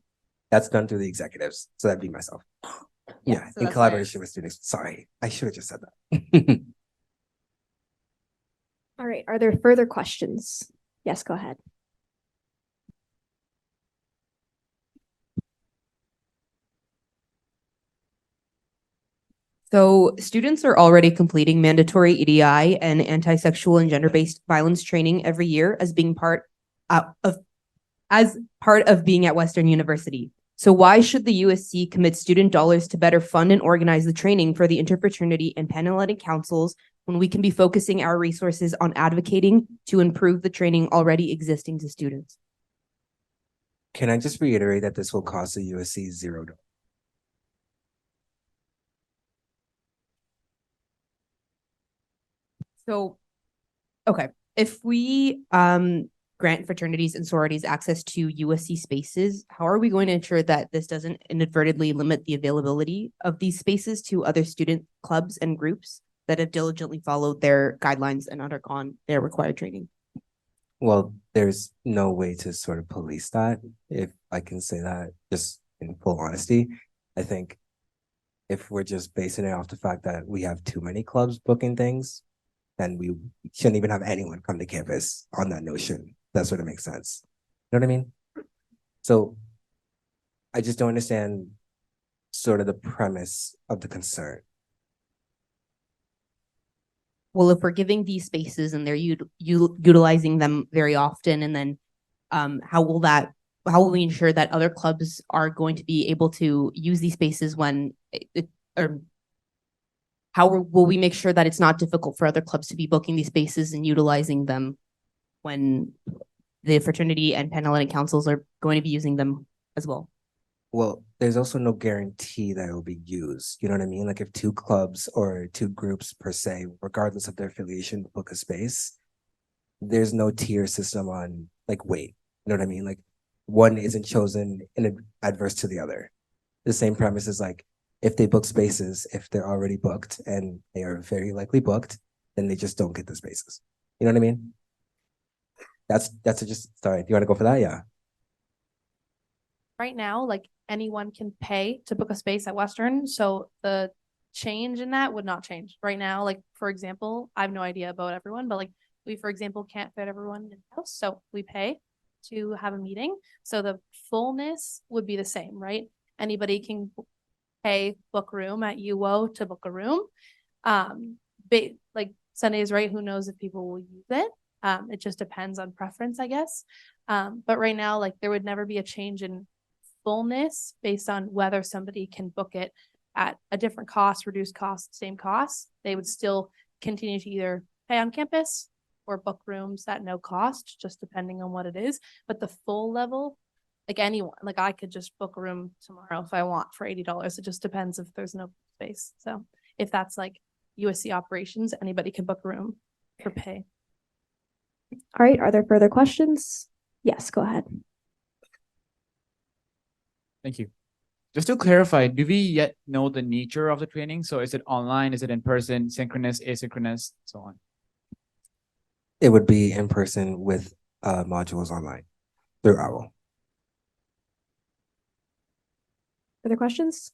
that's done through the executives. So that'd be myself. Yeah, so in that's collaboration with students. Sorry, I should have just said that. All right, are there further questions? Yes, go ahead. So students are already completing mandatory EDI and anti-sexual and gender-based violence training every year as being part of being at Western University. So why should the USC commit student dollars to better fund and organize the training for the interfraternity and Panhellenic councils when we can be focusing our resources on advocating to improve the training already existing to students? Can I just reiterate that this will cost the USC $0? So, okay, if we grant fraternities and sororities access to USC spaces, how are we going to ensure that this doesn't inadvertently limit the availability of these spaces to other student clubs and groups that have diligently followed their guidelines and undergone their required training? Well, there's no way to sort of police that, if I can say that just in full honesty. I think if we're just basing it off the fact that we have too many clubs booking things, then we shouldn't even have anyone come to campus on that notion. That sort of makes sense. You know what I mean? So I just don't understand sort of the premise of the concern. Well, if we're giving these spaces and they're utilizing them very often, and then how will we ensure that other clubs are going to be able to use these spaces when how will we make sure that it's not difficult for other clubs to be booking these spaces and utilizing them when the fraternity and Panhellenic councils are going to be using them as well? Well, there's also no guarantee that it will be used. You know what I mean? Like if two clubs or two groups per se, regardless of their affiliation, book a space, there's no tier system on like weight. You know what I mean? Like one isn't chosen in adverse to the other. The same premise is like, if they book spaces, if they're already booked and they are very likely booked, then they just don't get the spaces. You know what I mean? That's just, sorry, do you want to go for that? Yeah. Right now, like anyone can pay to book a space at Western. So the change in that would not change. Right now, like for example, I have no idea about everyone, but like we, for example, can't fit everyone in house. So we pay to have a meeting. So the fullness would be the same, right? Anybody can pay book room at UO to book a room. Like Sunday is right, who knows if people will use it. It just depends on preference, I guess. But right now, like there would never be a change in fullness based on whether somebody can book it at a different cost, reduced cost, same cost. They would still continue to either pay on campus or book rooms at no cost, just depending on what it is. But the full level, like anyone, like I could just book a room tomorrow if I want for $80. It just depends if there's no space. So if that's like USC operations, anybody can book a room for pay. All right, are there further questions? Yes, go ahead. Thank you. Just to clarify, do we yet know the nature of the training? So is it online? Is it in person, synchronous, asynchronous, so on? It would be in person with modules online through OWL. Further questions?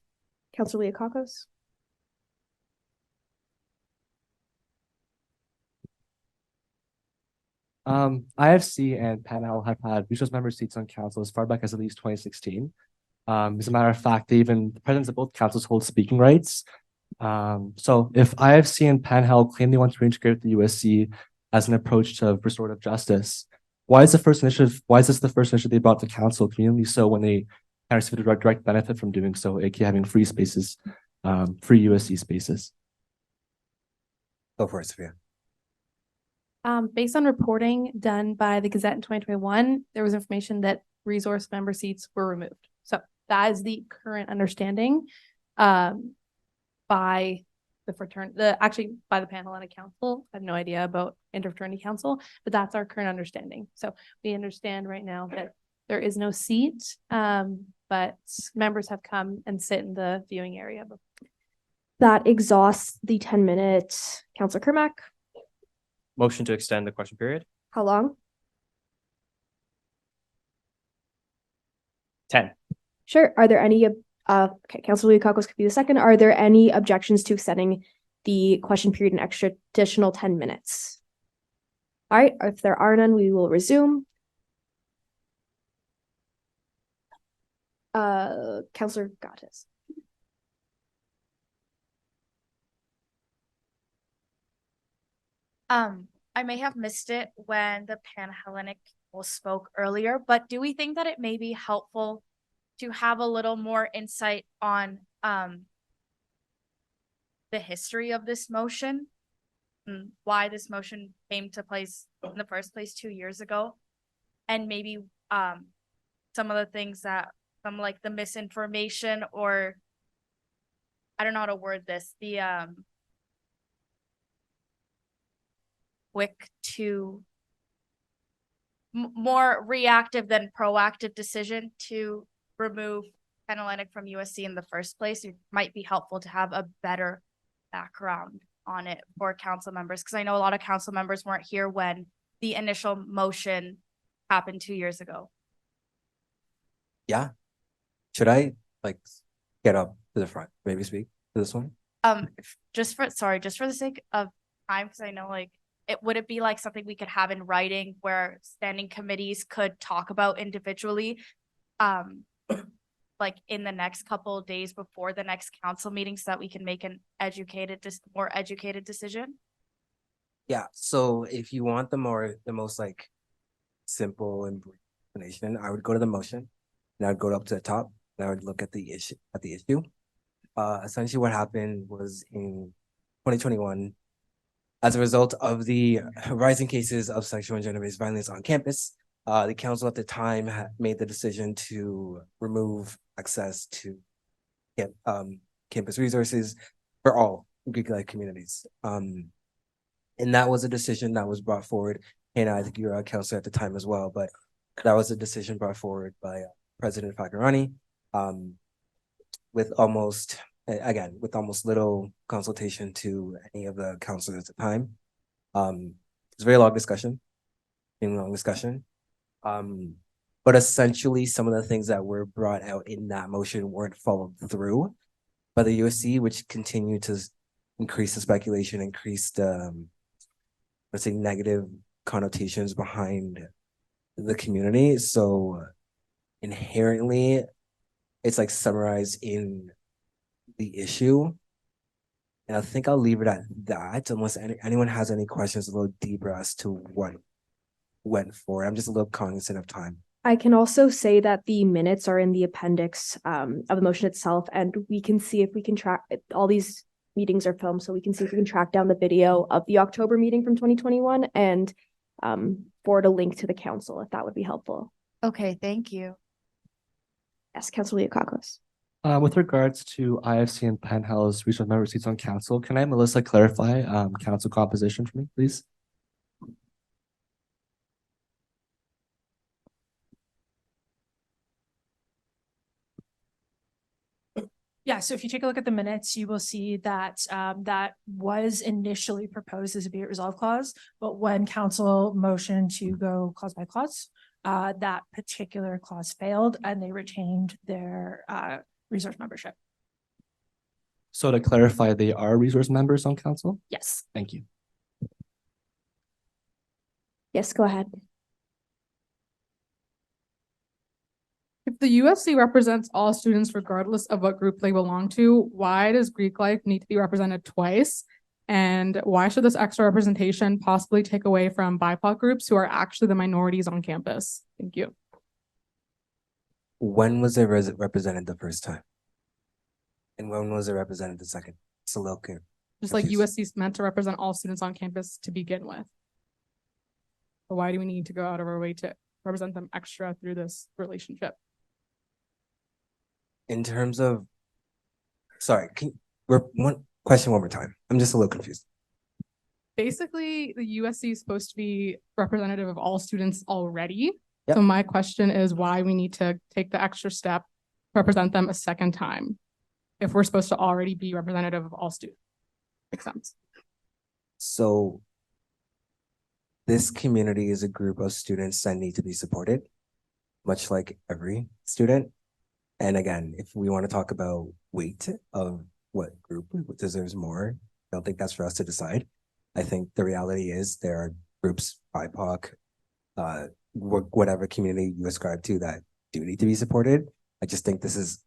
Counselor Leokakos? IFC and Panel have had resource member seats on council as far back as at least 2016. As a matter of fact, the presidents of both councils hold speaking rights. So if IFC and Panhandle claim they want to reintegrate the USC as an approach to restorative justice, why is this the first initiative they brought to council community? So when they receive a direct benefit from doing so, aka having free spaces, free USC spaces. Go for it, Sophia. Based on reporting done by the Gazette in 2021, there was information that resource member seats were removed. So that is the current understanding by by the panel and a council. I have no idea about interfraternity council, but that's our current understanding. So we understand right now that there is no seat, but members have come and sit in the viewing area. That exhausts the 10 minutes. Counselor Kermack, Motion to extend the question period. how long? 10. Sure. Are there any, okay, Counselor Leokakos could be the second. Are there any objections to extending the question period an extra additional 10 minutes? All right, if there are none, we will resume. Counselor Gattis. I may have missed it when the Panhellenic spoke earlier, but do we think that it may be helpful to have a little more insight on the history of this motion and why this motion came to place in the first place 2 years ago, and maybe some of the things that some like the misinformation, or I don't know how to word this, the quick to more reactive than proactive decision to remove Panhellenic from USC in the first place. It might be helpful to have a better background on it for council members, because I know a lot of council members weren't here when the initial motion happened 2 years ago. Yeah. Should I get up to the front, maybe speak to this one? Just for the sake of time, because I know would it be something we could have in writing where standing committees could talk about individually, in the next couple of days before the next council meeting, so that we can make an more educated decision? Yeah. So if you want the most simple and brief explanation, I would go to the motion and I would go up to the top and I would look at the issue Essentially what happened was in 2021, as a result of the rising cases of sexual and gender-based violence on campus, the council at the time made the decision to remove access to campus resources for all Greek-like communities. And that was a decision that was brought forward. And I think you were a counselor at the time as well, but that was a decision brought forward by President Fagarani, with almost little consultation to any of the counselors at the time. It's a very long discussion. But essentially some of the things that were brought out in that motion weren't followed through by the USC, which continued to increase the speculation, increase the let's say negative connotations behind the community. So inherently it's summarized in the issue. And I think I'll leave it at that unless anyone has any questions a little deeper as to what went for. I'm just a little cognizant of time. I can also say that the minutes are in the appendix of the motion itself, and we can see if we can track all these meetings are filmed, so we can see if we can track down the video of the October meeting from 2021 and forward a link to the council if that would be helpful. Okay, thank you. Yes, Councilor Leokakos. With regards to IFC and Penhall's resource member seats on council, can I, Melissa, clarify council composition for me, please? Yeah, so if you take a look at the minutes, you will see that that was initially proposed as a be it resolved clause, but when council motioned to go clause by clause, that particular clause failed and they retained their resource membership. So to clarify, they are resource members on council? Yes. Thank you. Yes, go ahead. If the USC represents all students regardless of what group they belong to, why does Greek life need to be represented twice? And why should this extra representation possibly take away from BIPOC groups who are actually the minorities on campus? Thank you. When was it represented the first time? And when was it represented the second? It's a little clear. Just like USC is meant to represent all students on campus to begin with. But why do we need to go out of our way to represent them extra through this relationship? In terms of, sorry, one more time. I'm just a little confused. Basically, the USC is supposed to be representative of all students already. Yep. So my question is why we need to take the extra step, represent them a second time, if we're supposed to already be representative of all students. Makes sense. So this community is a group of students that need to be supported, much like every student. And again, if we want to talk about weight of what group deserves more, I don't think that's for us to decide. I think the reality is there are groups, BIPOC, whatever community you ascribe to, that do need to be supported. I just think this is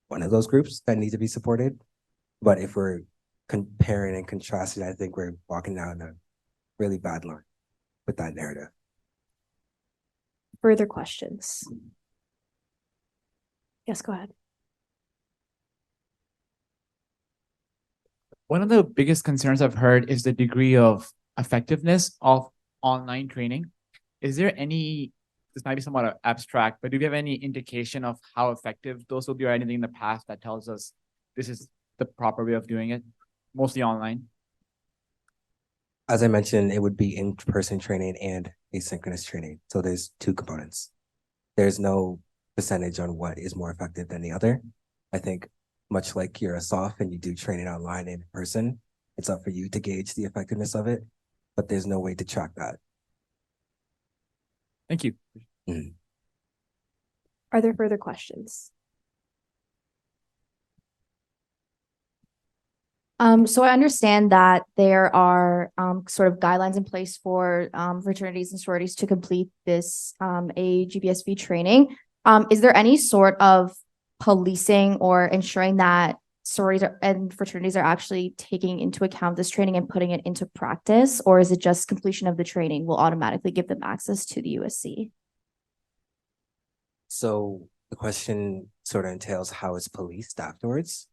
one of those groups that need to be supported. But if we're comparing and contrasting, I think we're walking down a really bad line with that narrative. Further questions? Yes, go ahead. One of the biggest concerns I've heard is the degree of effectiveness of online training. Is there any, this might be somewhat abstract, but do you have any indication of how effective those will be, or anything in the past that tells us this is the proper way of doing it, mostly online? As I mentioned, it would be in-person training and asynchronous training. So there's two components. There's no percentage on what is more effective than the other. I think much like you're a SOF and you do training online and in person, it's up for you to gauge the effectiveness of it, but there's no way to track that. Thank you. Mm. Are there further questions? So I understand that there are sort of guidelines in place for fraternities and sororities to complete this AGBSV training. Is there any sort of policing or ensuring that sororities and fraternities are actually taking into account this training and putting it into practice? Or is it just completion of the training will automatically give them access to the USC? So the question sort of entails how it's policed afterwards.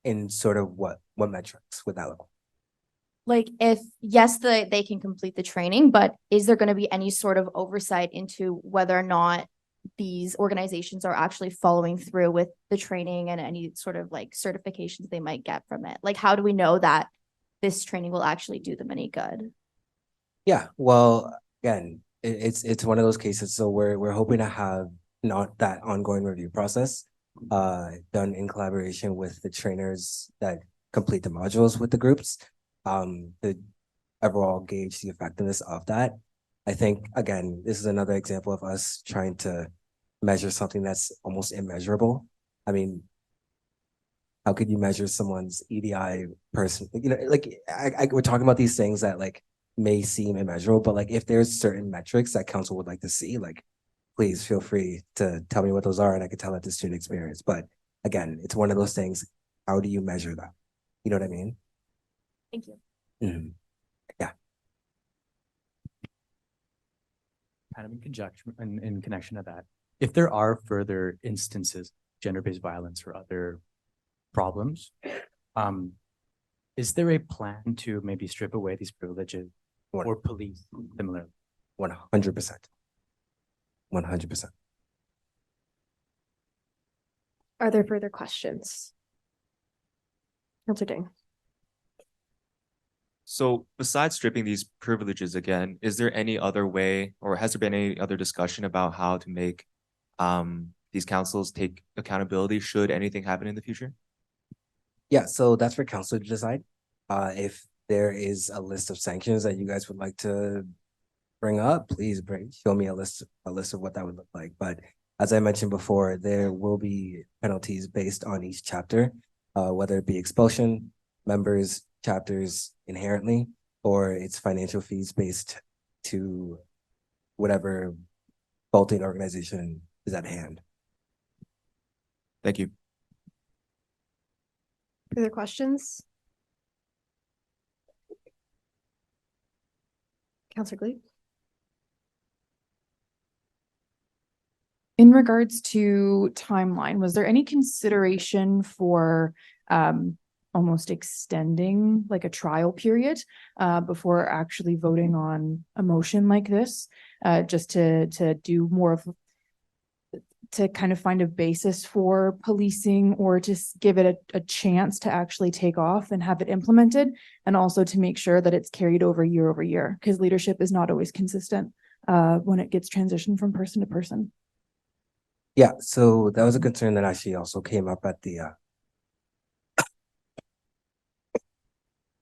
In sort of what metrics would that look like? Like if, yes, they can complete the training, but is there going to be any sort of oversight into whether or not these organizations are actually following through with the training and any sort of like certifications they might get from it? Like, how do we know that this training will actually do them any good? Yeah, well, again, it's one of those cases. So we're hoping to have not that ongoing review process done in collaboration with the trainers that complete the modules with the groups, to overall gauge the effectiveness of that. I think, again, this is another example of us trying to measure something that's almost immeasurable. I mean, how could you measure someone's EDI person? You know, like we're talking about these things that like may seem immeasurable, but like if there's certain metrics that council would like to see, like please feel free to tell me what those are and I could tell that to student experience. But again, it's one of those things. How do you measure that? You know what I mean? Thank you. Mm-hmm. Yeah. Kind of in conjunction, in connection to that, if there are further instances, gender-based violence or other problems, is there a plan to maybe strip away these privileges or police similarly? 100%. 100%. Are there further questions? Councilor Ding. So besides stripping these privileges again, is there any other way, or has there been any other discussion about how to make these councils take accountability should anything happen in the future? Yeah, so that's for council to decide. If there is a list of sanctions that you guys would like to bring up, please show me a list of what that would look like. But as I mentioned before, there will be penalties based on each chapter, whether it be expulsion, members, chapters inherently, or it's financial fees based to whatever faulting organization is at hand. Thank you. Further questions? Counselor Glee? In regards to timeline, was there any consideration for almost extending like a trial period before actually voting on a motion like this? Just to do more of to kind of find a basis for policing or just give it a chance to actually take off and have it implemented, and also to make sure that it's carried over year, because leadership is not always consistent when it gets transitioned from person to person. Yeah, so that was a concern that actually also came up at the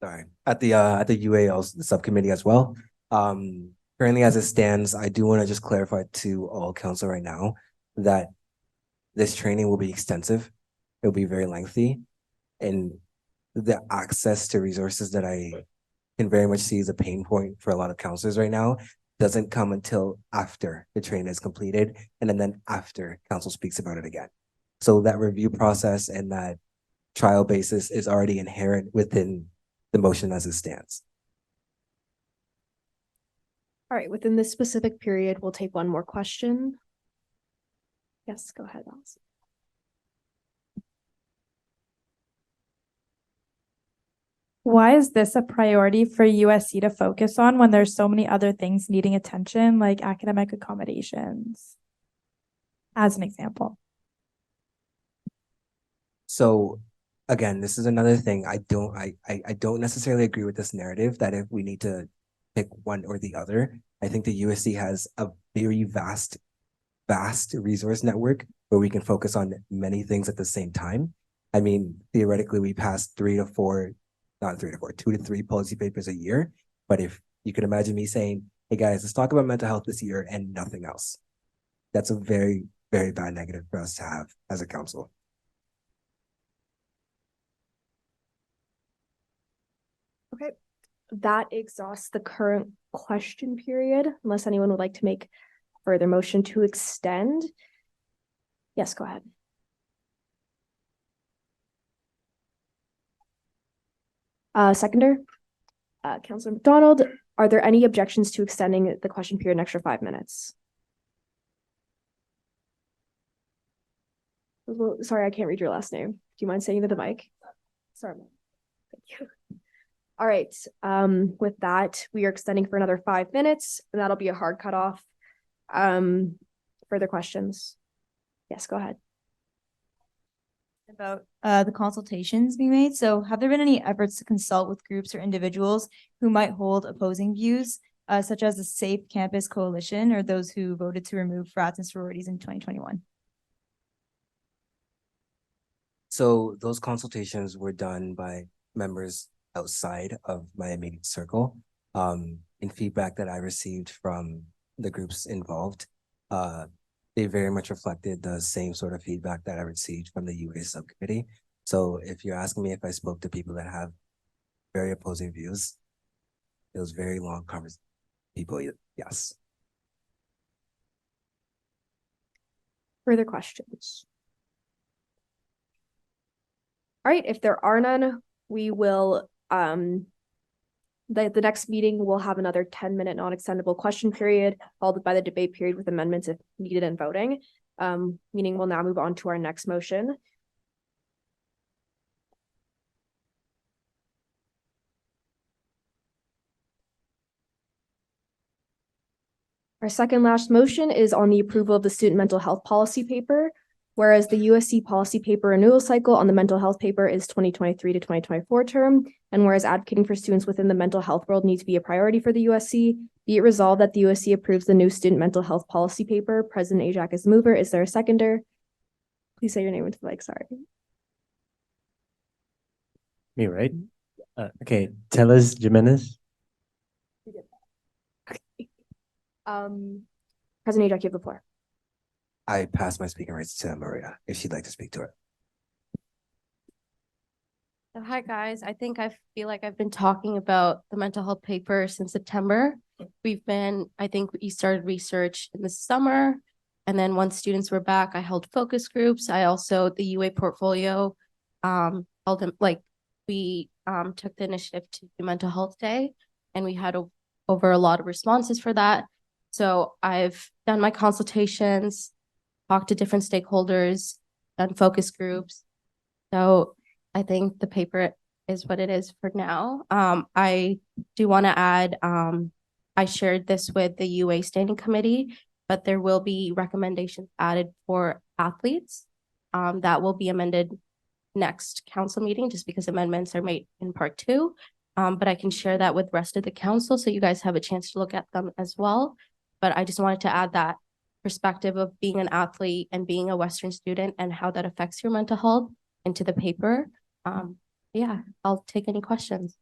UAL subcommittee as well. Currently as it stands, I do want to just clarify to all council right now that this training will be extensive. It'll be very lengthy, and the access to resources that I can very much see as a pain point for a lot of councilors right now doesn't come until after the training is completed, and then after council speaks about it again. So that review process and that trial basis is already inherent within the motion as it stands. All right, within this specific period, we'll take one more question. Yes, go ahead, Alice. Why is this a priority for USC to focus on when there's so many other things needing attention, like academic accommodations, as an example? So again, this is another thing. I don't necessarily agree with this narrative that if we need to pick one or the other. I think the USC has a very vast resource network where we can focus on many things at the same time. I mean, theoretically, we pass 2 to 3 policy papers a year. But if you could imagine me saying, hey guys, let's talk about mental health this year and nothing else. That's a very, very bad negative for us to have as a council. Okay, that exhausts the current question period, unless anyone would like to make further motion to extend. Yes, go ahead. Seconder, Councilor McDonald, are there any objections to extending the question period an extra 5 minutes? Well, sorry, I can't read your last name. Do you mind saying it to the mic? Sorry. Thank you. All right. With that, we are extending for another 5 minutes, and that'll be a hard cutoff. Further questions? Yes, go ahead. About the consultations being made. So have there been any efforts to consult with groups or individuals who might hold opposing views, such as the Safe Campus Coalition or those who voted to remove frats and sororities in 2021? So those consultations were done by members outside of my immediate circle. In feedback that I received from the groups involved, they very much reflected the same sort of feedback that I received from the UA subcommittee. So if you're asking me if I spoke to people that have very opposing views, it was very long conversation. People, yes. Further questions? All right, if there are none, we will, the next meeting will have another 10-minute non-extendable question period, followed by the debate period with amendments if needed and voting. Meaning we'll now move on to our next motion. Our second last motion is on the approval of the student mental health policy paper. Whereas the USC policy paper renewal cycle on the mental health paper is 2023 to 2024 term, and whereas advocating for students within the mental health world needs to be a priority for the USC, be it resolved that the USC approves the new student mental health policy paper. President Ajak is the mover. Is there a seconder? Please say your name into the mic, sorry. Me, right? Okay, Teles Jimenez. President Ajak, you have the floor. I pass my speaking rights to Maria if she'd like to speak to it. So hi, guys. I feel like I've been talking about the mental health paper since September. I think we started research in the summer. And then once students were back, I held focus groups. I also, the UA portfolio, held them, like we took the initiative to do mental health day, and we had over a lot of responses for that. So I've done my consultations, talked to different stakeholders, done focus groups. So I think the paper is what it is for now. I do want to add, I shared this with the UA standing committee, but there will be recommendations added for athletes that will be amended next council meeting, just because amendments are made in part 2. But I can share that with the rest of the council so you guys have a chance to look at them as well. But I just wanted to add that perspective of being an athlete and being a Western student and how that affects your mental health into the paper. Yeah, I'll take any questions.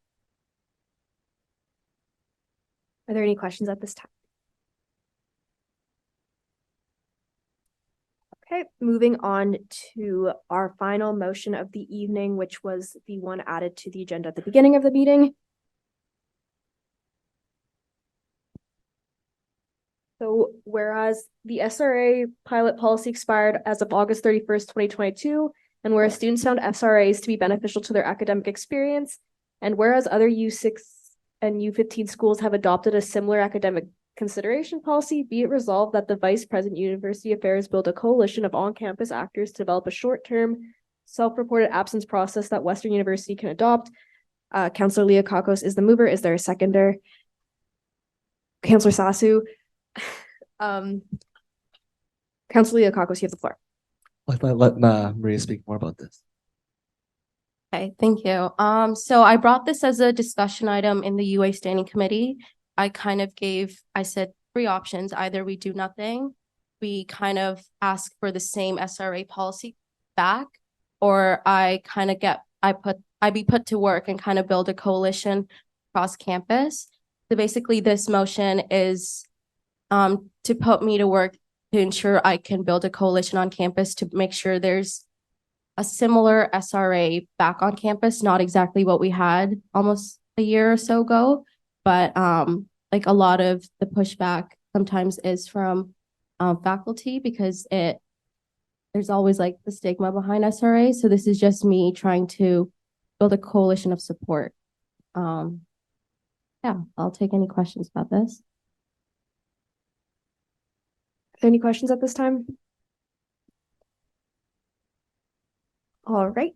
Are there any questions at this time? Okay, moving on to our final motion of the evening, which was the one added to the agenda at the beginning of the meeting. So whereas the SRA pilot policy expired as of August 31st, 2022, and whereas students found SRAs to be beneficial to their academic experience, and whereas other U6 and U15 schools have adopted a similar academic consideration policy, be it resolved that the Vice President University Affairs build a coalition of on-campus actors to develop a short-term self-reported absence process that Western University can adopt. Councillor Leah Kakos is the mover. Is there a seconder? Councillor Sasu. Councillor Leah Kakos, you have the floor. Let Maria speak more about this. Okay, thank you. So I brought this as a discussion item in the UA standing committee. I said 3 options. Either we do nothing, we kind of ask for the same SRA policy back, or I be put to work and kind of build a coalition across campus. So basically this motion is to put me to work to ensure I can build a coalition on campus to make sure there's a similar SRA back on campus, not exactly what we had almost a year or so ago, but like a lot of the pushback sometimes is from faculty because there's always like the stigma behind SRA. So this is just me trying to build a coalition of support. Yeah, I'll take any questions about this. Are there any questions at this time? All right.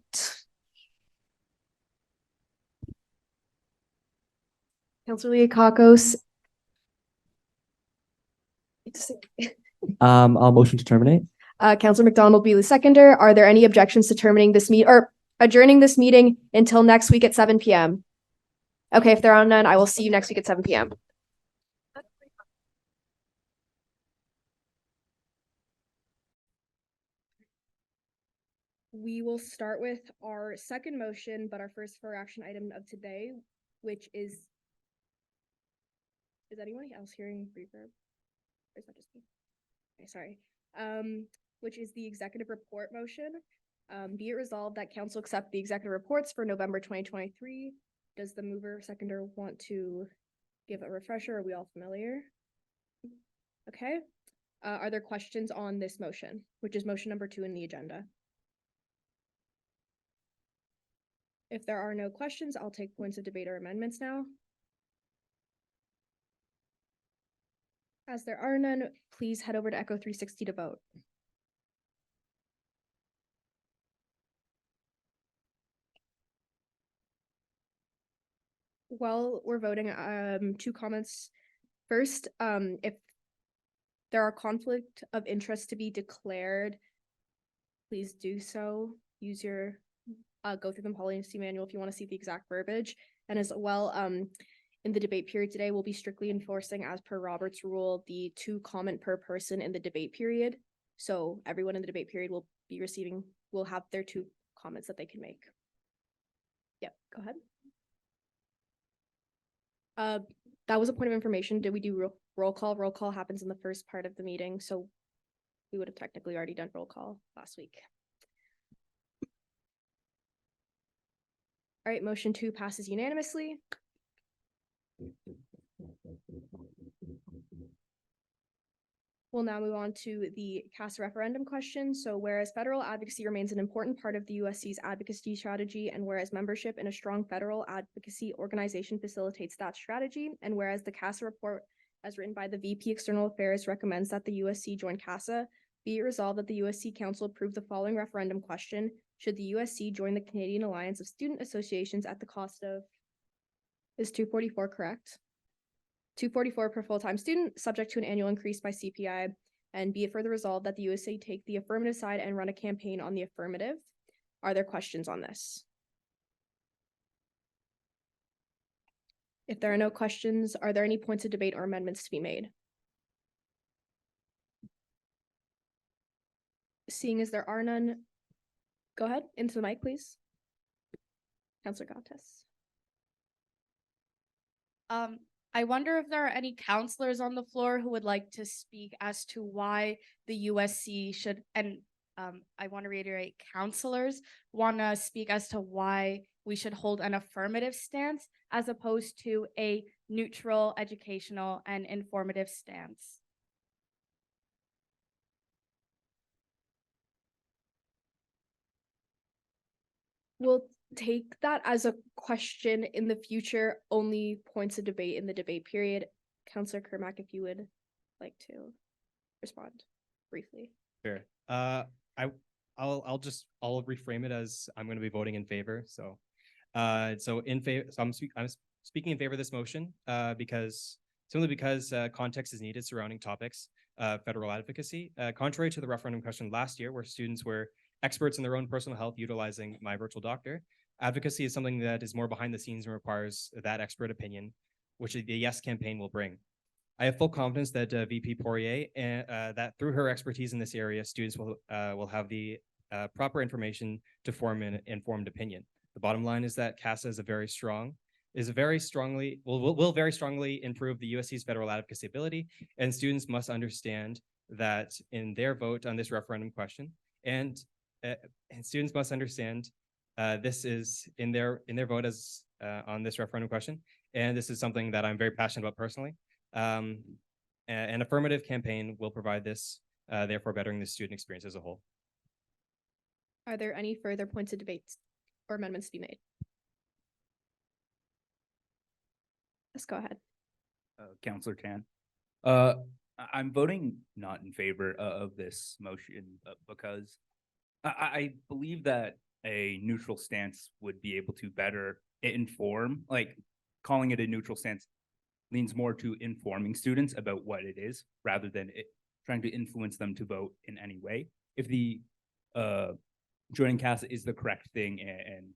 Councillor Leah Kakos. I'll motion to terminate. Councillor McDonald will be the seconder. Are there any objections to terminating this or adjourning this meeting until next week at 7 p.m.? Okay, if there are none, I will see you next week at 7 p.m. We will start with our second motion, but our first for action item of today, which is anyone else hearing reverb? Or is that just me? Okay, sorry. Which is the executive report motion. Be it resolved that council accept the executive reports for November 2023. Does the mover seconder want to give a refresher? Are we all familiar? Okay. Are there questions on this motion, which is motion number 2 in the agenda? If there are no questions, I'll take points of debate or amendments now. As there are none, please head over to Echo 360 to vote. While we're voting, 2 comments. First, if there are conflict of interest to be declared, please do so. Use your go through the policy manual if you want to see the exact verbiage. And as well, in the debate period today, we'll be strictly enforcing, as per Robert's rule, the 2 comment per person in the debate period. So everyone in the debate period will will have their 2 comments that they can make. Yep, go ahead. That was a point of information. Did we do roll call? Roll call happens in the first part of the meeting, so we would have technically already done roll call last week. All right, motion 2 passes unanimously. We'll now move on to the CASA referendum question. So whereas federal advocacy remains an important part of the USC's advocacy strategy, and whereas membership in a strong federal advocacy organization facilitates that strategy, and whereas the CASA report as written by the VP External Affairs recommends that the USC join CASA, be it resolved that the USC Council approve the following referendum question: should the USC join the Canadian Alliance of Student Associations at the cost of, is $244 correct? $244 per full-time student, subject to an annual increase by CPI, and be it further resolved that the USA take the affirmative side and run a campaign on the affirmative. Are there questions on this? If there are no questions, are there any points of debate or amendments to be made? Seeing as there are none, go ahead, into the mic, please. Councillor Gattis. I wonder if there are any counselors on the floor who would like to speak as to why the USC should, and I want to reiterate, counselors want to speak as to why we should hold an affirmative stance as opposed to a neutral, educational, and informative stance. We'll take that as a question in the future, only points of debate in the debate period. Councillor Kermack, if you would like to respond briefly. Sure. I'll reframe it as I'm going to be voting in favor. So I'm speaking in favor of this motion simply because context is needed surrounding topics, federal advocacy. Contrary to the referendum question last year, where students were experts in their own personal health utilizing My Virtual Doctor, advocacy is something that is more behind the scenes and requires that expert opinion, which the Yes campaign will bring. I have full confidence that VP Poirier, that through her expertise in this area, students will have the proper information to form an informed opinion. The bottom line is that CASA will very strongly improve the USC's federal advocacy ability, and students must understand that in their vote on this referendum question, and students must understand this is in their vote as on this referendum question, and this is something that I'm very passionate about personally. An affirmative campaign will provide this, therefore bettering the student experience as a whole. Are there any further points of debate or amendments to be made? Let's go ahead. Councillor Chan. I'm voting not in favor of this motion because I believe that a neutral stance would be able to better inform, like calling it a neutral stance leans more to informing students about what it is rather than trying to influence them to vote in any way. If the joining CASA is the correct thing and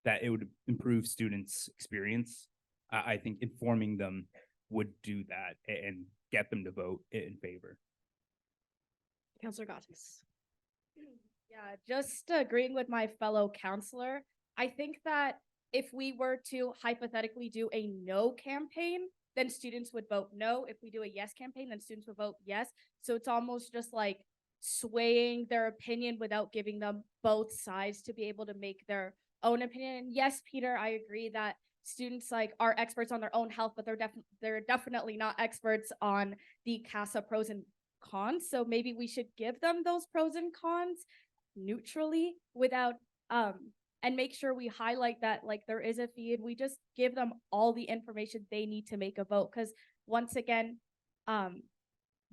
that it would improve students' experience, I think informing them would do that and get them to vote in favor. Councillor Gattis. Yeah, just agreeing with my fellow counselor, I think that if we were to hypothetically do a no campaign, then students would vote no. If we do a yes campaign, then students would vote yes. So it's almost just like swaying their opinion without giving them both sides to be able to make their own opinion. And yes, Peter, I agree that students are experts on their own health, but they're definitely not experts on the CASA pros and cons. So maybe we should give them those pros and cons neutrally without and make sure we highlight that there is a fee, and we just give them all the information they need to make a vote, because once again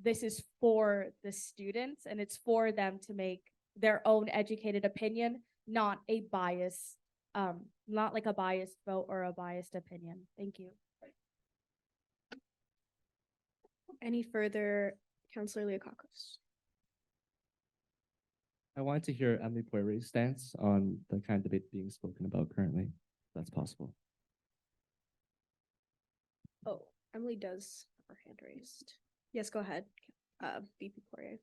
this is for the students and it's for them to make their own educated opinion, not a bias not like a biased vote or a biased opinion. Thank you. Any further? Councillor Leokakos. I wanted to hear Emily Poirier's stance on the kind of debate being spoken about currently, if that's possible. Oh, Emily does have her hand raised. Yes, go ahead, VP Poirier.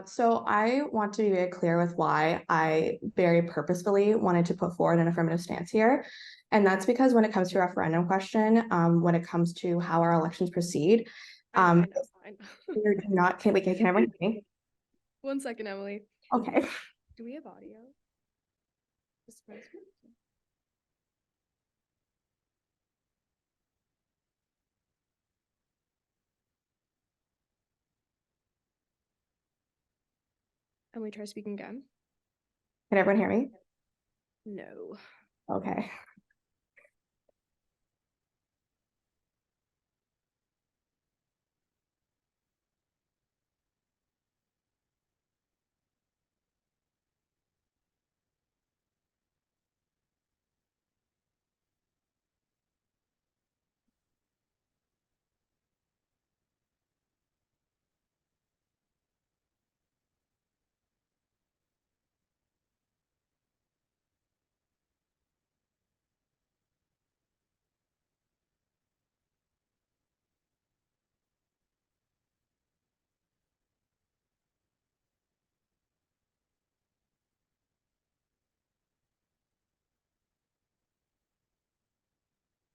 So I want to be very clear with why I very purposefully wanted to put forward an affirmative stance here. And that's because when it comes to a referendum question, when it comes to how our elections proceed, we're not, can everyone hear me? 1 second, Emily. Okay. Do we have audio? Emily, try speaking again. Can everyone hear me? No. Okay.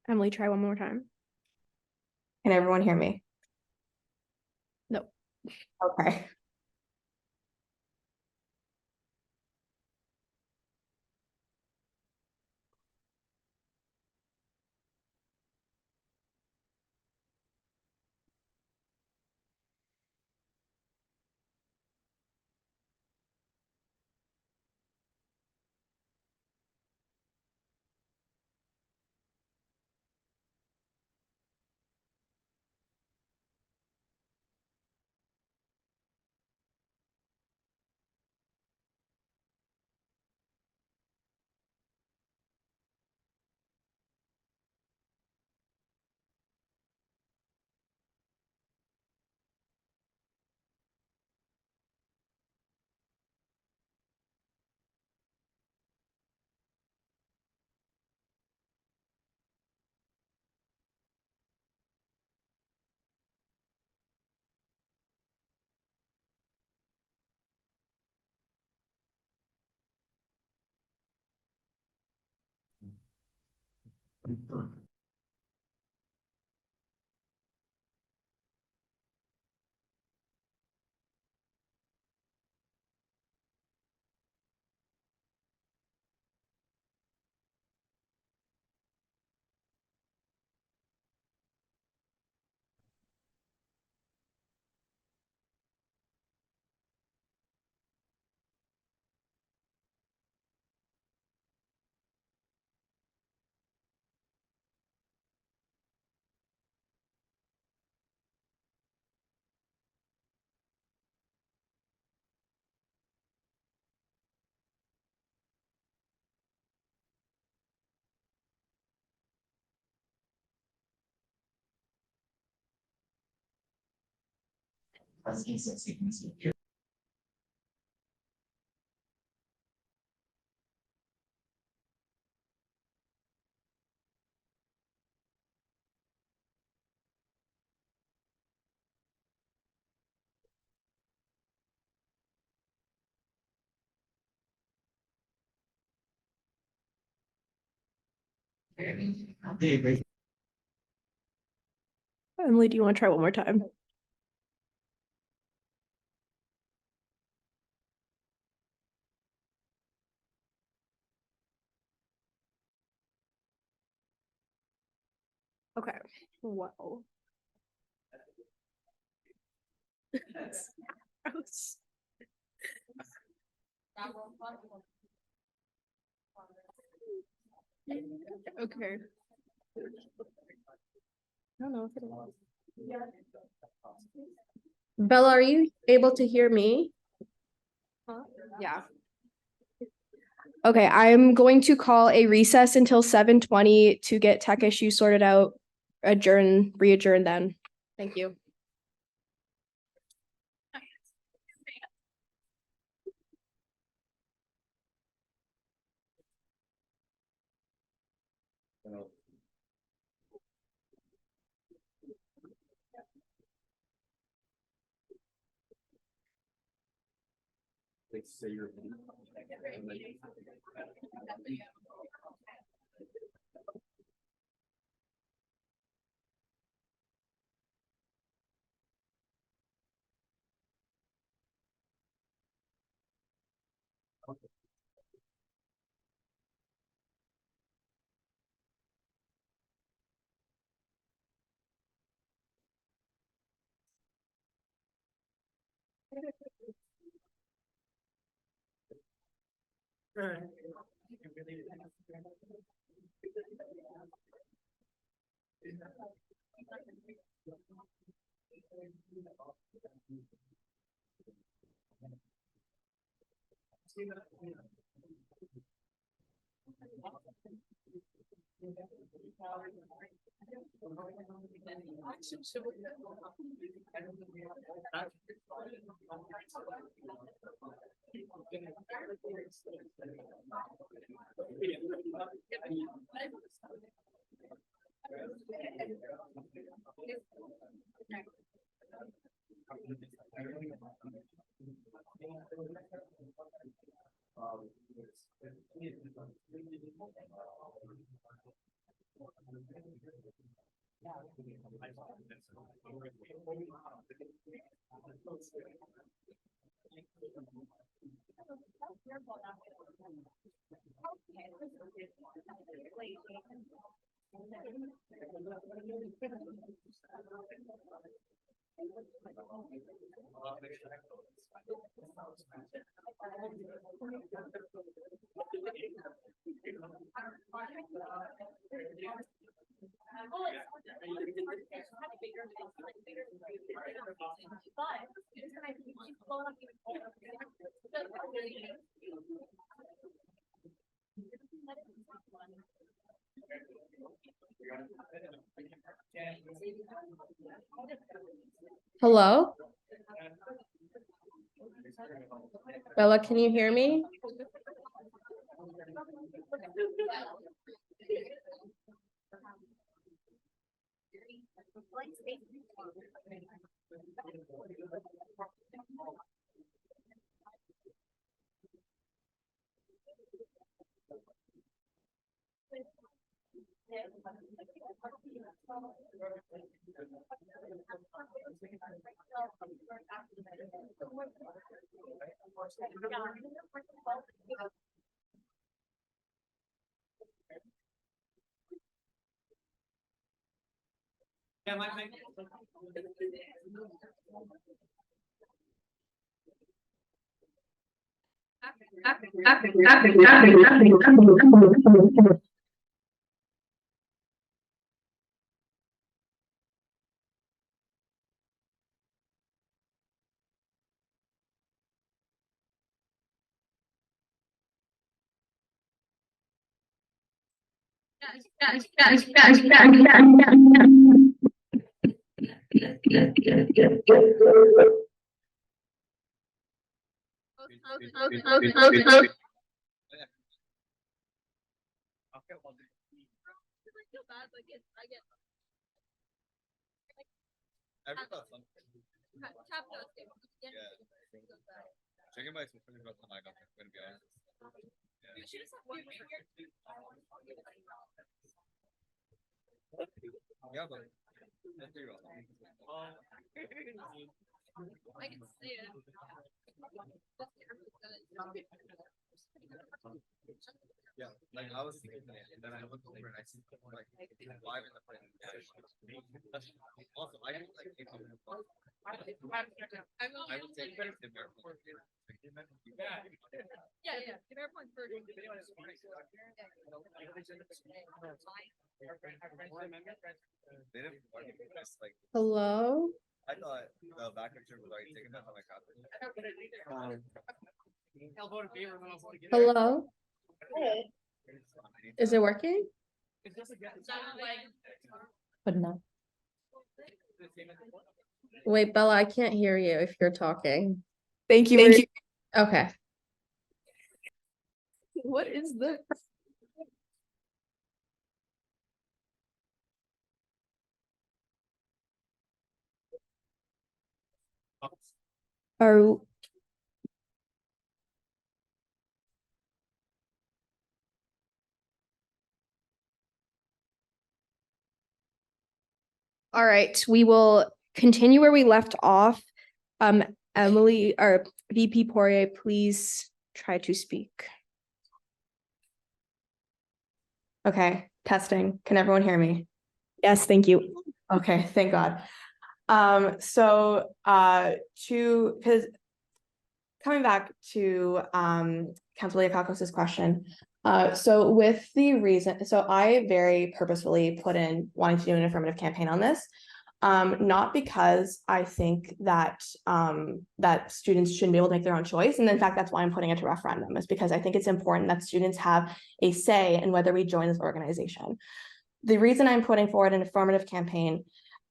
Emily, try one more time. Can everyone hear me? No. Okay. Emily, do you want to try one more time? Okay. Well. That's gross. Okay. I don't know if it was. Bella, are you able to hear me? Yeah. Okay, I'm going to call a recess until 7:20 to get tech issues sorted out, re-adjourn then. Thank you. Hello? Bella, can you hear me? Chicken bites was pretty rough on my got, I'm gonna be honest. Yeah, but that's pretty rough. I can see it. Yeah, like I was thinking that, and then I looked over and I see like live in the plane. Also, I don't like if I would take the bear point. Yeah, the bear point first. They didn't want me to just like. Hello? I thought the back picture was already taken by my cop. Hello? Is it working? But no. Wait, Bella, I can't hear you if you're talking. Thank you. Thank you. Okay. What is this? Are All right, we will continue where we left off. Emily or VP Poirier, please try to speak. Okay, testing. Can everyone hear me? Yes, thank you. Okay, thank God. Because coming back to Councilor Leokakos's question, so with the reason, so I very purposefully put in wanting to do an affirmative campaign on this. Not because I think that that students shouldn't be able to make their own choice. And in fact, that's why I'm putting it to referendum, is because I think it's important that students have a say in whether we join this organization. The reason I'm putting forward an affirmative campaign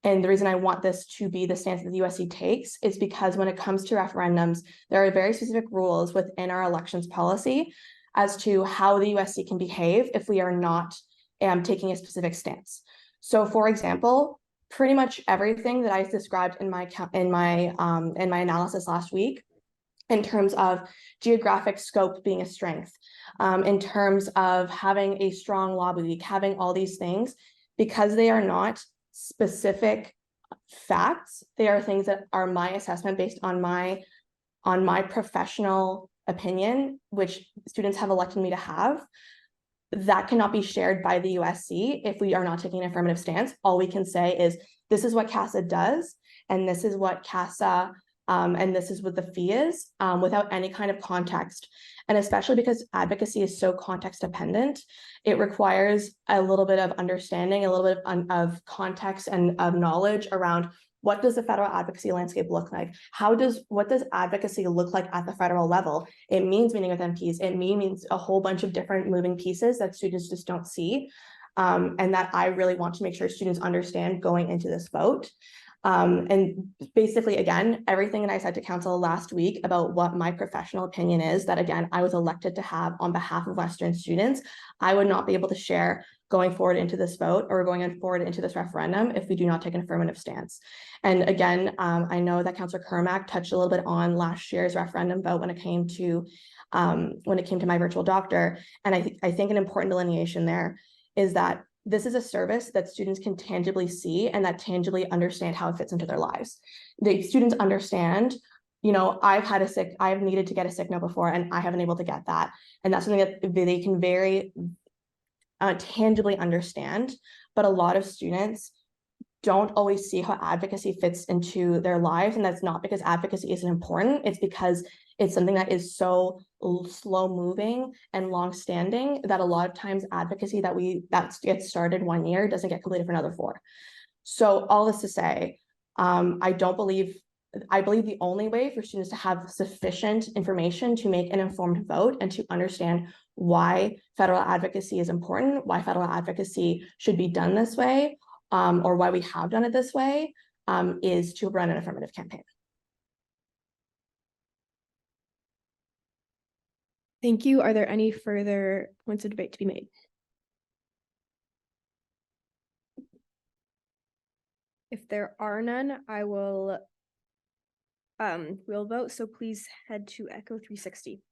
and the reason I want this to be the stance that the USC takes is because when it comes to referendums, there are very specific rules within our elections policy as to how the USC can behave if we are not taking a specific stance. So for example, pretty much everything that I described in my analysis last week, in terms of geographic scope being a strength, in terms of having a strong lobby week, having all these things, because they are not specific facts, they are things that are my assessment based on my professional opinion, which students have elected me to have. That cannot be shared by the USC if we are not taking an affirmative stance. All we can say is, this is what CASA does, and this is what CASA, and this is what the fee is, without any kind of context. And especially because advocacy is so context dependent, it requires a little bit of understanding, a little bit of context and of knowledge around what does the federal advocacy landscape look like? What does advocacy look like at the federal level? It means meeting with MPs. It means a whole bunch of different moving pieces that students just don't see. And that I really want to make sure students understand going into this vote. And basically, again, everything that I said to council last week about what my professional opinion is, that again, I was elected to have on behalf of Western students, I would not be able to share going forward into this vote or going forward into this referendum if we do not take an affirmative stance. And again, I know that Councillor Kermack touched a little bit on last year's referendum vote when it came to my virtual doctor. And I think an important delineation there is that this is a service that students can tangibly see and that tangibly understand how it fits into their lives. The students understand, you know, I've needed to get a sick note before and I haven't been able to get that. And that's something that they can very tangibly understand, but a lot of students don't always see how advocacy fits into their lives. And that's not because advocacy isn't important. It's because it's something that is so slow moving and long standing that a lot of times advocacy that gets started 1 year doesn't get completed for another 4. So all this to say, I believe the only way for students to have sufficient information to make an informed vote and to understand why federal advocacy is important, why federal advocacy should be done this way, or why we have done it this way, is to run an affirmative campaign. Thank you. Are there any further points of debate to be made? If there are none, I will we'll vote. So please head to Echo 360.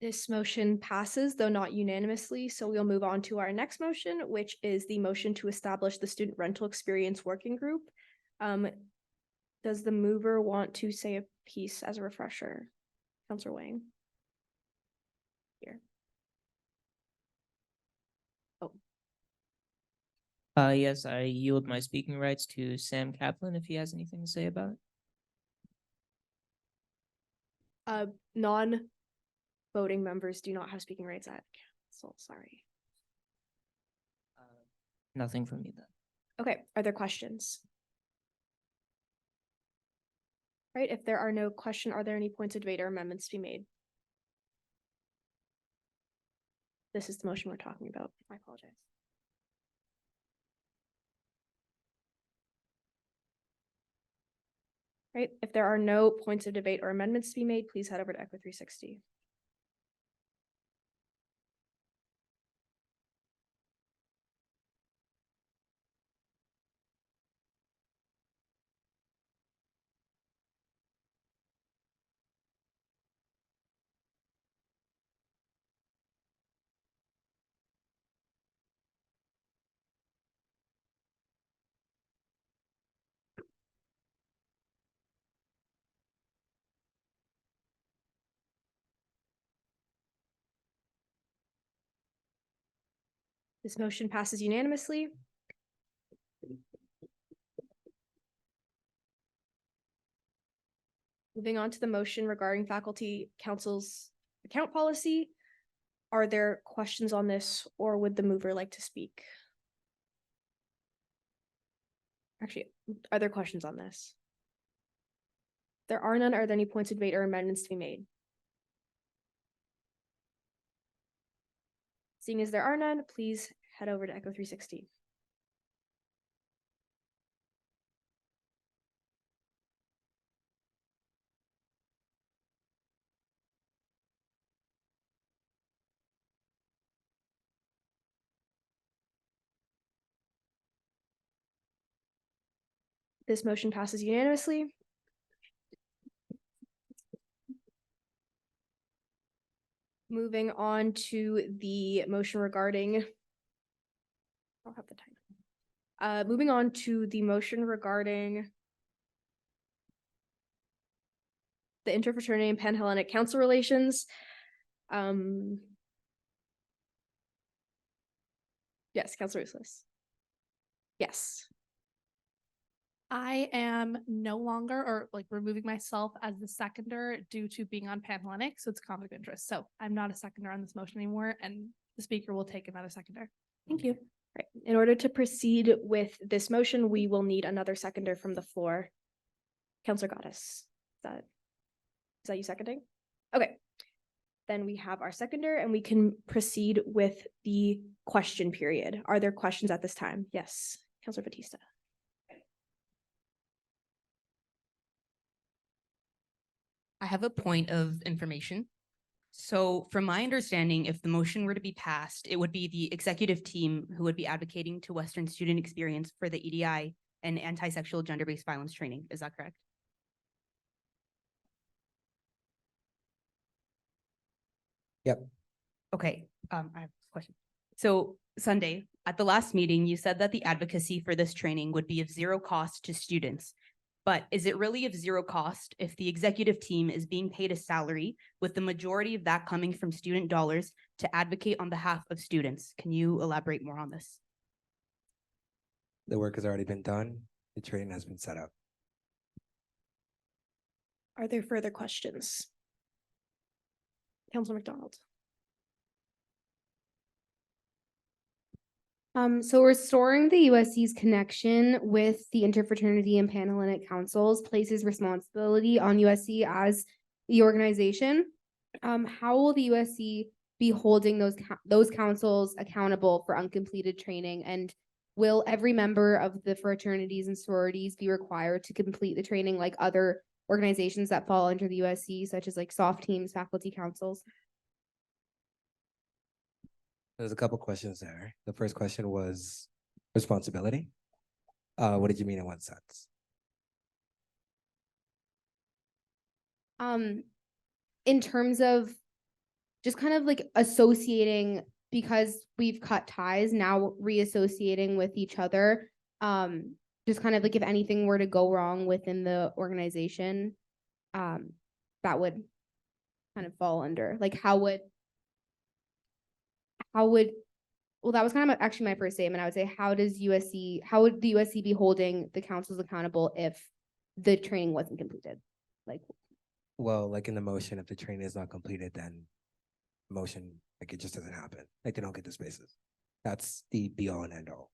This motion passes, though not unanimously, so we'll move on to our next motion, which is the motion to establish the Student Rental Experience Working Group. Does the mover want to say a piece as a refresher? Councillor Wang. Here. Oh. Yes, I yield my speaking rights to Sam Kaplan if he has anything to say about it. Non-voting members do not have speaking rights at council, sorry. Nothing from me then. Okay, are there questions? Right, if there are no questions, are there any points of debate or amendments to be made? This is the motion we're talking about. I apologize. Right, if there are no points of debate or amendments to be made, please head over to Echo 360. This motion passes unanimously. Moving on to the motion regarding faculty council's account policy. Are there questions on this, or would the mover like to speak? Actually, are there questions on this? If there are none, are there any points of debate or amendments to be made? Seeing as there are none, please head over to Echo 360. This motion passes unanimously. Moving on to the motion regarding, I don't have the time. Moving on to the motion regarding the Interfraternity and Panhellenic Council relations. Yes, Councilor Useless. Yes. I am no longer, or like removing myself as the seconder due to being on Panhellenic, so it's conflict of interest. So I'm not a seconder on this motion anymore, and the speaker will take another seconder. Thank you. Right. In order to proceed with this motion, we will need another seconder from the floor. Councilor Goddess, is that you seconding? Okay. Then we have our seconder and we can proceed with the question period. Are there questions at this time? Yes, Councilor Batista. I have a point of information. So from my understanding, if the motion were to be passed, it would be the executive team who would be advocating to Western Student Experience for the EDI and anti-sexual gender-based violence training. Is that correct? Yep. Okay, I have a question. So Sunday, at the last meeting, you said that the advocacy for this training would be of zero cost to students. But is it really of zero cost if the executive team is being paid a salary, with the majority of that coming from student dollars, to advocate on behalf of students? Can you elaborate more on this? The work has already been done. The training has been set up. Are there further questions? Councilor McDonald. So restoring the USC's connection with the Interfraternity and Panhellenic Councils places responsibility on USC as the organization. How will the USC be holding those councils accountable for uncompleted training? And will every member of the fraternities and sororities be required to complete the training like other organizations that fall under the USC, such as like soft teams, faculty councils? There's a couple questions there. The first question was responsibility. What did you mean in what sense? In terms of just kind of like associating, because we've cut ties, now reassociating with each other. Just kind of like if anything were to go wrong within the organization, that would kind of fall under like how would well, that was kind of actually my first statement. I would say, how would the USC be holding the councils accountable if the training wasn't completed? Like, Well, like in the motion, if the training is not completed, then motion, like it just doesn't happen. Like they don't get the spaces. That's the be all and end all.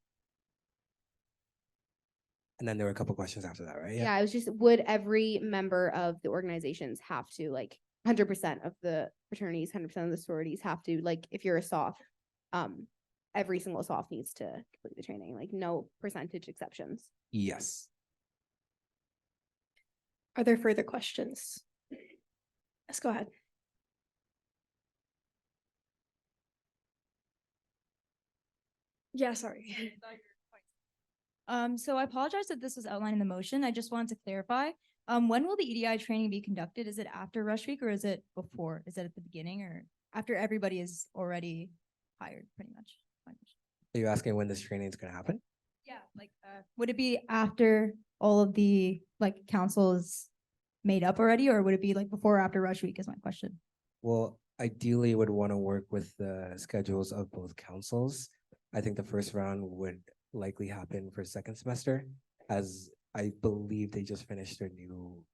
And then there were a couple questions after that, right? yeah, it was just, would every member of the organizations have to, like 100% of the fraternities, 100% of the sororities have to, like if you're a soft, every single soft needs to complete the training, like no percentage exceptions. Yes. Are there further questions? Yes, go ahead. Yeah, sorry. So I apologize that this was outlined in the motion. I just wanted to clarify. When will the EDI training be conducted? Is it after rush week or is it before? Is it at the beginning or after everybody is already hired, pretty much? Are you asking when this training is going to happen? Yeah, like would it be after all of the like council is made up already, or would it be like before or after rush week is my question. Well, ideally would want to work with the schedules of both councils. I think the first round would likely happen for second semester, as I believe they just finished the new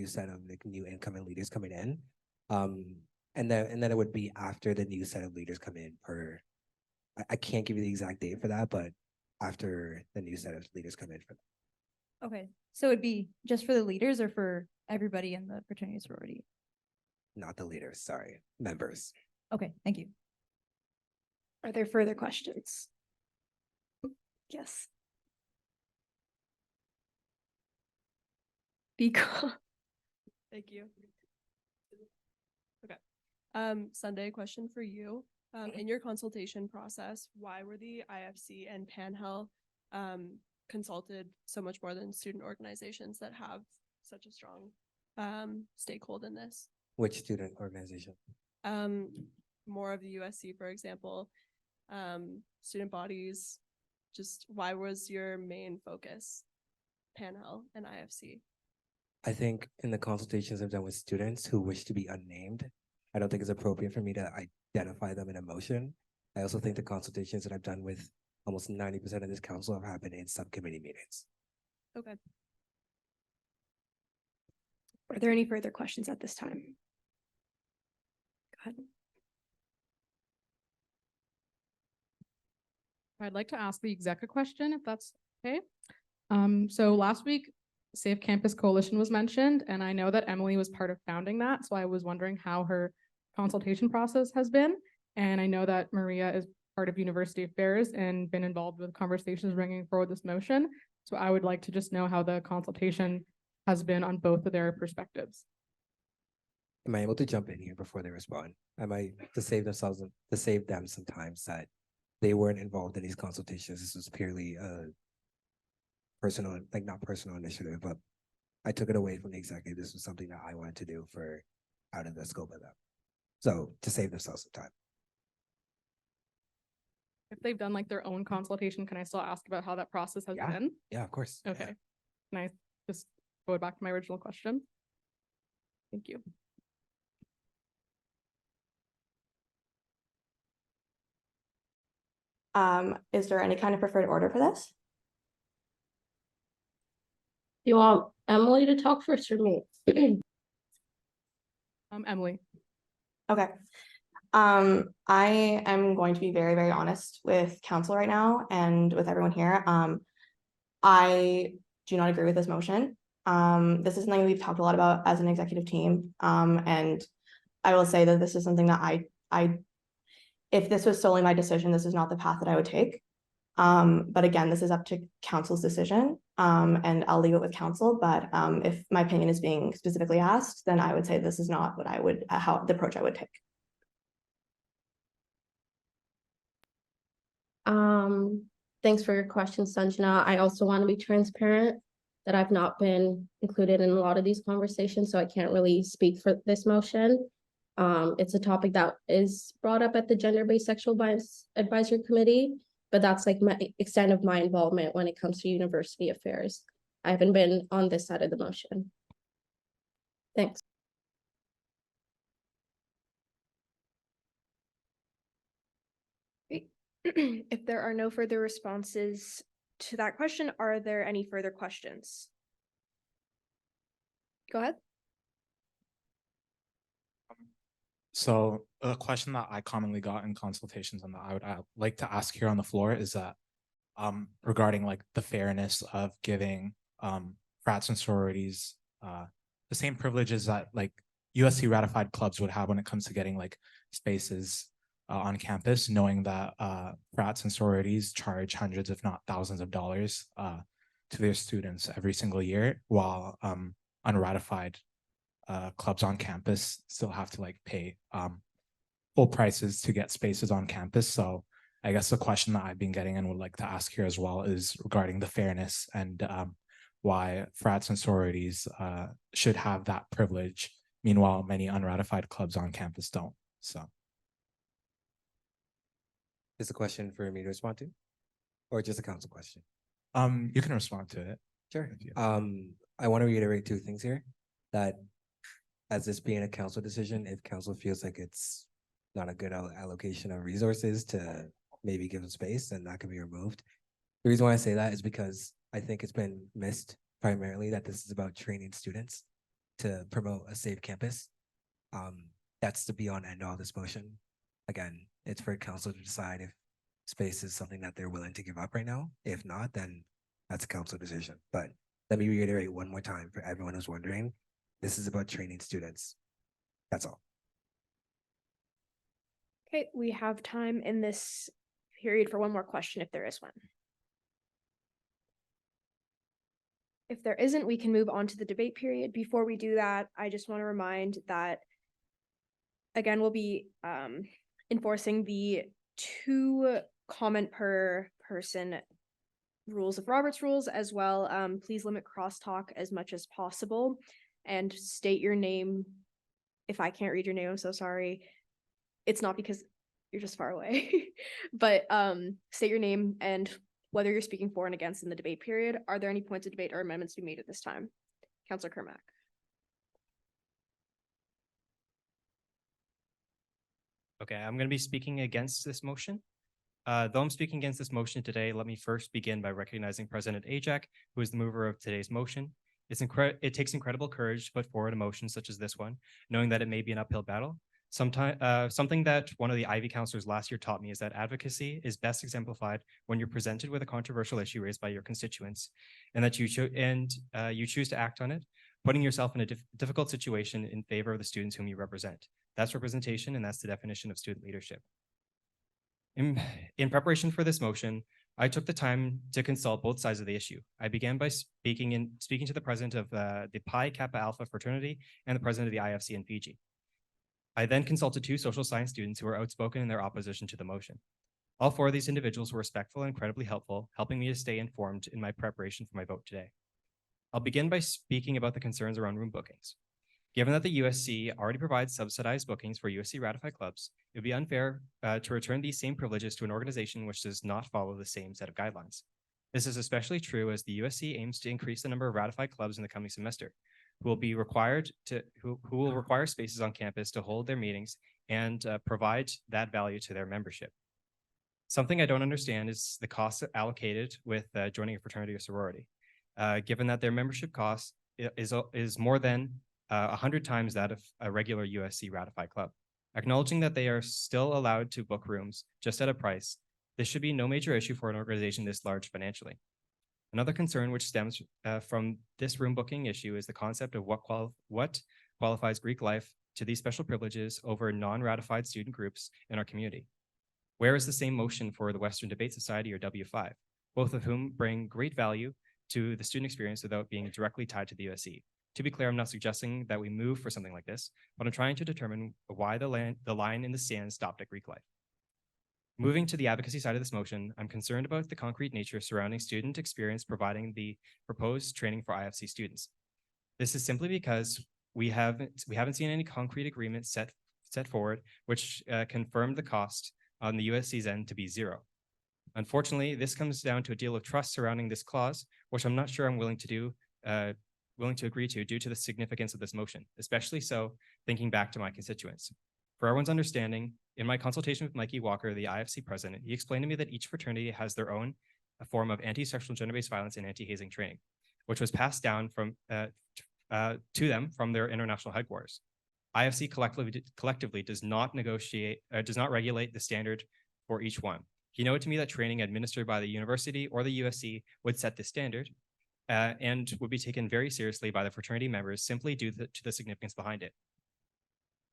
set of like new incoming leaders coming in. And then it would be after the new set of leaders come in I can't give you the exact date for that, but after the new set of leaders come in for that. Okay, so it'd be just for the leaders or for everybody in the fraternity sorority? Not the leaders, sorry, members. Okay, thank you. Are there further questions? Yes. Because Thank you. Okay. Sunday, question for you. In your consultation process, why were the IFC and PanHel consulted so much more than student organizations that have such a strong stakehold in this? Which student organization? More of the USC, for example, student bodies. Just why was your main focus PanHel and IFC? I think in the consultations I've done with students who wish to be unnamed, I don't think it's appropriate for me to identify them in a motion. I also think the consultations that I've done with almost 90% of this council have happened in subcommittee meetings. Okay. are there any further questions at this time? Go ahead. I'd like to ask the exec a question, if that's okay. So last week, Safe Campus Coalition was mentioned, and I know that Emily was part of founding that, so I was wondering how her consultation process has been. And I know that Maria is part of University Affairs and been involved with conversations bringing forward this motion. So I would like to just know how the consultation has been on both of their perspectives. Am I able to jump in here before they respond? Am I to save them some time that they weren't involved in these consultations? This was purely personal, like not personal initiative, but I took it away from the executive. This was something that I wanted to do for out of the scope of them. So to save themselves some time. If they've done like their own consultation, can I still ask about how that process has been? Yeah, of course. Okay. Can I just go back to my original question? Thank you. Is there any kind of preferred order for this? You want Emily to talk first or me? Emily. Okay. I am going to be very, very honest with council right now and with everyone here. I do not agree with this motion. This is something we've talked a lot about as an executive team. And I will say that this is something that if this was solely my decision, this is not the path that I would take. But again, this is up to council's decision. And I'll leave it with council. But if my opinion is being specifically asked, then I would say this is not what I would, how the approach I would take. Thanks for your question, Sanjana. I also want to be transparent that I've not been included in a lot of these conversations, so I can't really speak for this motion. It's a topic that is brought up at the Gender-Based Sexual Violence Advisory Committee, but that's like my extent of my involvement when it comes to university affairs. I haven't been on this side of the motion. Thanks. If there are no further responses to that question, are there any further questions? Go ahead. So a question that I commonly got in consultations and that I would like to ask here on the floor is that regarding like the fairness of giving frats and sororities the same privileges that like USC ratified clubs would have when it comes to getting like spaces on campus, knowing that frats and sororities charge hundreds, if not thousands of dollars to their students every single year, while unratified clubs on campus still have to like pay full prices to get spaces on campus. So I guess the question that I've been getting and would like to ask here as well is regarding the fairness and why frats and sororities should have that privilege. Meanwhile, many unratified clubs on campus don't. So Is a question for me to respond to, or just a council question? you can respond to it. Sure. I want to reiterate two things here. That as this being a council decision, if council feels like it's not a good allocation of resources to maybe give them space, then that can be removed. The reason why I say that is because I think it's been missed primarily that this is about training students to promote a safe campus. That's the be on end all of this motion. Again, it's for council to decide if space is something that they're willing to give up right now. If not, then that's a council decision. But let me reiterate one more time for everyone who's wondering, this is about training students. That's all. Okay, we have time in this period for one more question if there is one. If there isn't, we can move on to the debate period. Before we do that, I just want to remind that, again, we'll be enforcing the 2 comment per person rules of Robert's rules as well. Please limit crosstalk as much as possible and state your name. If I can't read your name, I'm so sorry. It's not because you're just far away, but state your name and whether you're speaking for and against in the debate period. Are there any points of debate or amendments to be made at this time? Councillor Kermack. Okay, I'm going to be speaking against this motion. Though I'm speaking against this motion today, let me first begin by recognizing President Ajak, who is the mover of today's motion. It takes incredible courage to put forward a motion such as this one, knowing that it may be an uphill battle. Something that one of the Ivy counselors last year taught me is that advocacy is best exemplified when you're presented with a controversial issue raised by your constituents, and that you choose to act on it, putting yourself in a difficult situation in favor of the students whom you represent. That's representation, and that's the definition of student leadership. In preparation for this motion, I took the time to consult both sides of the issue. I began by speaking to the president of the Pi Kappa Alpha fraternity and the president of the IFC in Fiji. I then consulted 2 social science students who were outspoken in their opposition to the motion. All 4 of these individuals were respectful and incredibly helpful, helping me to stay informed in my preparation for my vote today. I'll begin by speaking about the concerns around room bookings. Given that the USC already provides subsidized bookings for USC ratified clubs, it would be unfair to return these same privileges to an organization which does not follow the same set of guidelines. This is especially true as the USC aims to increase the number of ratified clubs in the coming semester, who will require spaces on campus to hold their meetings and provide that value to their membership. Something I don't understand is the cost allocated with joining a fraternity or sorority, given that their membership cost is more than 100 times that of a regular USC ratified club. Acknowledging that they are still allowed to book rooms just at a price, this should be no major issue for an organization this large financially. Another concern which stems from this room booking issue is the concept of what qualifies Greek life to these special privileges over non-ratified student groups in our community. Where is the same motion for the Western Debate Society or W5, both of whom bring great value to the student experience without being directly tied to the USC? To be clear, I'm not suggesting that we move for something like this, but I'm trying to determine why the line in the sand stopped at Greek life. Moving to the advocacy side of this motion, I'm concerned about the concrete nature surrounding student experience providing the proposed training for IFC students. This is simply because we haven't seen any concrete agreement set forward, which confirmed the cost on the USC's end to be 0. Unfortunately, this comes down to a deal of trust surrounding this clause, which I'm not sure I'm willing to agree to due to the significance of this motion, especially so thinking back to my constituents. For everyone's understanding, in my consultation with Mikey Walker, the IFC president, he explained to me that each fraternity has their own form of anti-sexual gender-based violence and anti-hazing training, which was passed down to them from their international headquarters. IFC collectively does not regulate the standard for each one. He noted to me that training administered by the university or the USC would set the standard and would be taken very seriously by the fraternity members simply due to the significance behind it.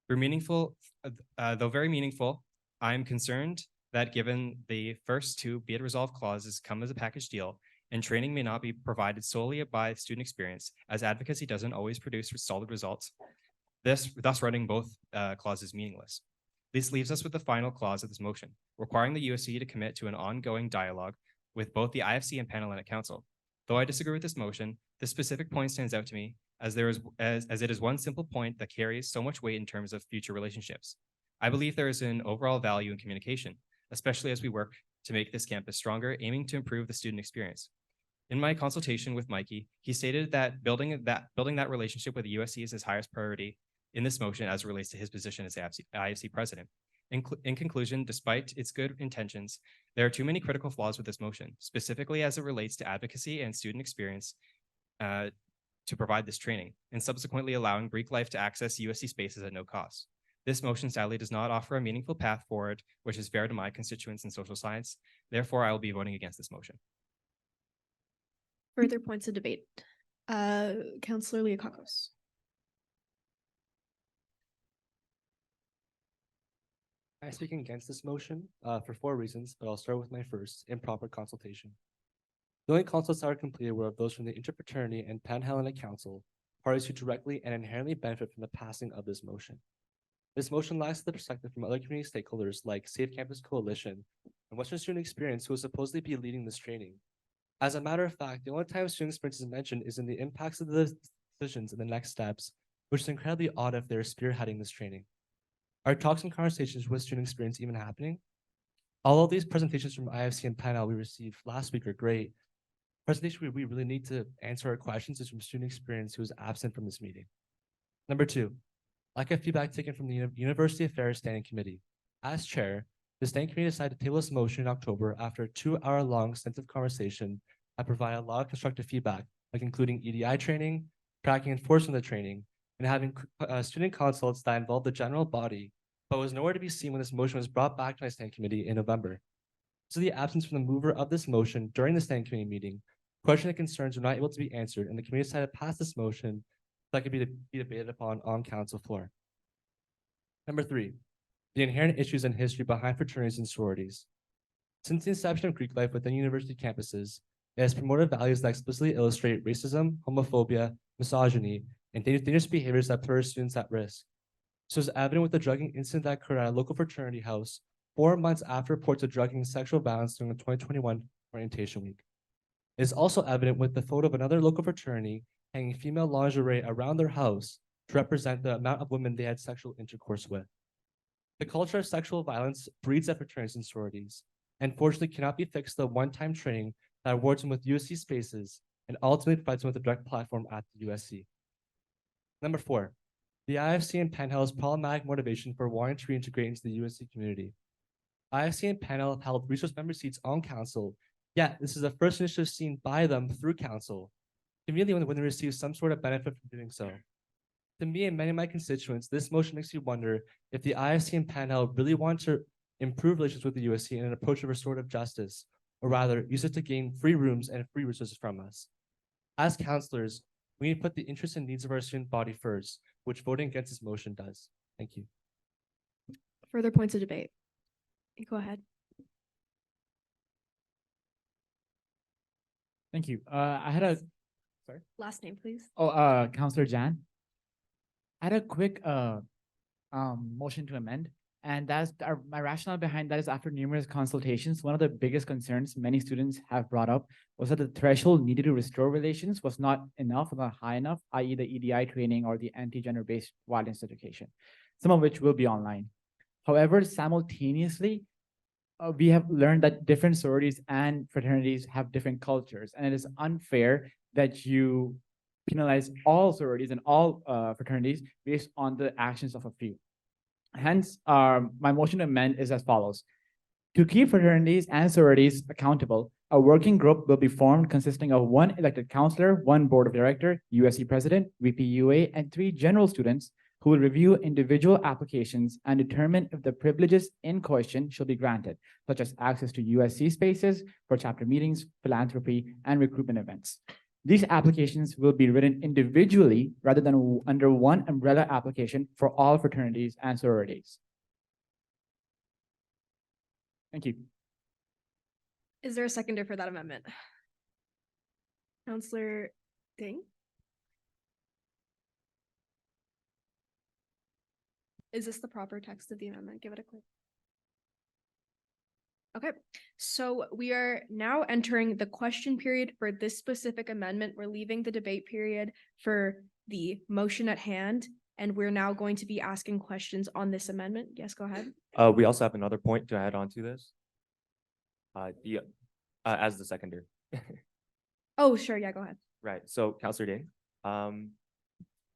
Though very meaningful, I'm concerned that given the first 2 be it resolved clauses come as a package deal and training may not be provided solely by student experience, as advocacy doesn't always produce solid results, thus running both clauses meaningless. This leaves us with the final clause of this motion, requiring the USC to commit to an ongoing dialogue with both the IFC and Panhellenic Council. Though I disagree with this motion, this specific point stands out to me as it is one simple point that carries so much weight in terms of future relationships. I believe there is an overall value in communication, especially as we work to make this campus stronger, aiming to improve the student experience. In my consultation with Mikey, he stated that building that relationship with the USC is his highest priority in this motion as it relates to his position as IFC president. In conclusion, despite its good intentions, there are too many critical flaws with this motion, specifically as it relates to advocacy and student experience to provide this training, and subsequently allowing Greek life to access USC spaces at no cost. This motion sadly does not offer a meaningful path forward, which is fair to my constituents in social science. Therefore, I will be voting against this motion. Further points of debate. Councillor Leokakos. I'm speaking against this motion for 4 reasons, but I'll start with my first: improper consultation. The only consults that were completed were of those from the Interfraternity and Panhellenic Council, parties who directly and inherently benefit from the passing of this motion. This motion lacks the perspective from other community stakeholders like Safe Campus Coalition and Western Student Experience, who will supposedly be leading this training. As a matter of fact, the only time student experience is mentioned is in the impacts of the decisions and the next steps, which is incredibly odd if they're spearheading this training. Are talks and conversations with student experience even happening? All of these presentations from IFC and Panel we received last week are great. Presentation where we really need to answer our questions is from student experience who is absent from this meeting. Number 2, lack of feedback taken from the University Affairs Standing Committee. As chair, the Standing Committee decided to table this motion in October after a 2-hour-long extensive conversation that provided a lot of constructive feedback, like including EDI training, tracking enforcement of the training, and having student consults that involved the general body, but was nowhere to be seen when this motion was brought back to my Standing Committee in November. So the absence from the mover of this motion during the Standing Committee meeting, questions and concerns were not able to be answered, and the committee decided to pass this motion that could be debated upon on council floor. Number 3, the inherent issues and history behind fraternities and sororities. Since the inception of Greek life within university campuses, it has promoted values that explicitly illustrate racism, homophobia, misogyny, and dangerous behaviors that put our students at risk. So it's evident with the drugging incident that occurred at a local fraternity house 4 months after reports of drugging and sexual violence during the 2021 orientation week. It is also evident with the photo of another local fraternity hanging female lingerie around their house to represent the amount of women they had sexual intercourse with. The culture of sexual violence breeds at fraternities and sororities, and fortunately cannot be fixed the one-time training that awards them with USC spaces and ultimately provides them with a direct platform at the USC. Number 4, the IFC and Panhell's problematic motivation for wanting to reintegrate into the USC community. IFC and Panhell have held resource member seats on council, yet this is the first initiative seen by them through council, conveniently when they receive some sort of benefit from doing so. To me and many of my constituents, this motion makes me wonder if the IFC and Panhell really want to improve relations with the USC in an approach of restorative justice, or rather use it to gain free rooms and free resources from us. As counselors, we need to put the interests and needs of our student body first, which voting against this motion does. Thank you. Further points of debate. Go ahead. Thank you. I had a, sorry. Last name, please. Oh, Counselor Jan. I had a quick motion to amend, and my rationale behind that is after numerous consultations, one of the biggest concerns many students have brought up was that the threshold needed to restore relations was not enough, or not high enough, i.e. the EDI training or the anti-gender-based violence education, some of which will be online. However, simultaneously, we have learned that different sororities and fraternities have different cultures, and it is unfair that you penalize all sororities and all fraternities based on the actions of a few. Hence, my motion to amend is as follows. To keep fraternities and sororities accountable, a working group will be formed consisting of 1 elected counselor, 1 board of director, USC president, VP UA, and 3 general students who will review individual applications and determine if the privileges in question shall be granted, such as access to USC spaces for chapter meetings, philanthropy, and recruitment events. These applications will be written individually rather than under one umbrella application for all fraternities and sororities. Thank you. Is there a seconder for that amendment? Counselor Ding? Is this the proper text of the amendment? Give it a click. Okay, so we are now entering the question period for this specific amendment. We're leaving the debate period for the motion at hand, and we're now going to be asking questions on this amendment. Yes, go ahead. We also have another point to add on to this. As the seconder. Oh, sure, yeah, go ahead. Right, so Counselor Ding,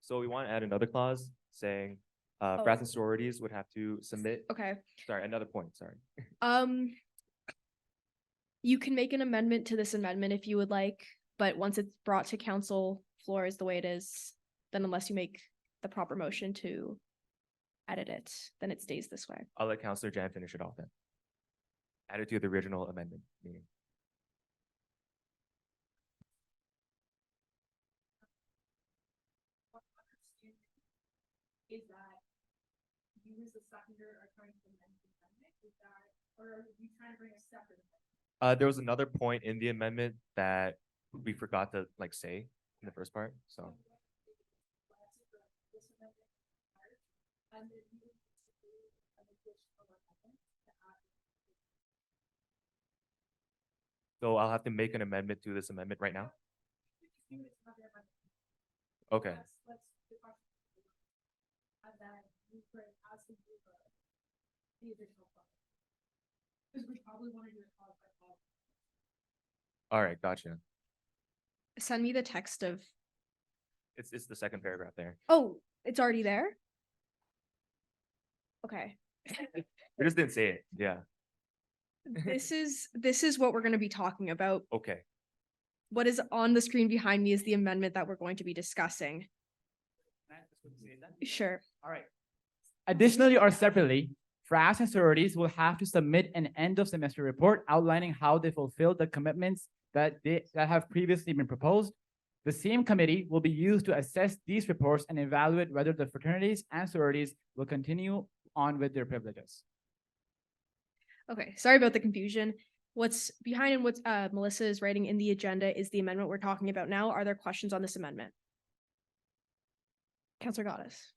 so we want to add another clause saying, frats and sororities would have to submit. Okay. Sorry, another point, sorry. You can make an amendment to this amendment if you would like, but once it's brought to council floor is the way it is, then unless you make the proper motion to edit it, then it stays this way. I'll let Counselor Jan finish it off then. Add it to the original amendment meeting. Is that you as a seconder are trying to amend the amendment? Is that, or are you trying to bring a separate amendment? There was another point in the amendment that we forgot to say in the first part, so. So I'll have to make an amendment to this amendment right now? Okay. All right, gotcha. Send me the text of, It's the second paragraph there. oh, it's already there? Okay. We just didn't say it, yeah. This is what we're going to be talking about. Okay. What is on the screen behind me is the amendment that we're going to be discussing. Sure. All right. Additionally or separately, frats and sororities will have to submit an end of semester report outlining how they fulfilled the commitments that have previously been proposed. The same committee will be used to assess these reports and evaluate whether the fraternities and sororities will continue on with their privileges. Okay, sorry about the confusion. What's behind and what Melissa is writing in the agenda is the amendment we're talking about now. Are there questions on this amendment? Counselor Goddess.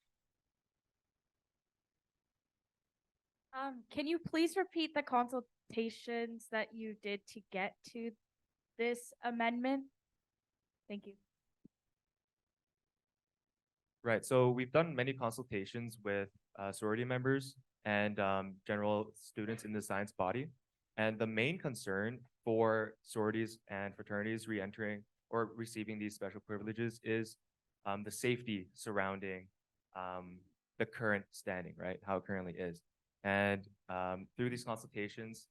Can you please repeat the consultations that you did to get to this amendment? Thank you. Right, so we've done many consultations with sorority members and general students in the science body. And the main concern for sororities and fraternities re-entering or receiving these special privileges is the safety surrounding the current standing, right? How it currently is. And through these consultations,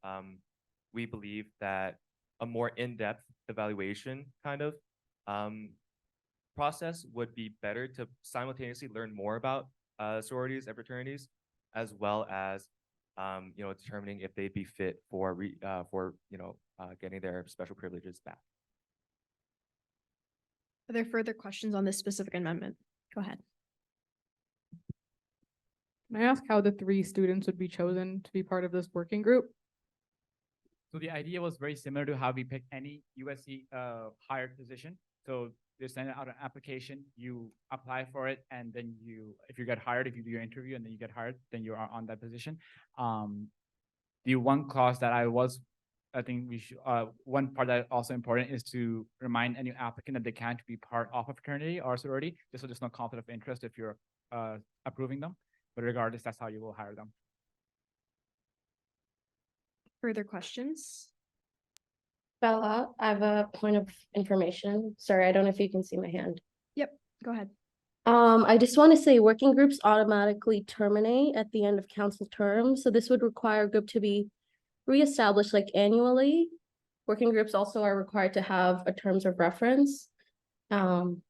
we believe that a more in-depth evaluation kind of process would be better to simultaneously learn more about sororities and fraternities, as well as determining if they'd be fit for getting their special privileges back. Are there further questions on this specific amendment? Go ahead. Can I ask how the 3 students would be chosen to be part of this working group? So the idea was very similar to how we pick any USC hired position. So they send out an application, you apply for it, and then if you get hired, if you do your interview and then you get hired, then you are on that position. The one clause that I think we should, one part that is also important is to remind any applicant that they can't be part of a fraternity or sorority, just so there's no conflict of interest if you're approving them. But regardless, that's how you will hire them. Further questions? Bella, I have a point of information. Sorry, I don't know if you can see my hand. Yep, go ahead. I just want to say working groups automatically terminate at the end of council term. So this would require a group to be reestablished annually. Working groups also are required to have a terms of reference. So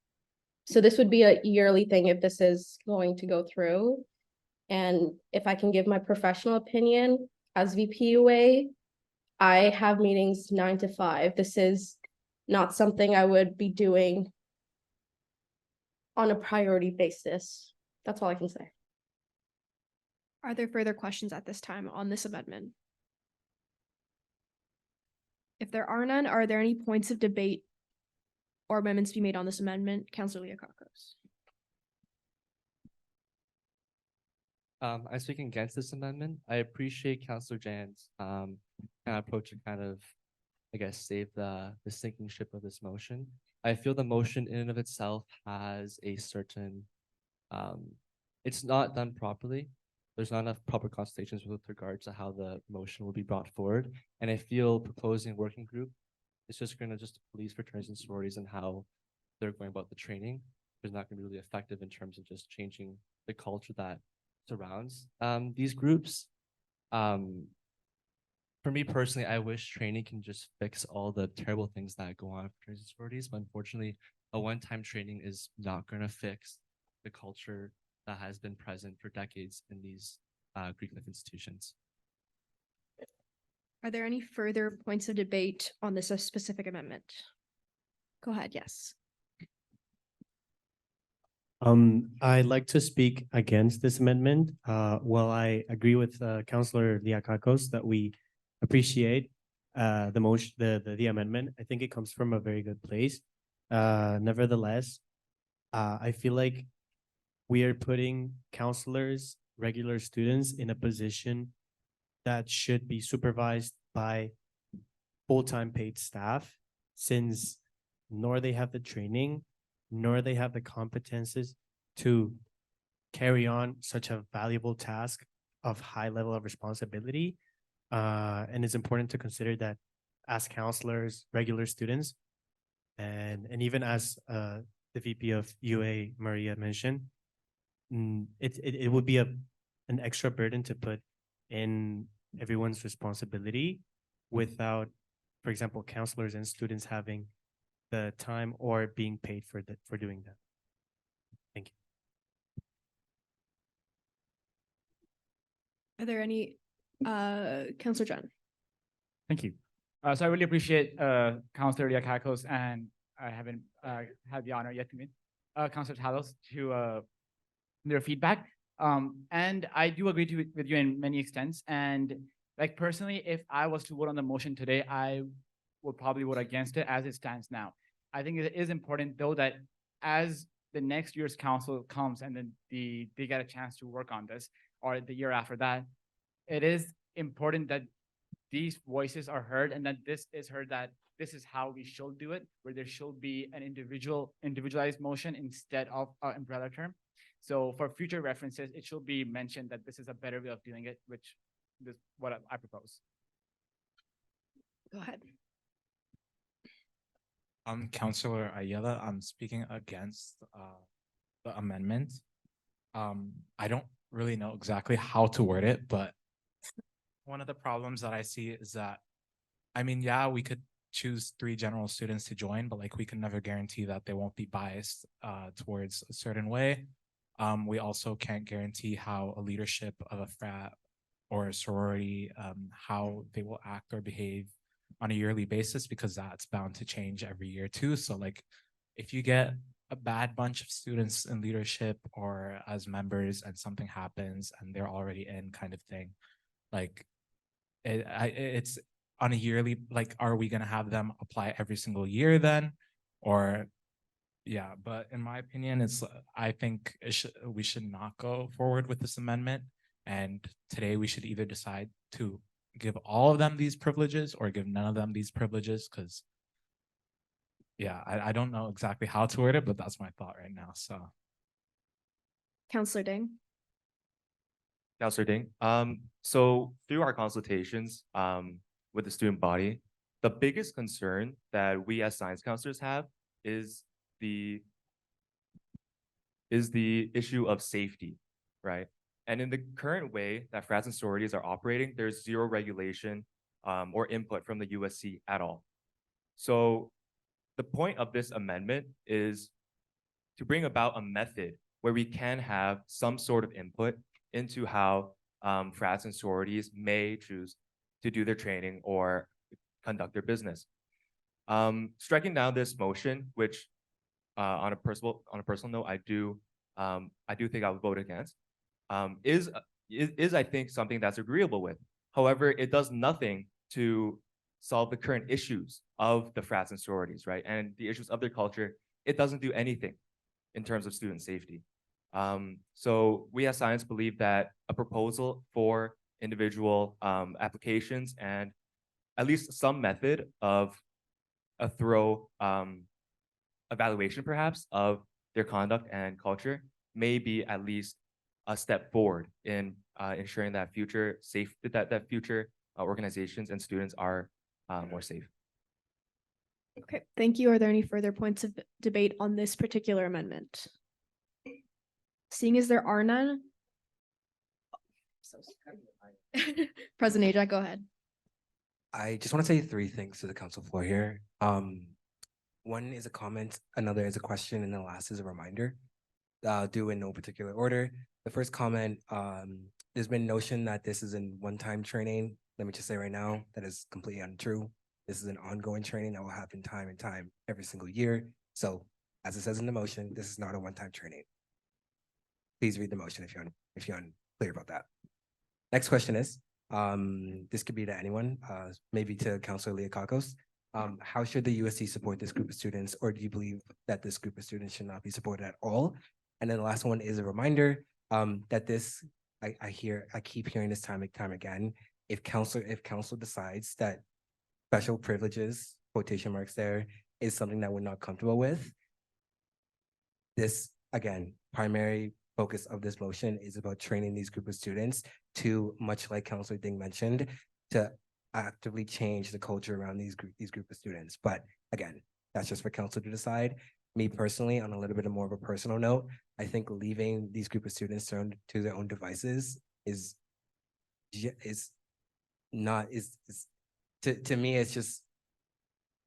this would be a yearly thing if this is going to go through. And if I can give my professional opinion as VPUA, I have meetings 9 to 5. This is not something I would be doing on a priority basis. That's all I can say. Are there further questions at this time on this amendment? If there are none, are there any points of debate or amendments be made on this amendment? Counselor Liakakos. I'm speaking against this amendment. I appreciate Councillor Jan's kind of approach to kind of, I guess, save the sinking ship of this motion. I feel the motion in and of itself has a certain, it's not done properly. There's not enough proper consultations with regards to how the motion will be brought forward. And I feel proposing a working group is just going to just police fraternities and sororities and how they're going about the training. It's not going to be really effective in terms of just changing the culture that surrounds these groups. For me personally, I wish training can just fix all the terrible things that go on in fraternities and sororities, but unfortunately, a one-time training is not going to fix the culture that has been present for decades in these Greek life institutions. Are there any further points of debate on this specific amendment? Go ahead, yes. I'd like to speak against this amendment. While I agree with Councillor Liakakos that we appreciate the motion, the amendment, I think it comes from a very good place. Nevertheless, I feel like we are putting counselors, regular students in a position that should be supervised by full-time paid staff, since nor they have the training, nor they have the competences to carry on such a valuable task of high level of responsibility. And it's important to consider that as counselors, regular students, and even as the VP of UA, Maria, mentioned, it would be an extra burden to put in everyone's responsibility without, for example, counselors and students having the time or being paid for doing that. Thank you. Are there any, Councillor John? Thank you. So I really appreciate Councillor Liakakos, and I haven't had the honor yet to meet Councillor Talos to their feedback. And I do agree with you in many extents. And like personally, if I was to vote on the motion today, I would probably vote against it as it stands now. I think it is important though that as the next year's council comes and then they get a chance to work on this, or the year after that, it is important that these voices are heard and that this is heard, that this is how we should do it, where there should be an individualized motion instead of an umbrella term. So for future references, it should be mentioned that this is a better way of doing it, which is what I propose. Go ahead. Councillor Ayala, I'm speaking against the amendment. I don't really know exactly how to word it, but one of the problems that I see is that, I mean, yeah, we could choose 3 general students to join, but like we can never guarantee that they won't be biased towards a certain way. We also can't guarantee how a leadership of a frat or a sorority, how they will act or behave on a yearly basis, because that's bound to change every year too. So like if you get a bad bunch of students in leadership or as members and something happens and they're already in kind of thing, like it's on a yearly, like, are we going to have them apply every single year then? Or yeah, but in my opinion, I think we should not go forward with this amendment. And today we should either decide to give all of them these privileges or give none of them these privileges, because yeah, I don't know exactly how to word it, but that's my thought right now. So Councillor Ding. Councillor Ding. So through our consultations with the student body, the biggest concern that we as science counselors have is the issue of safety, right? And in the current way that frats and sororities are operating, there's zero regulation or input from the USC at all. So the point of this amendment is to bring about a method where we can have some sort of input into how frats and sororities may choose to do their training or conduct their business. Striking down this motion, which on a personal note, I do think I would vote against, is I think something that's agreeable with. However, it does nothing to solve the current issues of the frats and sororities, right? And the issues of their culture, it doesn't do anything in terms of student safety. So we as science believe that a proposal for individual applications and at least some method of a thorough evaluation perhaps of their conduct and culture may be at least a step forward in ensuring that future future organizations and students are more safe. Okay, thank you. Are there any further points of debate on this particular amendment? Seeing as there are none. President Ajak, go ahead. I just want to say three things to the council floor here. One is a comment, another is a question, and the last is a reminder. Do in no particular order. The first comment, there's been notion that this is a one-time training. Let me just say right now, that is completely untrue. This is an ongoing training that will happen time and time every single year. So as it says in the motion, this is not a one-time training. Please read the motion if you're unclear about that. Next question is, this could be to anyone, maybe to Councilor Liakakos. How should the USC support this group of students, or do you believe that this group of students should not be supported at all? And then the last one is a reminder that this, I keep hearing this time and time again. If council decides that special privileges, quotation marks there, is something that we're not comfortable with, this again, primary focus of this motion is about training these group of students to, much like Councilor Ding mentioned, to actively change the culture around these group of students. But again, that's just for council to decide. Me personally, on a little bit more of a personal note, I think leaving these group of students to their own devices is not to me, it's just,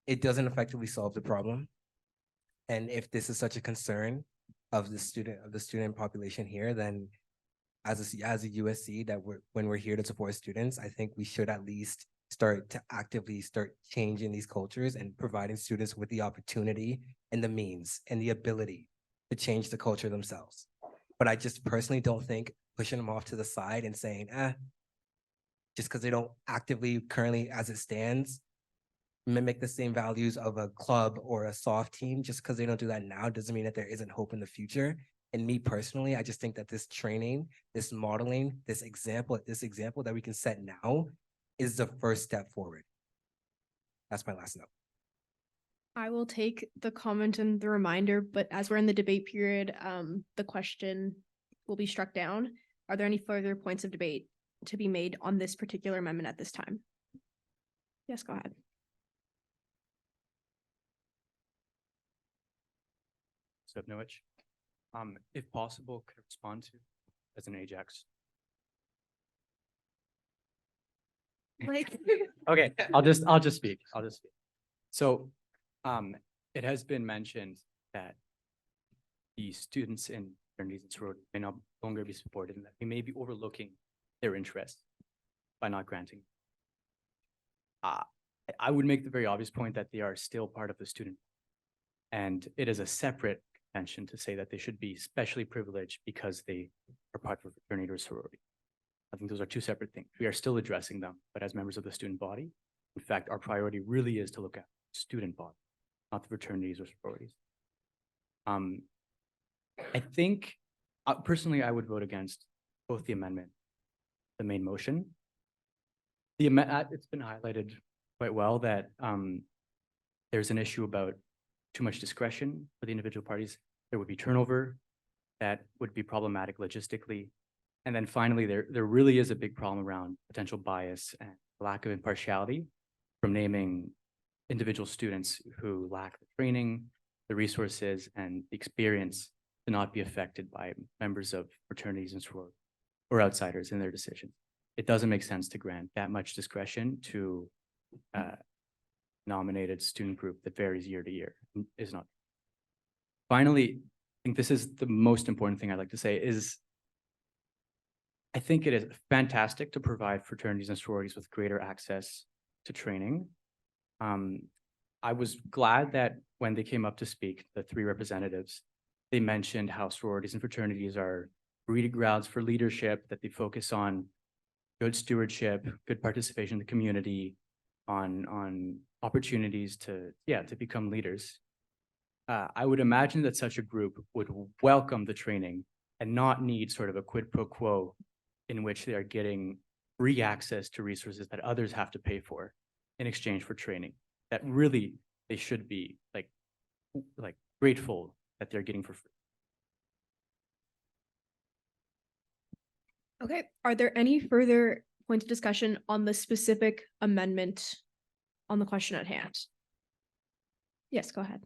it doesn't effectively solve the problem. And if this is such a concern of the student population here, then as a USC that when we're here to support students, I think we should at least start to actively start changing these cultures and providing students with the opportunity and the means and the ability to change the culture themselves. But I just personally don't think pushing them off to the side and saying, just because they don't actively currently as it stands mimic the same values of a club or a soft team, just because they don't do that now doesn't mean that there isn't hope in the future. And me personally, I just think that this training, this modeling, this example that we can set now is the first step forward. That's my last note. I will take the comment and the reminder, but as we're in the debate period, the question will be struck down. Are there any further points of debate to be made on this particular amendment at this time? Yes, go ahead. Stepnovich. If possible, could I respond to as an Ajax? Like, Okay, I'll just speak. So, it has been mentioned that the students in fraternities and sororities may no longer be supported, and that we may be overlooking their interests by not granting. I would make the very obvious point that they are still part of the student, and it is a separate contention to say that they should be specially privileged because they are part of a fraternity or sorority. I think those are two separate things. We are still addressing them, but as members of the student body, in fact, our priority really is to look at student body, not the fraternities or sororities. I think, personally, I would vote against both the amendment, the main motion. It's been highlighted quite well that there's an issue about too much discretion for the individual parties. There would be turnover that would be problematic logistically. And then finally, there really is a big problem around potential bias and lack of impartiality from naming individual students who lack the training, the resources, and the experience to not be affected by members of fraternities and sororities or outsiders in their decisions. It doesn't make sense to grant that much discretion to nominated student group that varies year to year. Is not. Finally, I think this is the most important thing I'd like to say is I think it is fantastic to provide fraternities and sororities with greater access to training. I was glad that when they came up to speak, the three representatives, they mentioned how sororities and fraternities are breeding grounds for leadership, that they focus on good stewardship, good participation in the community, on opportunities to become leaders. I would imagine that such a group would welcome the training and not need sort of a quid pro quo in which they are getting free access to resources that others have to pay for in exchange for training. That really they should be like grateful that they're getting for free. Okay, are there any further points of discussion on the specific amendment on the question at hand? Yes, go ahead.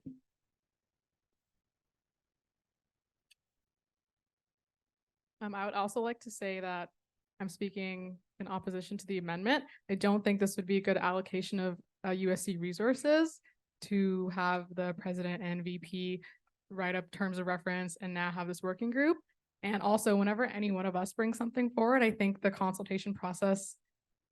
I would also like to say that I'm speaking in opposition to the amendment. I don't think this would be a good allocation of USC resources to have the president and VP write up terms of reference and now have this working group. And also, whenever any one of us brings something forward, I think the consultation process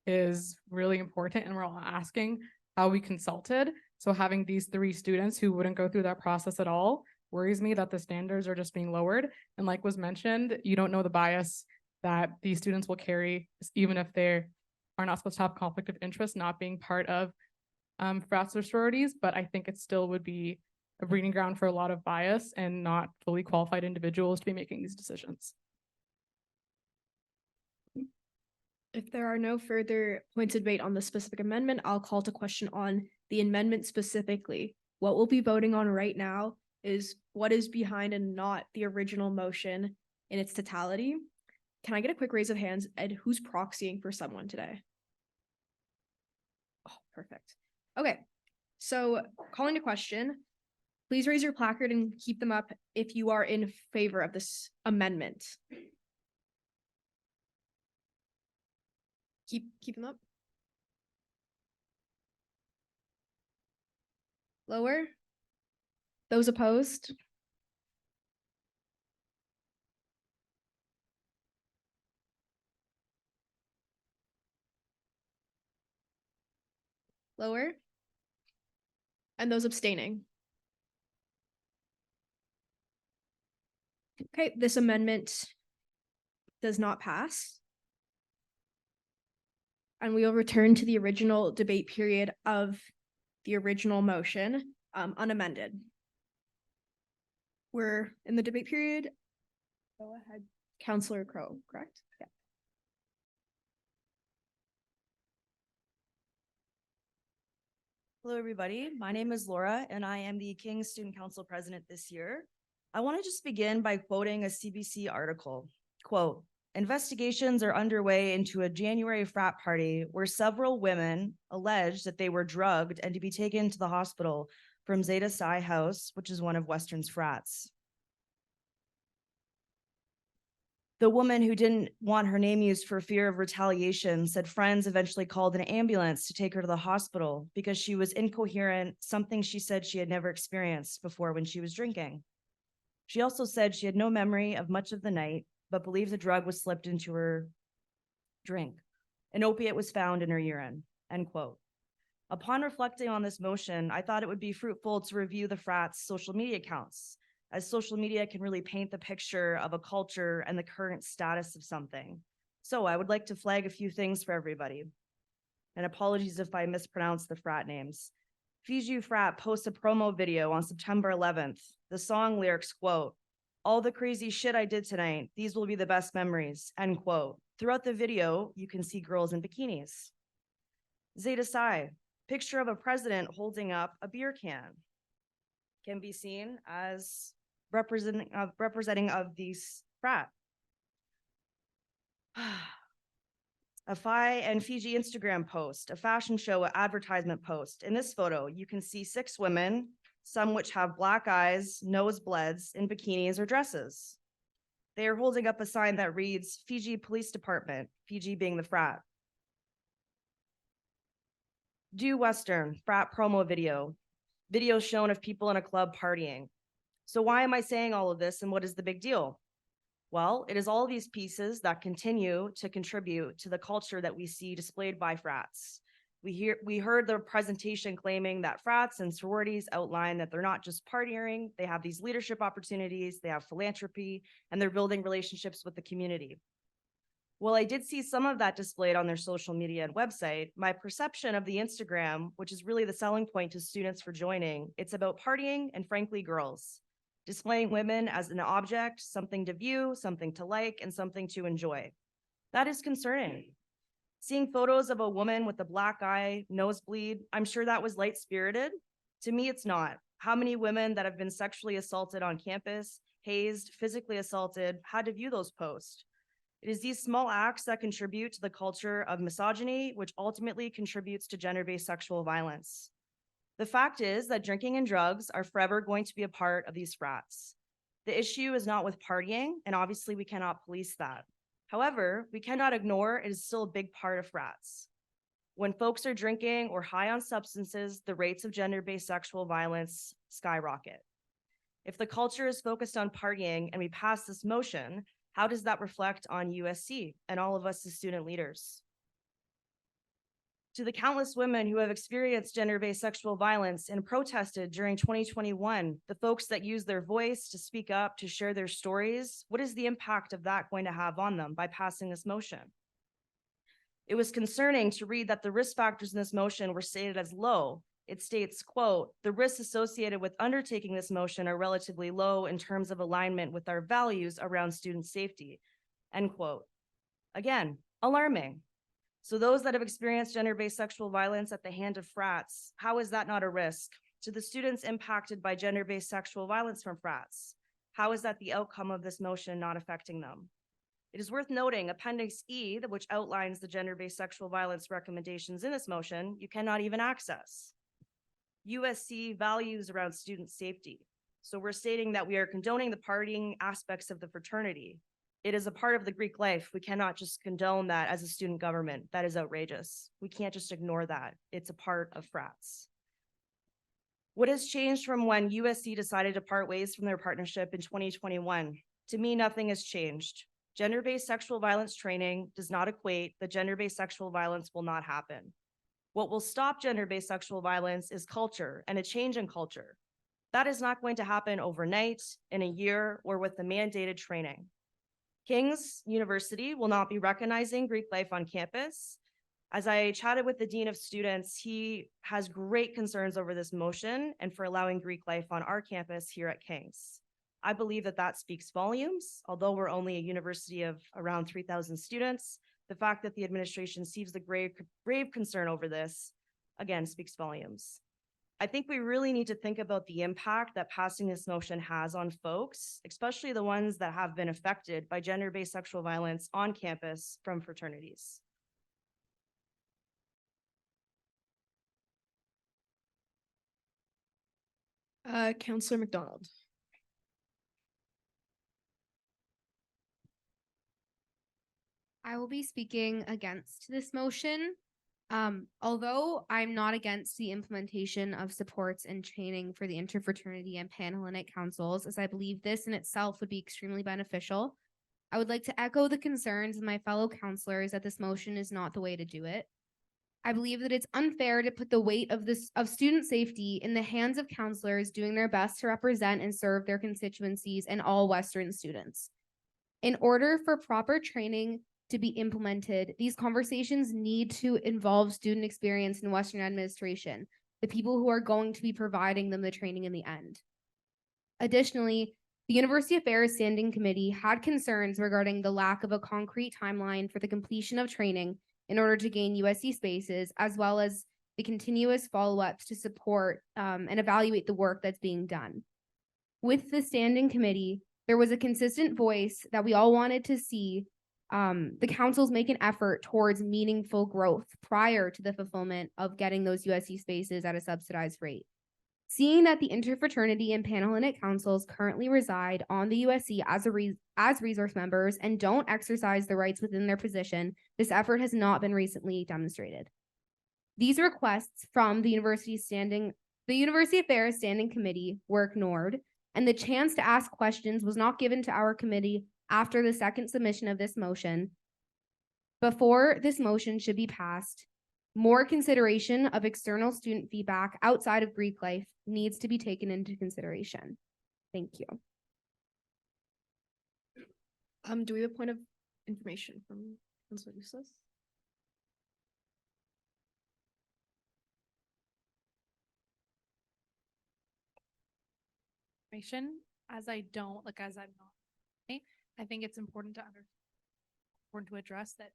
is really important, and we're all asking how we consulted. So having these 3 students who wouldn't go through that process at all worries me that the standards are just being lowered. And like was mentioned, you don't know the bias that these students will carry, even if they are not supposed to have conflict of interest, not being part of frats or sororities. But I think it still would be a breeding ground for a lot of bias and not fully qualified individuals to be making these decisions. If there are no further points of debate on the specific amendment, I'll call to question on the amendment specifically. What we'll be voting on right now is what is behind and not the original motion in its totality. Can I get a quick raise of hands? Ed, who's proxying for someone today? Oh, perfect. Okay, so calling to question, please raise your placard and keep them up if you are in favor of this amendment. Keep them up. Lower. Those opposed? Lower. And those abstaining? Okay, this amendment does not pass. And we will return to the original debate period of the original motion, unamended. We're in the debate period. Go ahead, Councillor Crowe, correct? Yeah. Hello, everybody. My name is Laura, and I am the King Student Council President this year. I want to just begin by quoting a CBC article. Quote, investigations are underway into a January frat party where several women alleged that they were drugged and to be taken to the hospital from Zeta Psi House, which is one of Western's frats. The woman who didn't want her name used for fear of retaliation said friends eventually called an ambulance to take her to the hospital because she was incoherent, something she said she had never experienced before when she was drinking. She also said she had no memory of much of the night, but believed the drug was slipped into her drink. An opiate was found in her urine, end quote. Upon reflecting on this motion, I thought it would be fruitful to review the frat's social media accounts, as social media can really paint the picture of a culture and the current status of something. So I would like to flag a few things for everybody. And apologies if I mispronounce the frat names. Fiji Frat posts a promo video on September 11th. The song lyrics quote, "All the crazy shit I did tonight, these will be the best memories," end quote. Throughout the video, you can see girls in bikinis. Zeta Psi, picture of a president holding up a beer can, can be seen as representing of these frat. A Phi and Fiji Instagram post, a fashion show advertisement post. In this photo, you can see 6 women, some which have black eyes, nosebleeds, in bikinis or dresses. They are holding up a sign that reads Fiji Police Department, Fiji being the frat. Due Western, frat promo video. Video shown of people in a club partying. So why am I saying all of this and what is the big deal? Well, it is all these pieces that continue to contribute to the culture that we see displayed by frats. We heard the presentation claiming that frats and sororities outline that they're not just partying, they have these leadership opportunities, they have philanthropy, and they're building relationships with the community. While I did see some of that displayed on their social media and website, my perception of the Instagram, which is really the selling point to students for joining, it's about partying and frankly, girls, displaying women as an object, something to view, something to like, and something to enjoy. That is concerning. Seeing photos of a woman with a black eye, nosebleed, I'm sure that was light-spirited. To me, it's not. How many women that have been sexually assaulted on campus, hazed, physically assaulted, had to view those posts? It is these small acts that contribute to the culture of misogyny, which ultimately contributes to gender-based sexual violence. The fact is that drinking and drugs are forever going to be a part of these frats. The issue is not with partying, and obviously we cannot police that. However, we cannot ignore it is still a big part of frats. When folks are drinking or high on substances, the rates of gender-based sexual violence skyrocket. If the culture is focused on partying and we pass this motion, how does that reflect on USC and all of us as student leaders? To the countless women who have experienced gender-based sexual violence and protested during 2021, the folks that use their voice to speak up, to share their stories, what is the impact of that going to have on them by passing this motion? It was concerning to read that the risk factors in this motion were stated as low. It states, quote, "The risks associated with undertaking this motion are relatively low in terms of alignment with our values around student safety," end quote. Again, alarming. So those that have experienced gender-based sexual violence at the hand of frats, how is that not a risk? To the students impacted by gender-based sexual violence from frats, how is that the outcome of this motion not affecting them? It is worth noting Appendix E, which outlines the gender-based sexual violence recommendations in this motion, you cannot even access. USC values around student safety. So we're stating that we are condoning the partying aspects of the fraternity. It is a part of the Greek life. We cannot just condone that as a student government. That is outrageous. We can't just ignore that. It's a part of frats. What has changed from when USC decided to part ways from their partnership in 2021? To me, nothing has changed. Gender-based sexual violence training does not equate that gender-based sexual violence will not happen. What will stop gender-based sexual violence is culture and a change in culture. That is not going to happen overnight, in a year, or with the mandated training. King's University will not be recognizing Greek life on campus. As I chatted with the Dean of Students, he has great concerns over this motion and for allowing Greek life on our campus here at King's. I believe that that speaks volumes. Although we're only a university of around 3,000 students, the fact that the administration sees the grave concern over this, again, speaks volumes. I think we really need to think about the impact that passing this motion has on folks, especially the ones that have been affected by gender-based sexual violence on campus from fraternities. Counselor McDonald. I will be speaking against this motion. Although I'm not against the implementation of supports and training for the interfraternity and Panhellenic councils, as I believe this in itself would be extremely beneficial, I would like to echo the concerns of my fellow counselors that this motion is not the way to do it. I believe that it's unfair to put the weight of student safety in the hands of counselors doing their best to represent and serve their constituencies and all Western students. In order for proper training to be implemented, these conversations need to involve student experience in Western administration, the people who are going to be providing them the training in the end. Additionally, the University Affairs Standing Committee had concerns regarding the lack of a concrete timeline for the completion of training in order to gain USC spaces, as well as the continuous follow-ups to support and evaluate the work that's being done. With the Standing Committee, there was a consistent voice that we all wanted to see the councils make an effort towards meaningful growth prior to the fulfillment of getting those USC spaces at a subsidized rate. Seeing that the interfraternity and Panhellenic councils currently reside on the USC as resource members and don't exercise the rights within their position, this effort has not been recently demonstrated. These requests from the University Affairs Standing Committee were ignored, and the chance to ask questions was not given to our committee after the second submission of this motion. Before this motion should be passed, more consideration of external student feedback outside of Greek life needs to be taken into consideration. Thank you. Do we have a point of information from Counselor Eustace? Information, as I don't, like, as I'm not, okay? I think it's important to address that,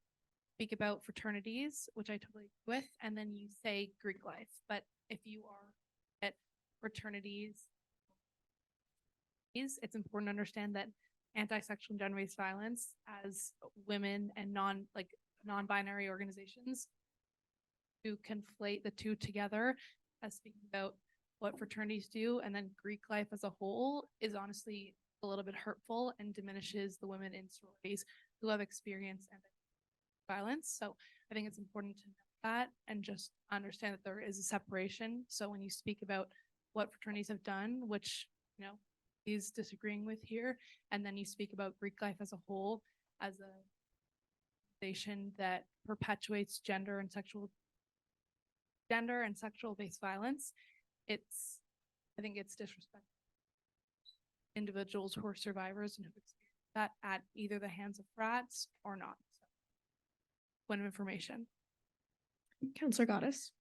speak about fraternities, which I totally agree with, and then you say Greek life. But if you are at fraternities, it's important to understand that anti-sexual and gender-based violence as women and non-binary organizations to conflate the two together as speaking about what fraternities do and then Greek life as a whole is honestly a little bit hurtful and diminishes the women in sororities who have experienced violence. So I think it's important to know that and just understand that there is a separation. So when you speak about what fraternities have done, which, you know, he's disagreeing with here, and then you speak about Greek life as a whole as a organization that perpetuates gender and sexual based violence, I think it's disrespectful. Individuals who are survivors and who've experienced that at either the hands of frats or not. So, point of information. Counselor Goddess?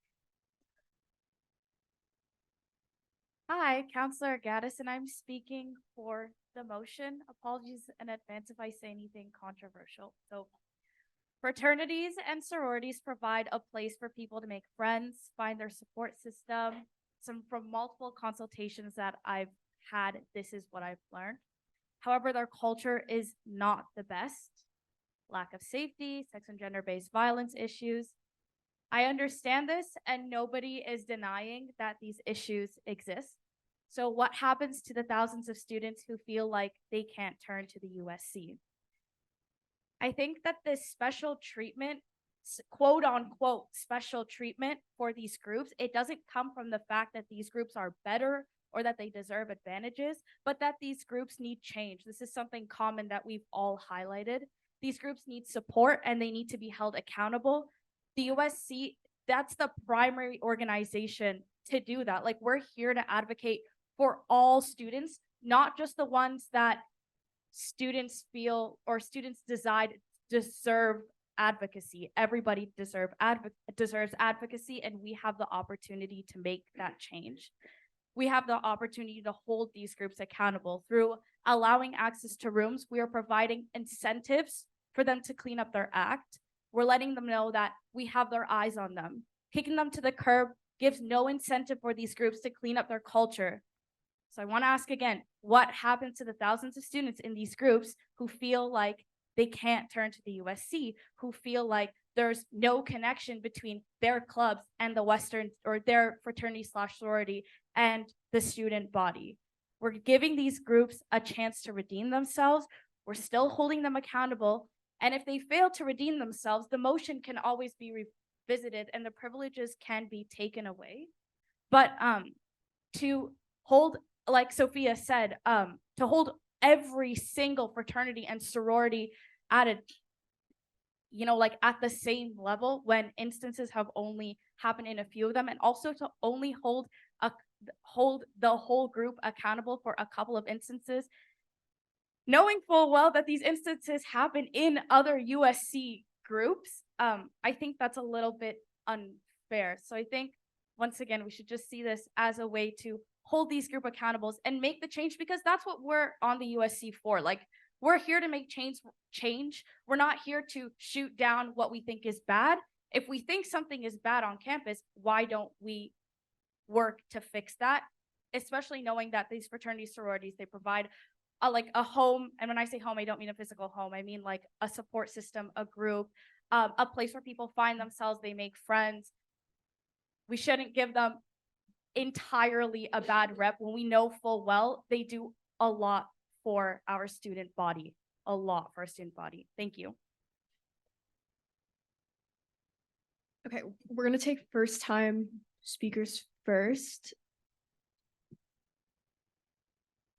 Hi, Counselor Gaddis, and I'm speaking for the motion. Apologies in advance if I say anything controversial. So, fraternities and sororities provide a place for people to make friends, find their support system. From multiple consultations that I've had, this is what I've learned. However, their culture is not the best. Lack of safety, sex and gender-based violence issues. I understand this, and nobody is denying that these issues exist. So what happens to the thousands of students who feel like they can't turn to the USC? I think that this special treatment, quote unquote, special treatment for these groups, it doesn't come from the fact that these groups are better or that they deserve advantages, but that these groups need change. This is something common that we've all highlighted. These groups need support and they need to be held accountable. The USC, that's the primary organization to do that. Like, we're here to advocate for all students, not just the ones that students feel or students deserve advocacy. Everybody deserves advocacy, and we have the opportunity to make that change. We have the opportunity to hold these groups accountable through allowing access to rooms. We are providing incentives for them to clean up their act. We're letting them know that we have their eyes on them. Kicking them to the curb gives no incentive for these groups to clean up their culture. So I want to ask again, what happens to the thousands of students in these groups who feel like they can't turn to the USC, who feel like there's no connection between their clubs and the Western or their fraternity/sorority and the student body? We're giving these groups a chance to redeem themselves. We're still holding them accountable. And if they fail to redeem themselves, the motion can always be revisited and the privileges can be taken away. But to hold, like Sophia said, to hold every single fraternity and sorority at a, you know, like at the same level when instances have only happened in a few of them, and also to only hold the whole group accountable for a couple of instances, knowing full well that these instances happen in other USC groups, I think that's a little bit unfair. So I think, once again, we should just see this as a way to hold these group accountables and make the change, because that's what we're on the USC for. Like, we're here to make change. We're not here to shoot down what we think is bad. If we think something is bad on campus, why don't we work to fix that? Especially knowing that these fraternity sororities, they provide a home. And when I say home, I don't mean a physical home. I mean like a support system, a group, a place where people find themselves, they make friends. We shouldn't give them entirely a bad rep when we know full well they do a lot for our student body, Thank you. Okay, we're gonna take first time speakers first.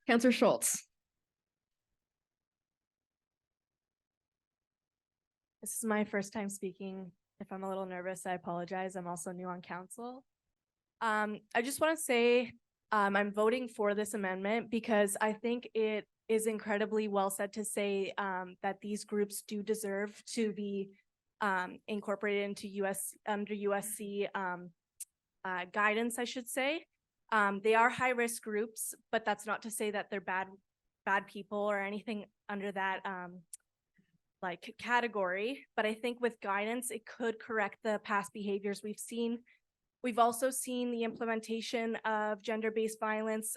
Counselor Schultz. This is my first time speaking. If I'm a little nervous, I apologize. I'm also new on council. I just want to say I'm voting for this amendment because I think it is incredibly well said to say that these groups do deserve to be incorporated into under USC guidance, I should say. They are high risk groups, but that's not to say that they're bad people or anything under that like category. But I think with guidance, it could correct the past behaviors we've seen. We've also seen the implementation of gender-based violence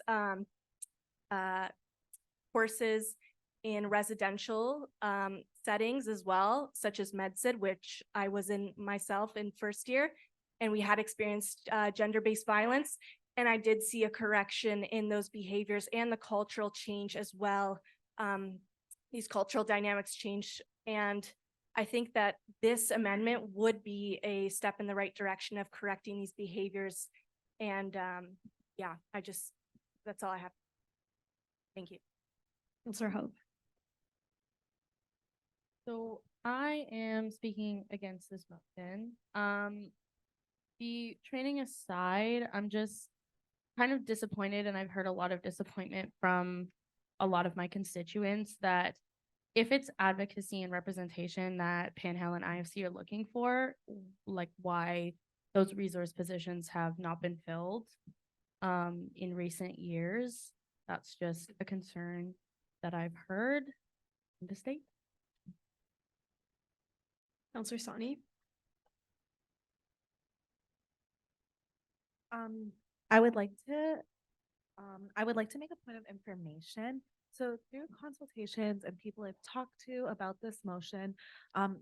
courses in residential settings as well, such as MedSid, which I was in myself in first year, and we had experienced gender-based violence. And I did see a correction in those behaviors and the cultural change as well. These cultural dynamics change. And I think that this amendment would be a step in the right direction of correcting these behaviors. And yeah, that's all I have. Thank you. Counselor Hope. So I am speaking against this motion. The training aside, I'm just kind of disappointed, and I've heard a lot of disappointment from a lot of my constituents that if it's advocacy and representation that Panhandle and IFC are looking for, like why those resource positions have not been filled in recent years, that's just a concern that I've heard in the state. Counselor Sani. I would like to make a point of information. So through consultations and people I've talked to about this motion,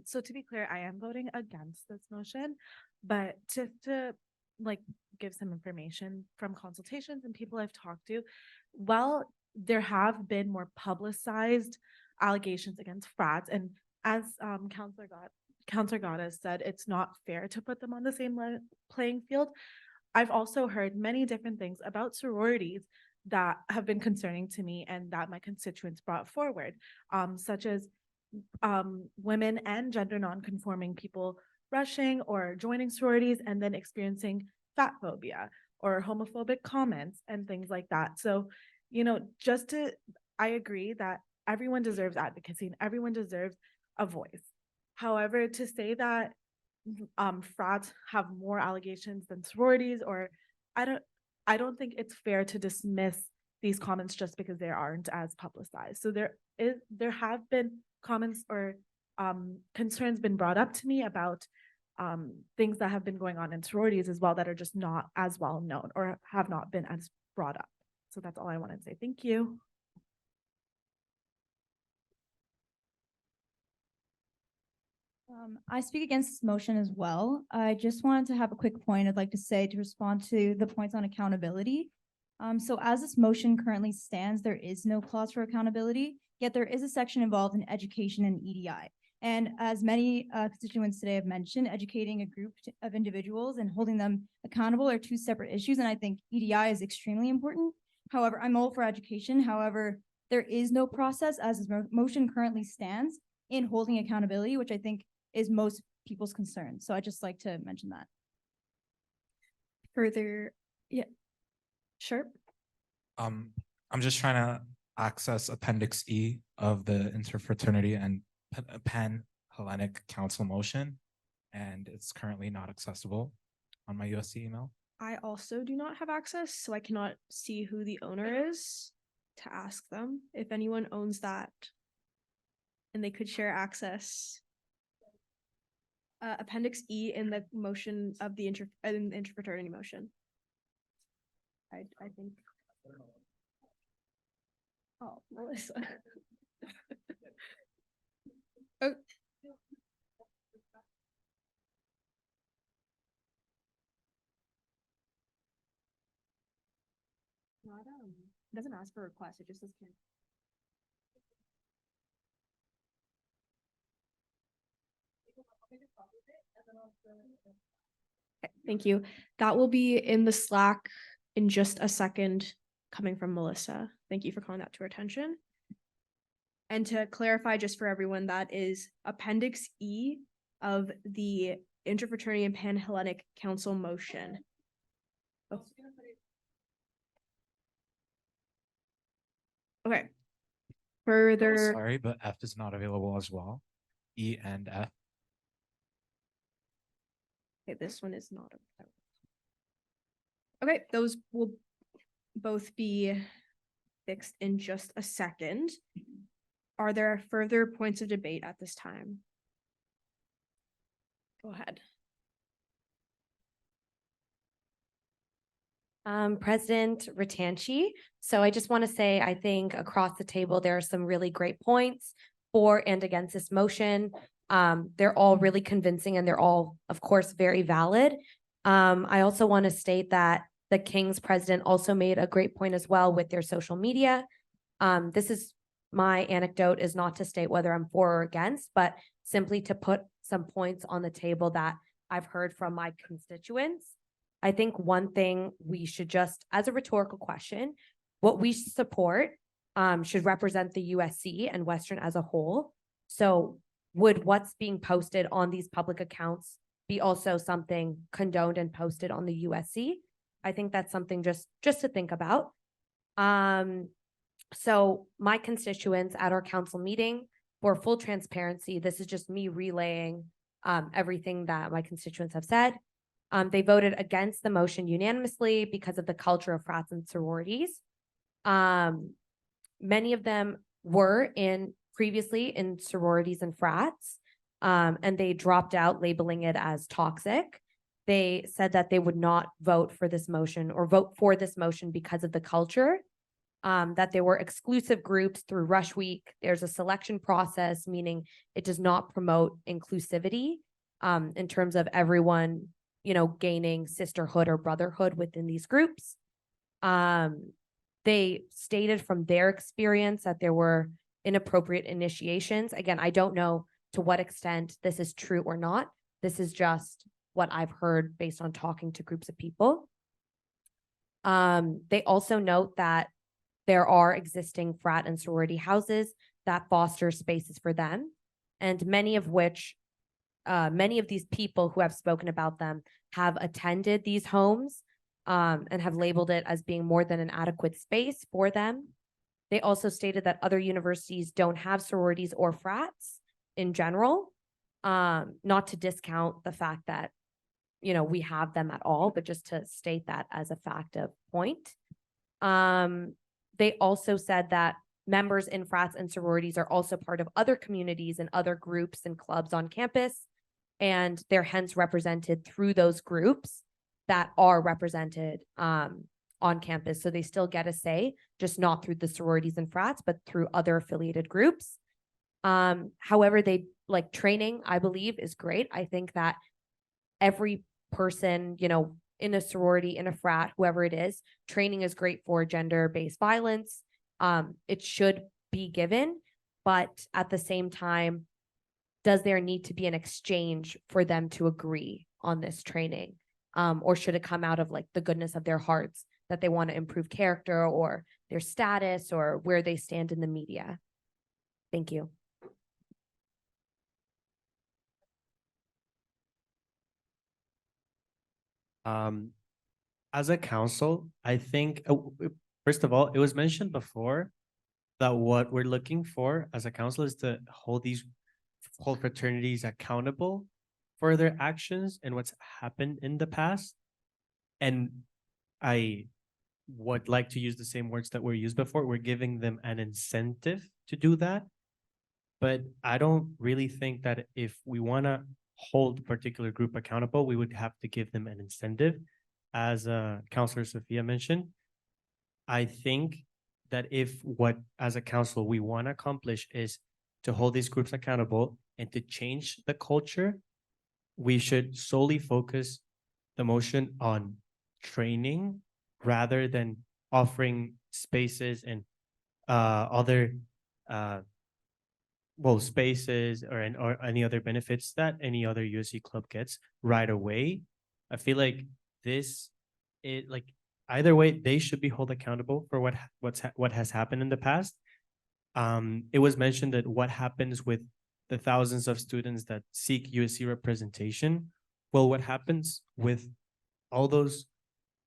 so to be clear, I am voting against this motion, but to like give some information from consultations and people I've talked to, while there have been more publicized allegations against frats, and as Counselor Goddess said, it's not fair to put them on the same playing field. I've also heard many different things about sororities that have been concerning to me and that my constituents brought forward, such as women and gender non-conforming people rushing or joining sororities and then experiencing fat phobia or homophobic comments and things like that. So, you know, I agree that everyone deserves advocacy and everyone deserves a voice. However, to say that frauds have more allegations than sororities, or I don't think it's fair to dismiss these comments just because they aren't as publicized. So there have been comments or concerns been brought up to me about things that have been going on in sororities as well that are just not as well known or have not been as brought up. So that's all I wanted to say. Thank you. I speak against this motion as well. I just wanted to have a quick point I'd like to say to respond to the points on accountability. So as this motion currently stands, there is no clause for accountability, yet there is a section involved in education and EDI. And as many constituents today have mentioned, educating a group of individuals and holding them accountable are two separate issues. And I think EDI is extremely important. However, I'm all for education. However, there is no process as this motion currently stands in holding accountability, which I think is most people's concern. So I just like to mention that. Further, yeah, sure. I'm just trying to access Appendix E of the Interfraternity and Pan-Hellenic Council motion, and it's currently not accessible on my USC email. I also do not have access, so I cannot see who the owner is to ask them if anyone owns that and they could share access. Appendix E in the motion of the interfraternity motion. I think. Oh, Melissa. Oh. Not, it doesn't ask for a request, it just says can. Okay, thank you. That will be in the Slack in just a second, coming from Melissa. Thank you for calling that to our attention. And to clarify, just for everyone, that is Appendix E of the Interfraternity and Pan-Hellenic Council motion. Oh. Okay. further? Sorry, but F is not available as well. E and F. Okay, this one is not. Okay, those will both be fixed in just a second. Are there further points of debate at this time? Go ahead. President Ratanchi. So I just want to say, I think across the table, there are some really great points for and against this motion. They're all really convincing and they're all, of course, very valid. I also want to state that the King's president also made a great point as well with their social media. This is my anecdote is not to state whether I'm for or against, but simply to put some points on the table that I've heard from my constituents. I think one thing we should just, as a rhetorical question, what we support should represent the USC and Western as a whole. So would what's being posted on these public accounts be also something condoned and posted on the USC? I think that's something just to think about. So my constituents at our council meeting, for full transparency, this is just me relaying everything that my constituents have said. They voted against the motion unanimously because of the culture of frats and sororities. Many of them were previously in sororities and frats, and they dropped out, labeling it as toxic. They said that they would not vote for this motion or vote for this motion because of the culture, that there were exclusive groups through Rush Week. There's a selection process, meaning it does not promote inclusivity in terms of everyone, gaining sisterhood or brotherhood within these groups. They stated from their experience that there were inappropriate initiations. Again, I don't know to what extent this is true or not. This is just what I've heard based on talking to groups of people. They also note that there are existing frat and sorority houses that foster spaces for them, and many of these people who have spoken about them have attended these homes and have labeled it as being more than an adequate space for them. They also stated that other universities don't have sororities or frats in general, not to discount the fact that, we have them at all, but just to state that as a fact of point. They also said that members in frats and sororities are also part of other communities and other groups and clubs on campus, and they're hence represented through those groups that are represented on campus. So they still get a say, just not through the sororities and frats, but through other affiliated groups. However, they like training, I believe, is great. I think that every person, in a sorority, in a frat, whoever it is, training is great for gender-based violence. It should be given, but at the same time, does there need to be an exchange for them to agree on this training? Or should it come out of like the goodness of their hearts that they want to improve character or their status or where they stand in the media? Thank you. As a council, I think, first of all, it was mentioned before that what we're looking for as a council is to hold fraternities accountable for their actions and what's happened in the past. And I would like to use the same words that were used before. We're giving them an incentive to do that. But I don't really think that if we want to hold a particular group accountable, we would have to give them an incentive. As Councilor Sophia mentioned, I think that if what as a council we want to accomplish is to hold these groups accountable and to change the culture, we should solely focus the motion on training rather than offering spaces and other spaces or any other benefits that any other USC club gets right away. I feel like either way, they should be held accountable for what has happened in the past. It was mentioned that what happens with the thousands of students that seek USC representation. Well, what happens with all those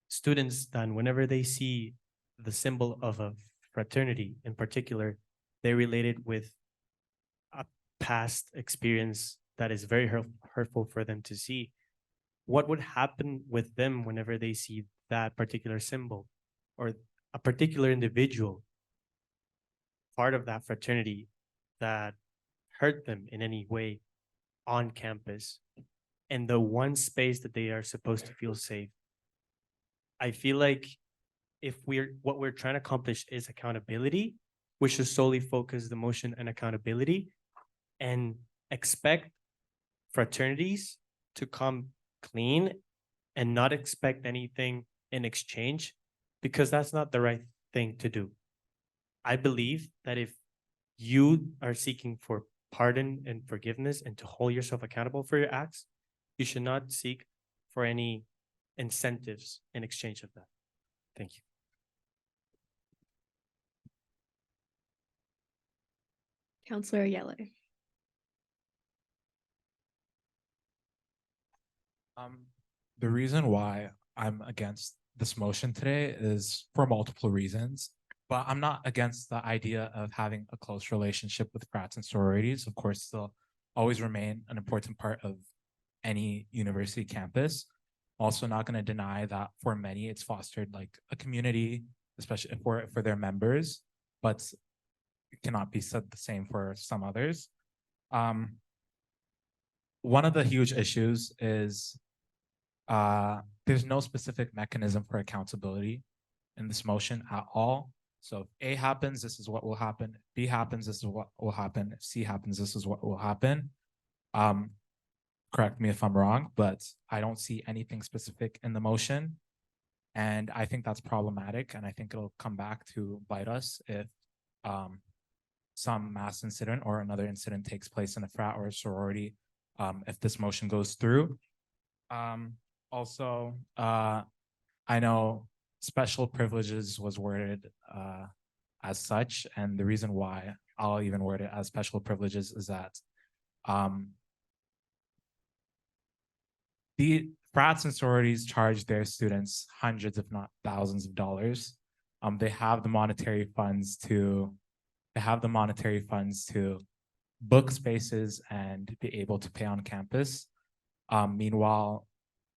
students then whenever they see the symbol of a fraternity in particular, they related with a past experience that is very hurtful for them to see, what would happen with them whenever they see that particular symbol or a particular individual part of that fraternity that hurt them in any way on campus, and the one space that they are supposed to feel safe? I feel like if what we're trying to accomplish is accountability, we should solely focus the motion on accountability and expect fraternities to come clean and not expect anything in exchange, because that's not the right thing to do. I believe that if you are seeking for pardon and forgiveness and to hold yourself accountable for your acts, you should not seek for any incentives in exchange of that. Thank you. Counselor Yeller. The reason why I'm against this motion today is for multiple reasons, but I'm not against the idea of having a close relationship with frats and sororities. Of course, they'll always remain an important part of any university campus. Also not going to deny that for many, it's fostered like a community, especially for their members, but it cannot be said the same for some others. One of the huge issues is there's no specific mechanism for accountability in this motion at all. So if A happens, this is what will happen. If B happens, this is what will happen. If C happens, this is what will happen. Correct me if I'm wrong, but I don't see anything specific in the motion. And I think that's problematic. And I think it'll come back to bite us if some mass incident or another incident takes place in a frat or a sorority, if this motion goes through. Also, I know special privileges was worded as such, and the reason why I'll even word it as special privileges is that the frats and sororities charge their students hundreds, if not thousands of dollars. They have the monetary funds to book spaces and be able to pay on campus. Meanwhile,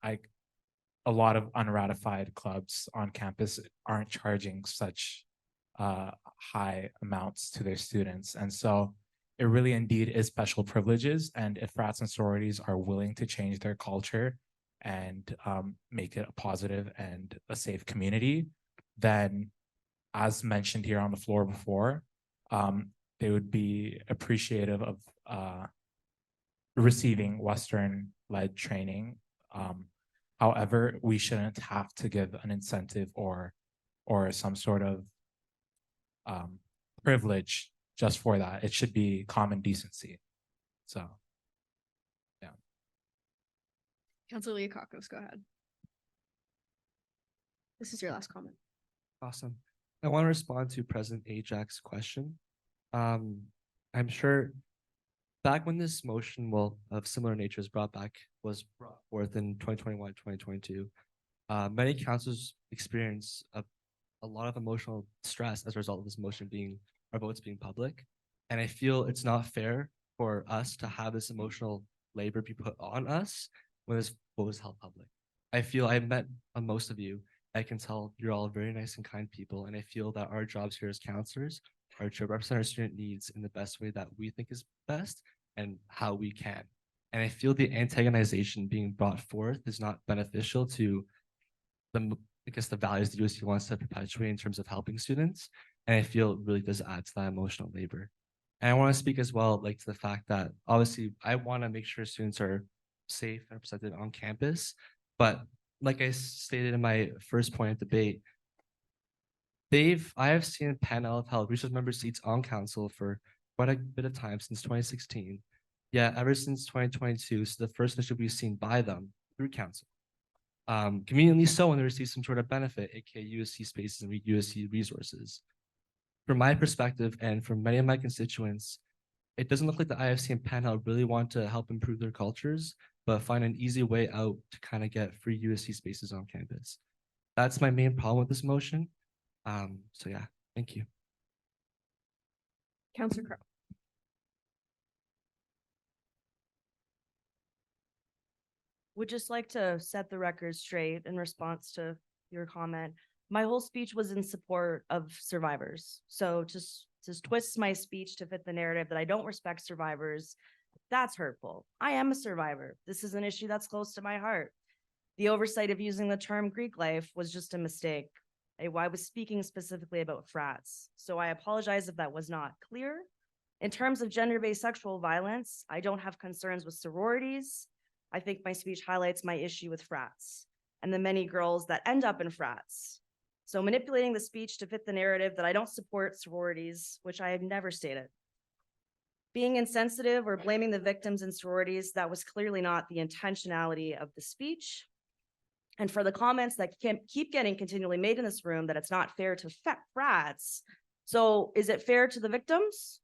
a lot of unratified clubs on campus aren't charging such high amounts to their students. And so it really indeed is special privileges. And if frats and sororities are willing to change their culture and make it a positive and a safe community, then as mentioned here on the floor before, they would be appreciative of receiving Western-led training. However, we shouldn't have to give an incentive or some sort of privilege just for that. It should be common decency. So, yeah. Counselor Leokakos, go ahead. This is your last comment. Awesome. I want to respond to President Ajax's question. I'm sure back when this motion, of similar nature was brought forth in 2021, 2022, many councils experienced a lot of emotional stress as a result of this motion our votes being public. And I feel it's not fair for us to have this emotional labor be put on us when this vote was held public. I feel I've met most of you. I can tell you're all very nice and kind people. And I feel that our jobs here as counselors are to represent our student needs in the best way that we think is best and how we can. And I feel the antagonization being brought forth is not beneficial to the values the USC wants to perpetuate in terms of helping students. And I feel it really does add to that emotional labor. And I want to speak as well, to the fact that obviously I want to make sure students are safe and represented on campus. But like I stated in my first point of debate, I have seen panel of held research member seats on council for quite a bit of time since 2016. Yeah, ever since 2022, so the first initiative we've seen by them through council. Conveniently so when they receive some sort of benefit, aka USC spaces and USC resources. From my perspective and from many of my constituents, it doesn't look like the IFC and Panhell really want to help improve their cultures, but find an easy way out to kind of get free USC spaces on campus. That's my main problem with this motion. So yeah, thank you. Counselor Crowe. Would just like to set the record straight in response to your comment. My whole speech was in support of survivors. So just twist my speech to fit the narrative that I don't respect survivors, that's hurtful. I am a survivor. This is an issue that's close to my heart. The oversight of using the term Greek life was just a mistake. I was speaking specifically about frats, so I apologize if that was not clear. In terms of gender-based sexual violence, I don't have concerns with sororities. I think my speech highlights my issue with frats and the many girls that end up in frats. So manipulating the speech to fit the narrative that I don't support sororities, which I have never stated. Being insensitive or blaming the victims in sororities, that was clearly not the intentionality of the speech. And for the comments that keep getting continually made in this room that it's not fair to frats. So is it fair to the victims?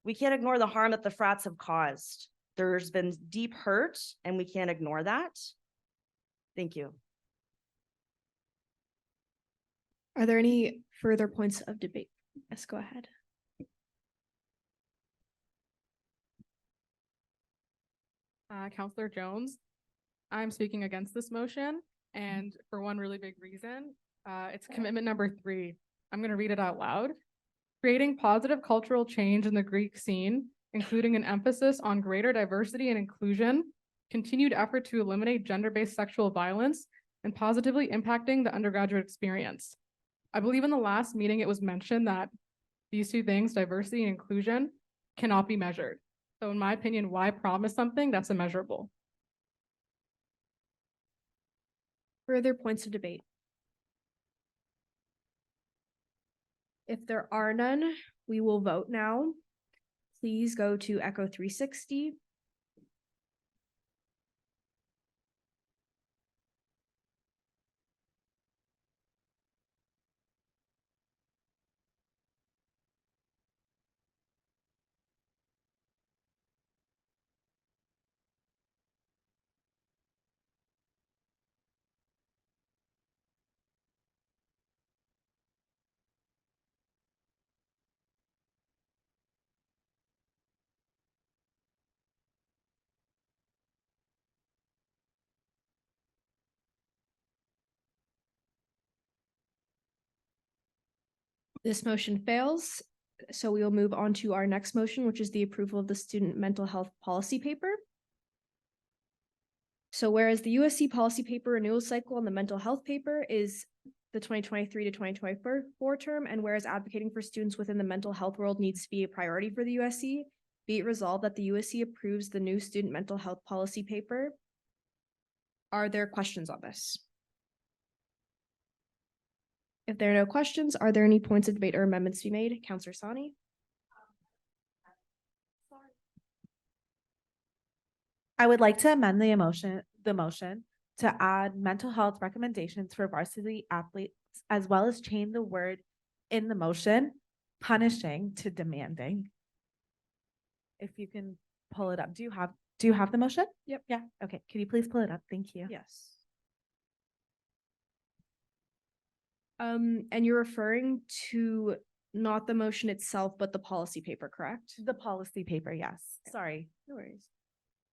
We can't ignore the harm that the frats have caused. There's been deep hurt and we can't ignore that. Thank you. Are there any further points of debate? Yes, go ahead. Counselor Jones, I'm speaking against this motion, and for one really big reason. It's commitment number 3. I'm going to read it out loud. Creating positive cultural change in the Greek scene, including an emphasis on greater diversity and inclusion, continued effort to eliminate gender-based sexual violence, and positively impacting the undergraduate experience. I believe in the last meeting it was mentioned that these two things, diversity and inclusion, cannot be measured. So in my opinion, why promise something that's immeasurable? Further points of debate? If there are none, we will vote now. Please go to Echo 360. This motion fails, so we will move on to our next motion, which is the approval of the student mental health policy paper. So whereas the USC policy paper renewal cycle on the mental health paper is the 2023 to 2024 term, and whereas advocating for students within the mental health world needs to be a priority for the USC, be it resolved that the USC approves the new student mental health policy paper. Are there questions on this? If there are no questions, are there any points of debate or amendments to be made? Counselor Sani? I would like to amend the motion to add mental health recommendations for varsity athletes, as well as change the word in the motion, punishing to demanding. If you can pull it up. Do you have the motion? Yep. Yeah. Okay. Can you please pull it up? Thank you. Yes. And you're referring to not the motion itself, but the policy paper, correct? The policy paper, yes. Sorry. No worries.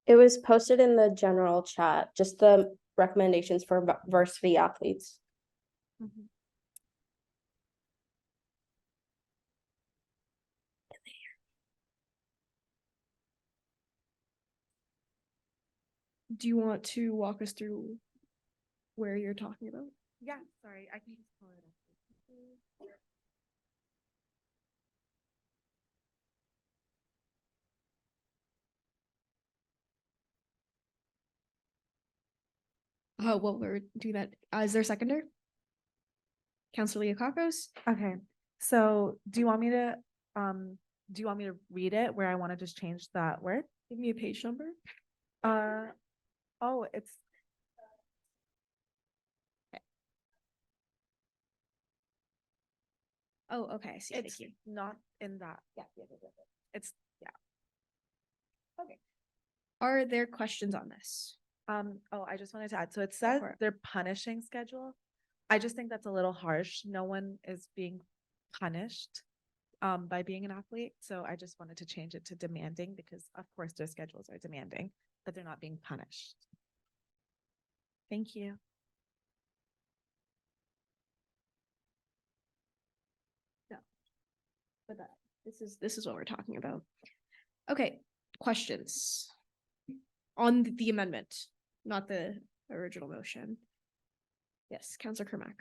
It was posted in the general chat, just the recommendations for varsity athletes. Mm-hmm. Do you want to walk us through where you're talking about? Yeah, sorry. I can just pull it up. Oh, well, we're do that. Is there a seconder? Counselor Leokakos? Okay. So do you want me to read it where I want to just change that word? Give me a page number. Oh, it's Oh, okay. I see. Thank it's you. not in that. Yeah. It's Okay. Are there questions on this? oh, I just wanted to add. So it says for it. their punishing schedule. I just think that's a little harsh. No one is being punished. by being an athlete. So I just wanted to change it to demanding because of course their schedules are demanding, but they're not being punished. Thank you. But this is what we're talking about. Okay, questions on the amendment, not the original motion. Yes, Councilor Kermack.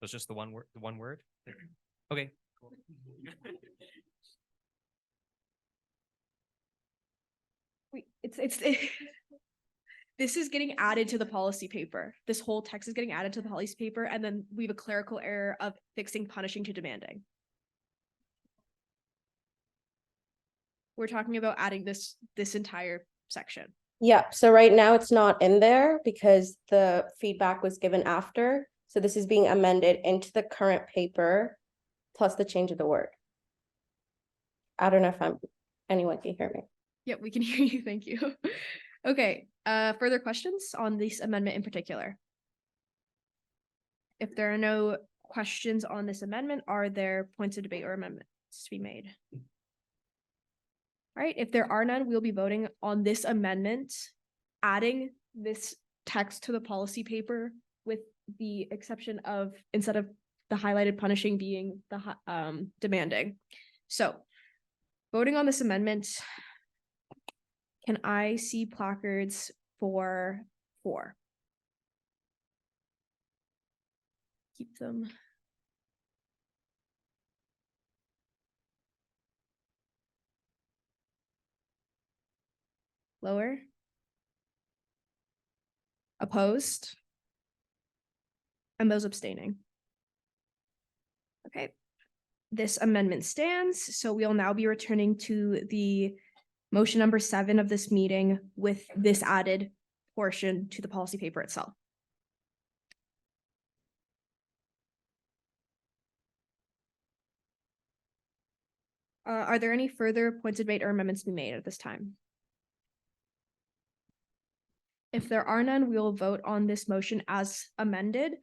So it's just the one word? Okay. Cool. Wait, this is getting added to the policy paper. This whole text is getting added to the policy paper, and then we have a clerical error of fixing punishing to demanding. We're talking about adding this entire section. Yeah, so right now it's not in there because the feedback was given after. So this is being amended into the current paper plus the change of the word. I don't know if anyone can hear me. Yeah, we can hear you. Thank you. Okay, further questions on this amendment in particular? If there are no questions on this amendment, are there points of debate or amendments to be made? All right, if there are none, we'll be voting on this amendment, adding this text to the policy paper with the exception of instead of the highlighted punishing being the demanding. So voting on this amendment, can I see placards for 4? Keep them. Lower. Opposed. And those abstaining. Okay. This amendment stands, so we'll now be returning to the motion number 7 of this meeting with this added portion to the policy paper itself. Are there any further points of debate or amendments to be made at this time? If there are none, we will vote on this motion as amended.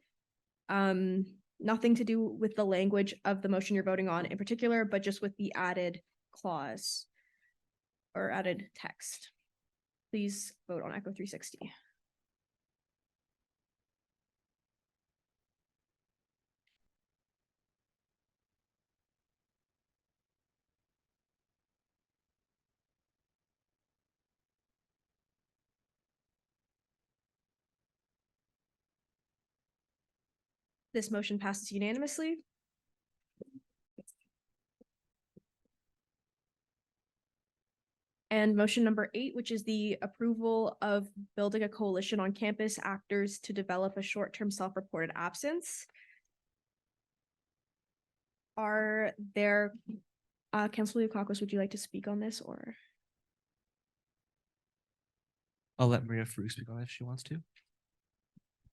Nothing to do with the language of the motion you're voting on in particular, but just with the added clause or added text. Please vote on Echo 360. This motion passes unanimously. And motion number 8, which is the approval of building a coalition on campus actors to develop a short-term self-reported absence. Are there, Councilor Leokakos, would you like to speak on this or? I'll let Maria Farouk speak on it if she wants to.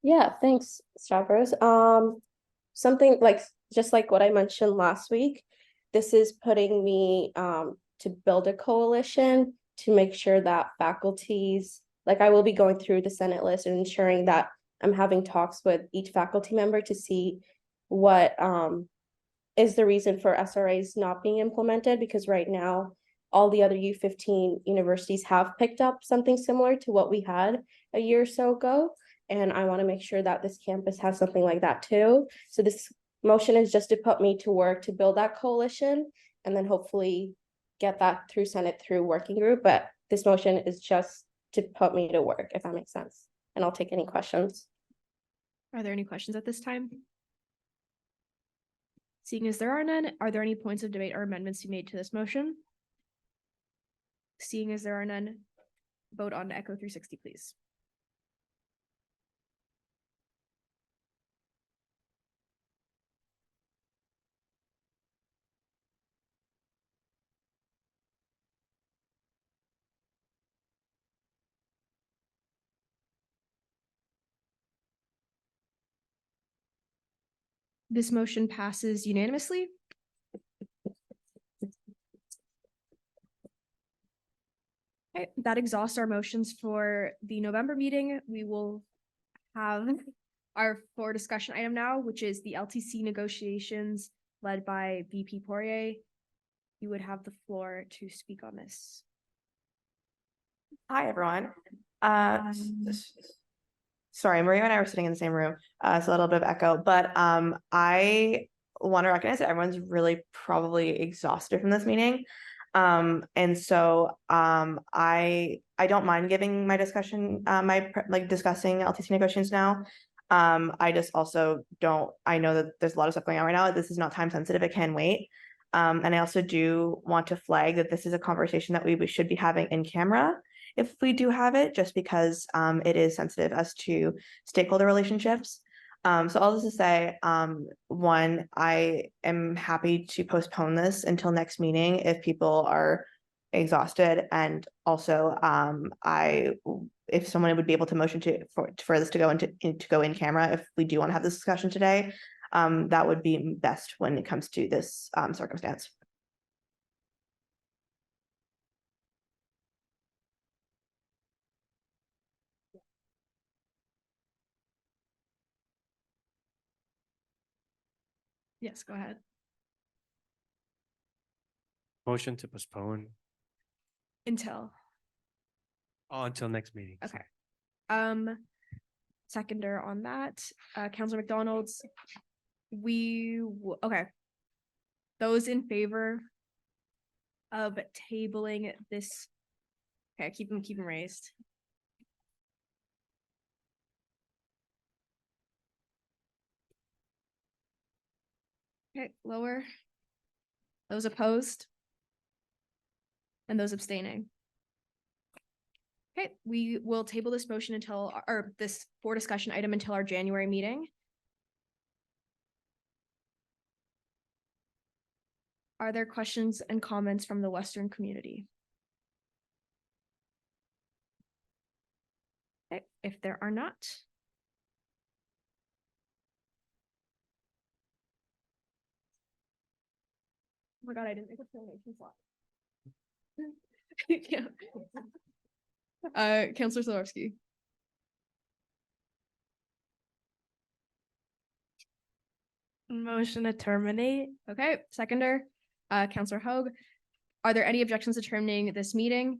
Yeah, thanks, Stavros. Something like just like what I mentioned last week, this is putting me to build a coalition to make sure that faculties, like I will be going through the Senate list and ensuring that I'm having talks with each faculty member to see what is the reason for SRAs not being implemented, because right now all the other U15 universities have picked up something similar to what we had a year or so ago. And I want to make sure that this campus has something like that too. So this motion is just to put me to work to build that coalition and then hopefully get that through Senate through working group. But this motion is just to put me to work, if that makes sense. And I'll take any questions. Are there any questions at this time? Seeing as there are none, are there any points of debate or amendments to be made to this motion? Seeing as there are none, vote on Echo 360, please. This motion passes unanimously. Okay, that exhausts our motions for the November meeting. We will have our 4 discussion item now, which is the LTC negotiations led by VP Poirier. You would have the floor to speak on this. Hi, everyone. Sorry, Maria and I were sitting in the same room, so a little bit of echo, but I want to recognize that everyone's really probably exhausted from this meeting. And so I don't mind giving my discussion, discussing LTC negotiations now. I just also don't, I know that there's a lot of stuff going on right now. This is not time sensitive, it can wait. And I also do want to flag that this is a conversation that we should be having in camera if we do have it, just because it is sensitive as to stakeholder relationships. So all this to say, one, I am happy to postpone this until next meeting if people are exhausted, and also if someone would be able to motion for this to go in camera if we do want to have this discussion today, that would be best when it comes to this circumstance. Yes, go ahead. Motion to postpone Until. until next meeting. Okay. Seconder on that, Councilor McDonald's. Okay. Those in favor of tabling this. Okay, keep them raised. Okay, lower. Those opposed? And those abstaining? Okay, we will table this motion until, or this for discussion item until our January meeting. Are there questions and comments from the Western community? Okay, if there are not. Oh my God, I didn't make a donation slot. Yeah. Councilor Zalewski. Motion to terminate. Okay, seconder, Councilor Hoag. Are there any objections to terminating this meeting?